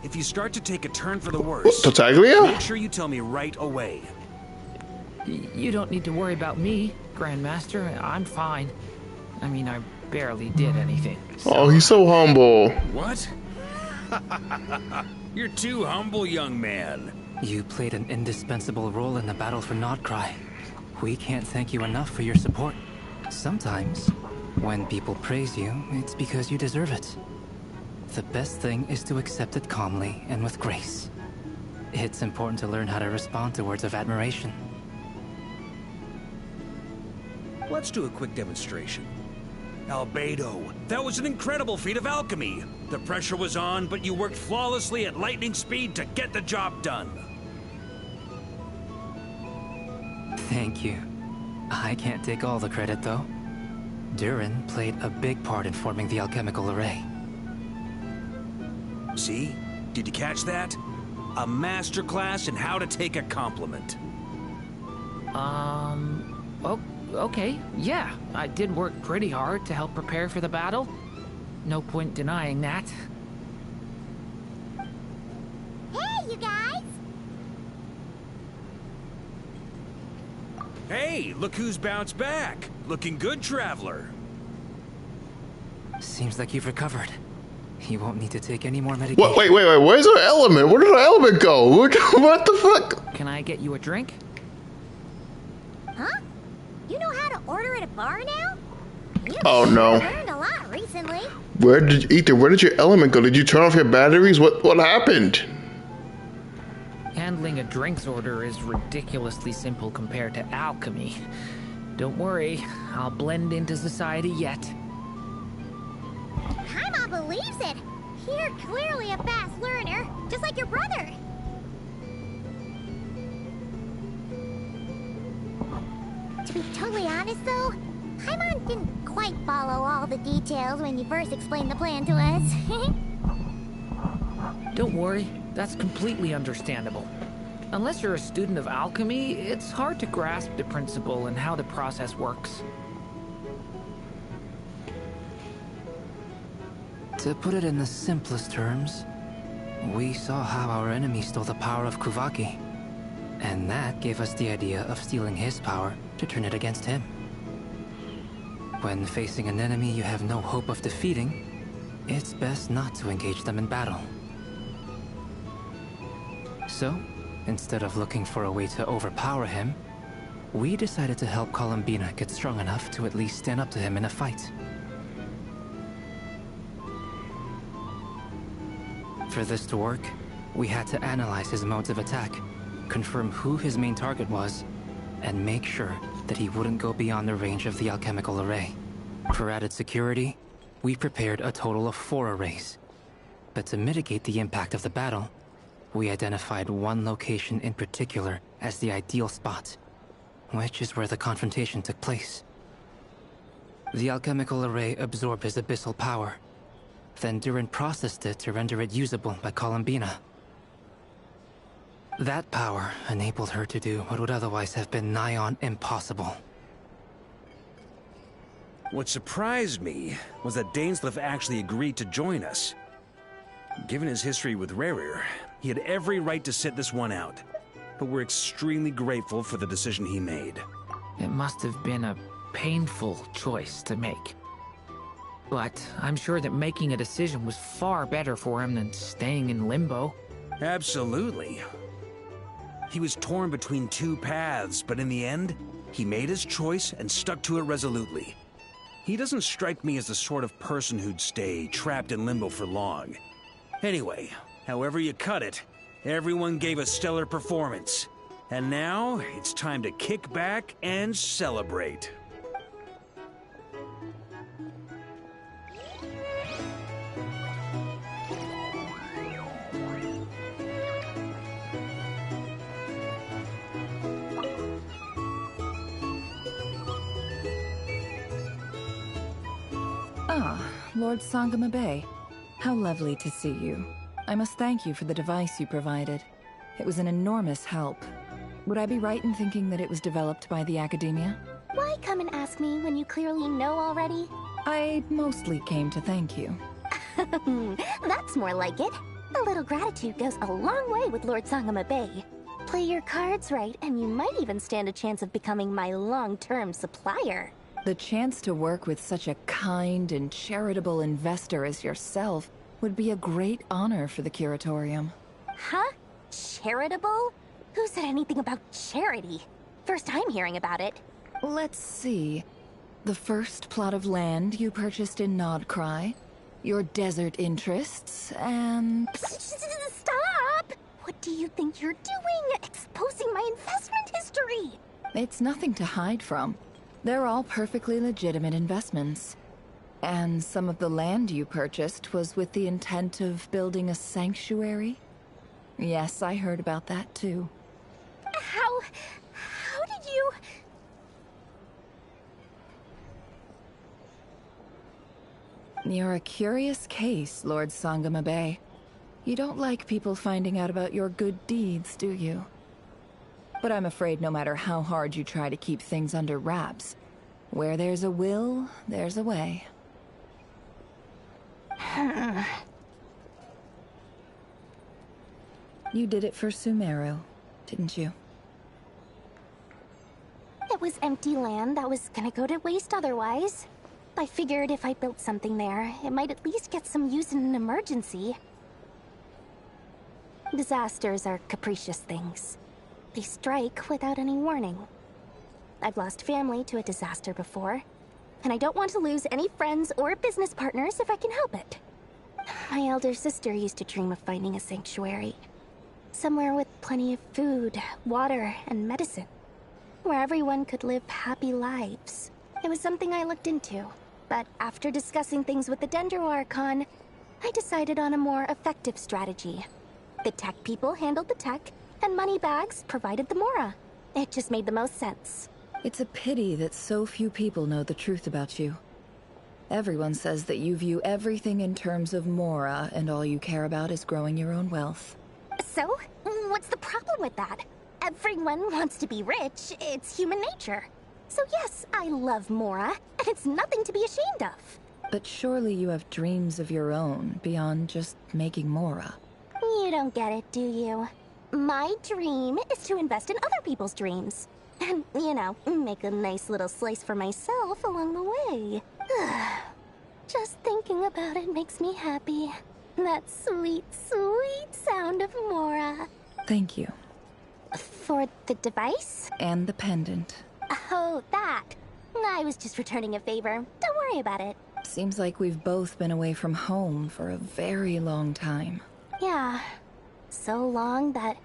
If you start to take a turn for the worse, Tartaglia? make sure you tell me right away. You don't need to worry about me, Grandmaster. I'm fine. I mean, I barely did anything. Oh, he's so humble. What? You're too humble, young man. You played an indispensable role in the battle for Nod-Krai. We can't thank you enough for your support. Sometimes, when people praise you, it's because you deserve it. The best thing is to accept it calmly and with grace. It's important to learn how to respond to words of admiration. Let's do a quick demonstration. Albedo, that was an incredible feat of alchemy. The pressure was on, but you worked flawlessly at lightning speed to get the job done. Thank you. I can't take all the credit, though. Durin played a big part in forming the alchemical array. See? Did you catch that? A masterclass in how to take a compliment. Oh, okay. Yeah, I did work pretty hard to help prepare for the battle. No point denying that. Hey, you guys! Hey, look who's bounced back. Looking good, Traveler. Seems like you've recovered. You won't need to take any more medication. What? Wait. Where's our element? Where did our element go? What the fuck? Can I get you a drink? Huh? You know how to order at a bar now? Oh no. Learned a lot recently. Where did your element go? Did you turn off your batteries? What happened? Handling a drinks order is ridiculously simple compared to alchemy. Don't worry, I'll blend into society yet. Paimon believes it. You're clearly a fast learner, just like your brother. To be totally honest, though, Paimon didn't quite follow all the details when you first explained the plan to us. Don't worry, that's completely understandable. Unless you're a student of alchemy, it's hard to grasp the principle and how the process works. To put it in the simplest terms, we saw how our enemy stole the power of Kuvaki. And that gave us the idea of stealing his power to turn it against him. When facing an enemy you have no hope of defeating, it's best not to engage them in battle. So, instead of looking for a way to overpower him, we decided to help Columbina get strong enough to at least stand up to him in a fight. For this to work, we had to analyze his modes of attack, confirm who his main target was, and make sure that he wouldn't go beyond the range of the alchemical array. For added security, we prepared a total of 4 arrays. But to mitigate the impact of the battle, we identified one location in particular as the ideal spot, which is where the confrontation took place. The alchemical array absorbed his abyssal power, then Durin processed it to render it usable by Columbina. That power enabled her to do what would otherwise have been nigh on impossible. What surprised me was that Dainsleif actually agreed to join us. Given his history with Rerir, he had every right to sit this one out. But we're extremely grateful for the decision he made. It must have been a painful choice to make. But I'm sure that making a decision was far better for him than staying in limbo. Absolutely. He was torn between 2 paths, but in the end, he made his choice and stuck to it resolutely. He doesn't strike me as the sort of person who'd stay trapped in limbo for long. Anyway, however you cut it, everyone gave a stellar performance. And now, it's time to kick back and celebrate. Ah, Lord Sangama Bay. How lovely to see you. I must thank you for the device you provided. It was an enormous help. Would I be right in thinking that it was developed by the Academia? Why come and ask me when you clearly know already? I mostly came to thank you. That's more like it. A little gratitude goes a long way with Lord Sangama Bay. Play your cards right, and you might even stand a chance of becoming my long-term supplier. The chance to work with such a kind and charitable investor as yourself would be a great honor for the Curatorium. Huh? Charitable? Who said anything about charity? First time hearing about it. Let's see. The first plot of land you purchased in Nod-Krai, your desert interests, and... Stop! What do you think you're doing? Exposing my investment history! It's nothing to hide from. They're all perfectly legitimate investments. And some of the land you purchased was with the intent of building a sanctuary? Yes, I heard about that too. How did you... You're a curious case, Lord Sangama Bay. You don't like people finding out about your good deeds, do you? But I'm afraid no matter how hard you try to keep things under wraps, where there's a will, there's a way. You did it for Sumeru, didn't you? It was empty land that was gonna go to waste otherwise. I figured if I built something there, it might at least get some use in an emergency. Disasters are capricious things. They strike without any warning. I've lost family to a disaster before, and I don't want to lose any friends or business partners if I can help it. My elder sister used to dream of finding a sanctuary. Somewhere with plenty of food, water, and medicine. Where everyone could live happy lives. It was something I looked into, but after discussing things with the Dendro Archon, I decided on a more effective strategy. The tech people handled the tech, and Moneybags provided the Mora. It just made the most sense. It's a pity that so few people know the truth about you. Everyone says that you view everything in terms of Mora, and all you care about is growing your own wealth. So, what's the problem with that? Everyone wants to be rich. It's human nature. So yes, I love Mora, and it's nothing to be ashamed of. But surely you have dreams of your own, beyond just making Mora. You don't get it, do you? My dream is to invest in other people's dreams. And, you know, make a nice little slice for myself along the way. Just thinking about it makes me happy. That sweet, sweet sound of Mora. Thank you. For the device? And the pendant. Oh, that. I was just returning a favor. Don't worry about it. Seems like we've both been away from home for a very long time. Yeah. So long that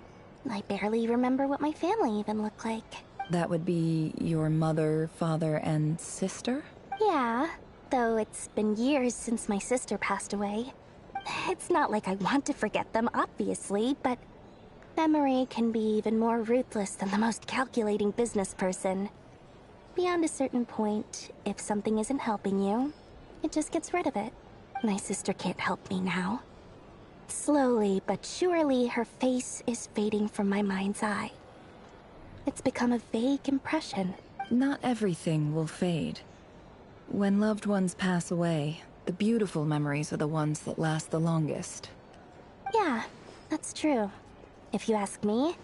I barely remember what my family even looked like. That would be your mother, father, and sister? Yeah, though it's been years since my sister passed away. It's not like I want to forget them, obviously, but memory can be even more ruthless than the most calculating business person. Beyond a certain point, if something isn't helping you, it just gets rid of it. My sister can't help me now. Slowly but surely, her face is fading from my mind's eye. It's become a vague impression. Not everything will fade. When loved ones pass away, the beautiful memories are the ones that last the longest. Yeah, that's true. If you ask me,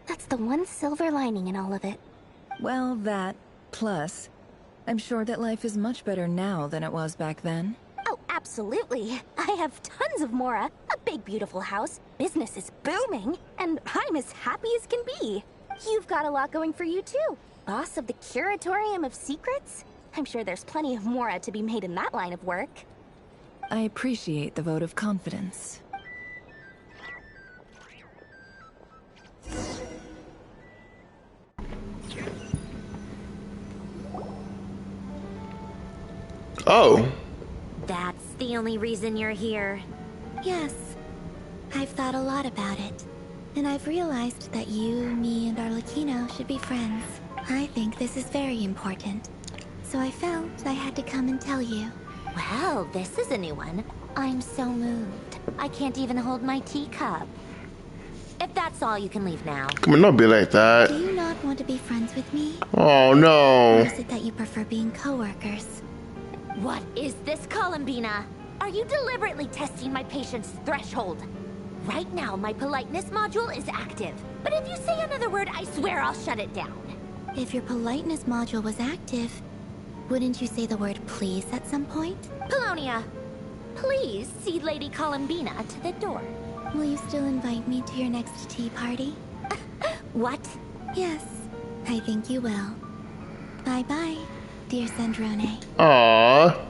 that's the one silver lining in all of it. Well, that, plus, I'm sure that life is much better now than it was back then. Oh, absolutely. I have tons of Mora, a big beautiful house, business is booming, and I'm as happy as can be. You've got a lot going for you too. Boss of the Curatorium of Secrets? I'm sure there's plenty of Mora to be made in that line of work. I appreciate the vote of confidence. Oh. That's the only reason you're here. Yes. I've thought a lot about it. And I've realized that you, me, and Arlecchino should be friends. I think this is very important. So I felt I had to come and tell you. Well, this is a new one. I'm so moved. I can't even hold my teacup. If that's all, you can leave now. Come on, don't be like that. Do you not want to be friends with me? Oh, no. Or is it that you prefer being co-workers? What is this, Columbina? Are you deliberately testing my patience threshold? Right now, my politeness module is active. But if you say another word, I swear I'll shut it down. If your politeness module was active, wouldn't you say the word please at some point? Polonia, please see Lady Columbina to the door. Will you still invite me to your next tea party? What? Yes, I think you will. Bye-bye, dear Sandrone. Aww.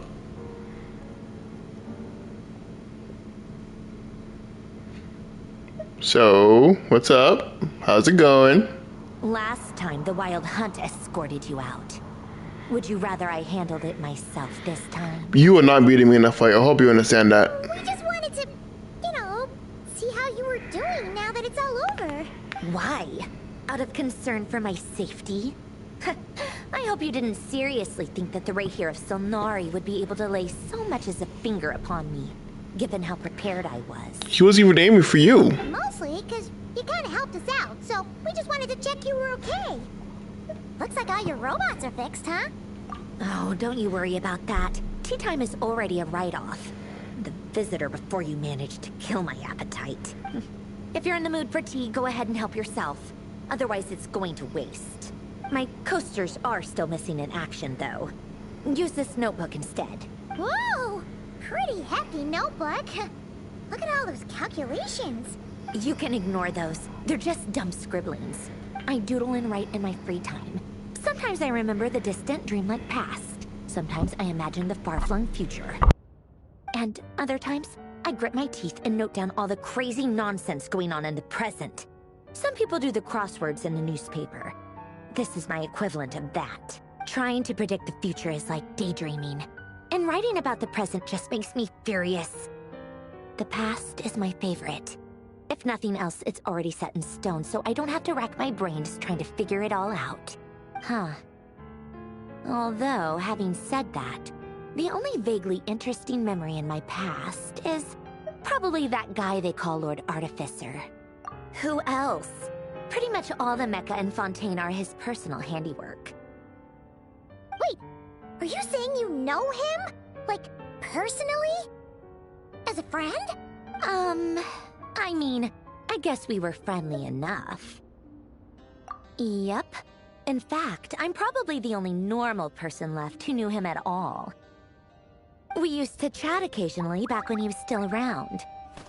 So, what's up? How's it going? Last time, the Wild Hunt escorted you out. Would you rather I handled it myself this time? You are not beating me in a fight. I hope you understand that. We just wanted to, see how you were doing now that it's all over. Why? Out of concern for my safety? I hope you didn't seriously think that the Rahier of Solnari would be able to lay so much as a finger upon me, given how prepared I was. He was even aiming for you. Mostly because you kind of helped us out, so we just wanted to check you were okay. Looks like all your robots are fixed, huh? Oh, don't you worry about that. Tea time is already a write-off. The visitor before you managed to kill my appetite. If you're in the mood for tea, go ahead and help yourself. Otherwise, it's going to waste. My coasters are still missing in action, though. Use this notebook instead. Whoa! Pretty hefty notebook. Look at all those calculations. You can ignore those. They're just dumb scribblings. I doodle and write in my free time. Sometimes I remember the distant dreamlike past. Sometimes I imagine the far-flung future. And other times, I grit my teeth and note down all the crazy nonsense going on in the present. Some people do the crosswords in the newspaper. This is my equivalent of that. Trying to predict the future is like daydreaming. And writing about the present just makes me furious. The past is my favorite. If nothing else, it's already set in stone, so I don't have to rack my brains trying to figure it all out. Huh. Although, having said that, the only vaguely interesting memory in my past is probably that guy they call Lord Artificer. Who else? Pretty much all the mecha and Fontaine are his personal handiwork. Wait, are you saying you know him? Like, personally? As a friend? I mean, I guess we were friendly enough. Yep. In fact, I'm probably the only normal person left who knew him at all. We used to chat occasionally back when he was still around.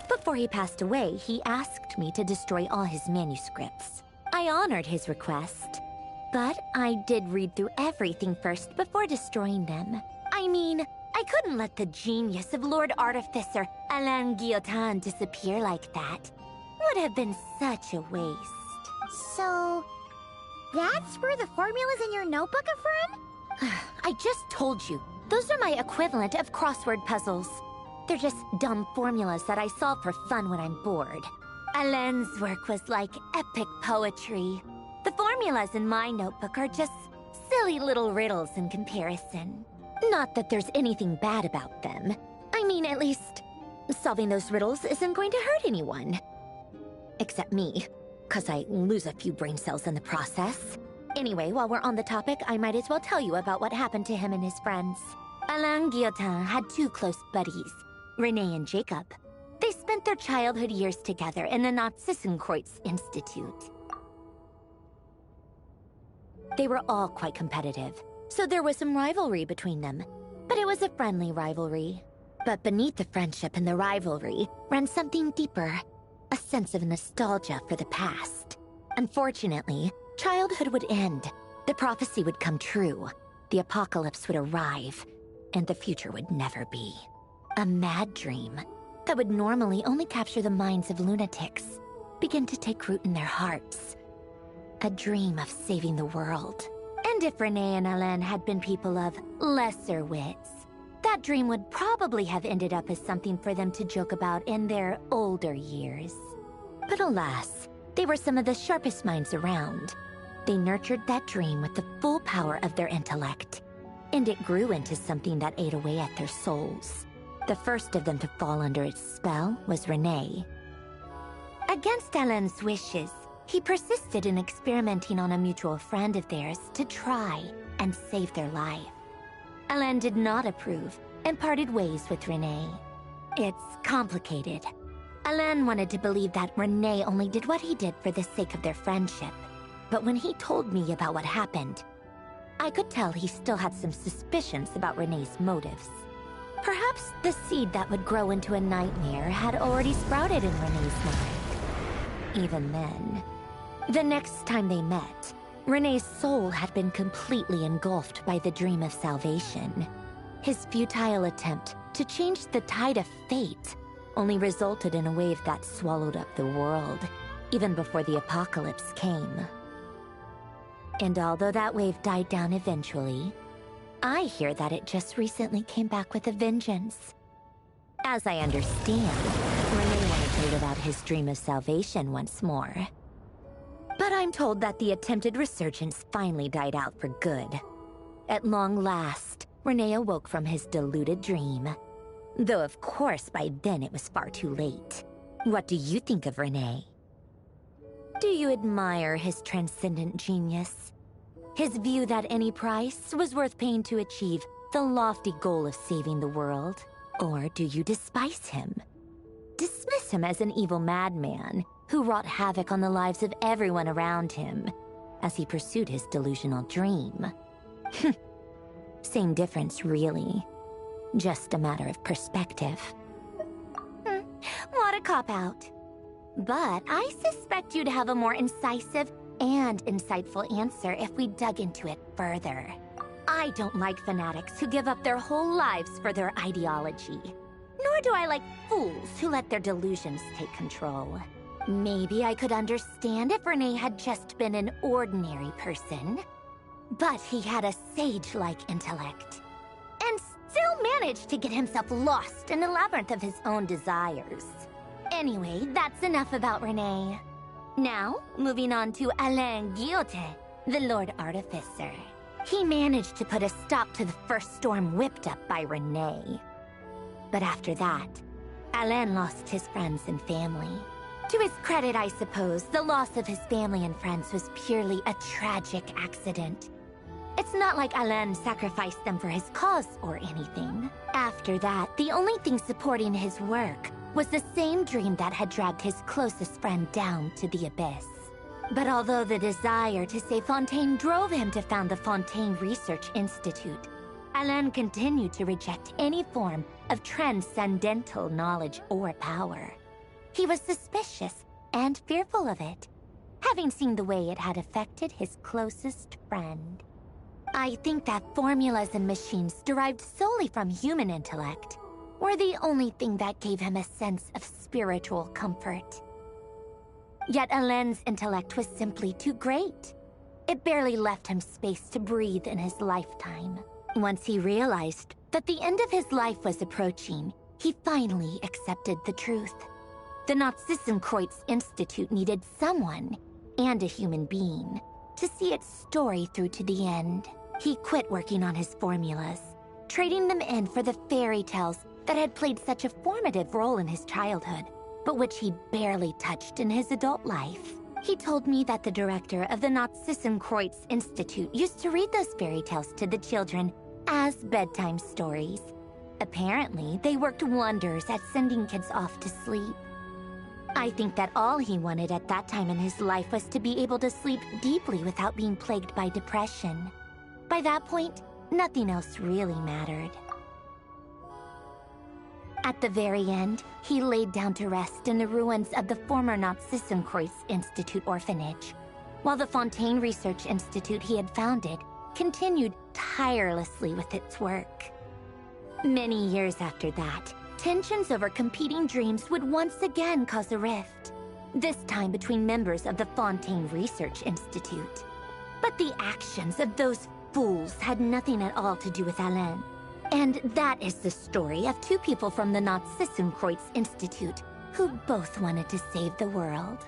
But Before he passed away, he asked me to destroy all his manuscripts. I honored his request, but I did read through everything first before destroying them. I mean, I couldn't let the genius of Lord Artificer Alain Guillotin disappear like that. Would have been such a waste. So, that's where the formulas in your notebook are from? I just told you. Those are my equivalent of crossword puzzles. They're just dumb formulas that I solve for fun when I'm bored. Alain's work was like epic poetry. The formulas in my notebook are just silly little riddles in comparison. Not that there's anything bad about them. I mean, at least, solving those riddles isn't going to hurt anyone. Except me, 'cause I lose a few brain cells in the process. Anyway, while we're on the topic, I might as well tell you about what happened to him and his friends. Alain Guillotin had two close buddies, Renee and Jacob. They spent their childhood years together in the Narzissenkreuz Institute. They were all quite competitive, so there was some rivalry between them. But it was a friendly rivalry. But beneath the friendship and the rivalry ran something deeper, a sense of nostalgia for the past. Unfortunately, childhood would end, the prophecy would come true, the apocalypse would arrive, and the future would never be. A mad dream that would normally only capture the minds of lunatics begin to take root in their hearts. A dream of saving the world. And if Renee and Alain had been people of lesser wits, that dream would probably have ended up as something for them to joke about in their older years. But alas, they were some of the sharpest minds around. They nurtured that dream with the full power of their intellect, and it grew into something that ate away at their souls. The first of them to fall under its spell was Renee. Against Alain's wishes, he persisted in experimenting on a mutual friend of theirs to try and save their life. Alain did not approve and parted ways with Renee. It's complicated. Alain wanted to believe that Renee only did what he did for the sake of their friendship. But when he told me about what happened, I could tell he still had some suspicions about Renee's motives. Perhaps the seed that would grow into a nightmare had already sprouted in Renee's mind. Even then, the next time they met, Renee's soul had been completely engulfed by the dream of salvation. His futile attempt to change the tide of fate only resulted in a wave that swallowed up the world, even before the apocalypse came. And although that wave died down eventually, I hear that it just recently came back with a vengeance. As I understand, Renee wanted to live out his dream of salvation once more. But I'm told that the attempted resurgence finally died out for good. At long last, Renee awoke from his deluded dream. Though of course by then it was far too late. What do you think of Renee? Do you admire his transcendent genius? His view that any price was worth paying to achieve the lofty goal of saving the world? Or do you despise him? Dismiss him as an evil madman who wrought havoc on the lives of everyone around him as he pursued his delusional dream? Same difference, really. Just a matter of perspective. What a cop-out. But I suspect you'd have a more incisive and insightful answer if we dug into it further. I don't like fanatics who give up their whole lives for their ideology. Nor do I like fools who let their delusions take control. Maybe I could understand if Renee had just been an ordinary person. But he had a sage-like intellect. And still managed to get himself lost in a labyrinth of his own desires. Anyway, that's enough about Renee. Now, moving on to Alain Guillotin, the Lord Artificer. He managed to put a stop to the first storm whipped up by Renee. But after that, Alain lost his friends and family. To his credit, I suppose, the loss of his family and friends was purely a tragic accident. It's not like Alain sacrificed them for his cause or anything. After that, the only thing supporting his work was the same dream that had dragged his closest friend down to the abyss. But although the desire to save Fontaine drove him to found the Fontaine Research Institute, Alain continued to reject any form of transcendental knowledge or power. he was suspicious and fearful of it, having seen the way it had affected his closest friend. I think that formulas and machines derived solely from human intellect were the only thing that gave him a sense of spiritual comfort. Yet Alain's intellect was simply too great. It barely left him space to breathe in his lifetime. Once he realized that the end of his life was approaching, he finally accepted the truth. The Nod-Krai Institute needed someone, and a human being, to see its story through to the end. He quit working on his formulas, trading them in for the fairy tales that had played such a formative role in his childhood, but which he barely touched in his adult life. He told me that the director of the Nod-Krai Institute used to read those fairy tales to the children as bedtime stories. Apparently, they worked wonders at sending kids off to sleep. I think that all he wanted at that time in his life was to be able to sleep deeply without being plagued by depression. By that point, nothing else really mattered. At the very end, he laid down to rest in the ruins of the former Nod-Krai Institute orphanage, while the Fontaine Research Institute he had founded continued tirelessly with its work. Many years after that, tensions over competing dreams would once again cause a rift, this time between members of the Fontaine Research Institute. But the actions of those fools had nothing at all to do with Alain. And that is the story of two people from the Nod-Krai Institute who both wanted to save the world.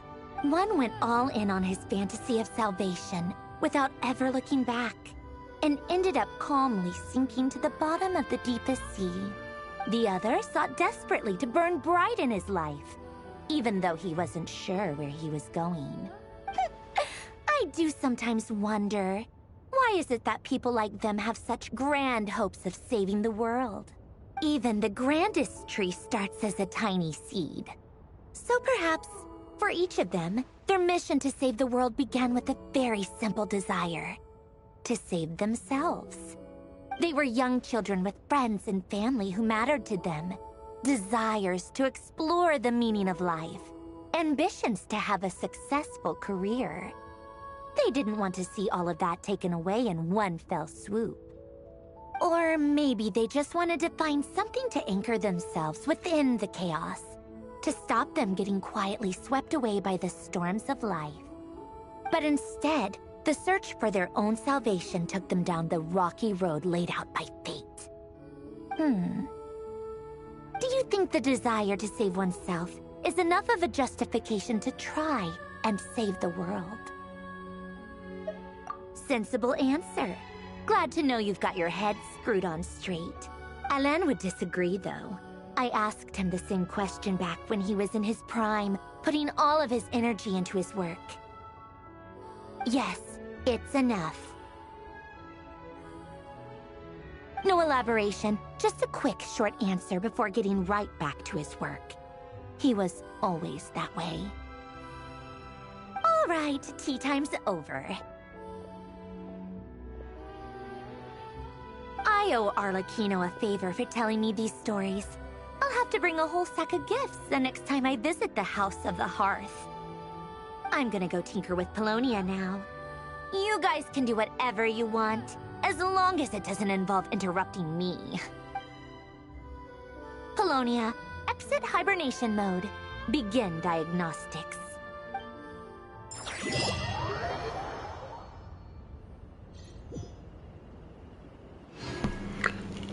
One went all in on his fantasy of salvation without ever looking back, and ended up calmly sinking to the bottom of the deepest sea. The other sought desperately to burn bright in his life, even though he wasn't sure where he was going. I do sometimes wonder, why is it that people like them have such grand hopes of saving the world? Even the grandest tree starts as a tiny seed. So perhaps, for each of them, their mission to save the world began with a very simple desire: to save themselves. They were young children with friends and family who mattered to them, desires to explore the meaning of life, ambitions to have a successful career. They didn't want to see all of that taken away in one fell swoop. Or maybe they just wanted to find something to anchor themselves within the chaos, to stop them getting quietly swept away by the storms of life. But instead, the search for their own salvation took them down the rocky road laid out by fate. Do you think the desire to save oneself is enough of a justification to try and save the world? Sensible answer. Glad to know you've got your head screwed on straight. Alain would disagree, though. I asked him the same question back when he was in his prime, putting all of his energy into his work. Yes, it's enough. No elaboration, just a quick, short answer before getting right back to his work. He was always that way. All right, tea time's over. I owe Arlecchino a favor for telling me these stories. I'll have to bring a whole sack of gifts the next time I visit the House of the Hearth. I'm gonna go tinker with Polonia now. You guys can do whatever you want, as long as it doesn't involve interrupting me. Polonia, exit hibernation mode. Begin diagnostics.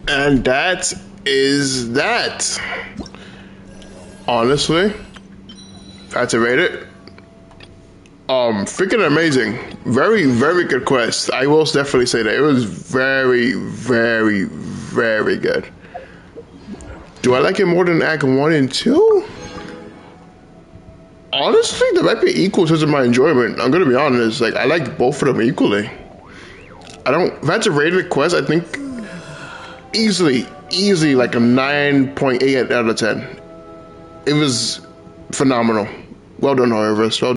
And that is that. Honestly, if I had to rate it, freaking amazing. Very, very good quest. I will definitely say that. It was very, very, very good. Do I like it more than Act 1 and 2? Honestly, they might be equal in terms of my enjoyment. I'm gonna be honest. Like, I like both of them equally. If I had to rate the quest, I think easily like a 9.8 out of 10. It was phenomenal. Well done, Hoyocreators. Well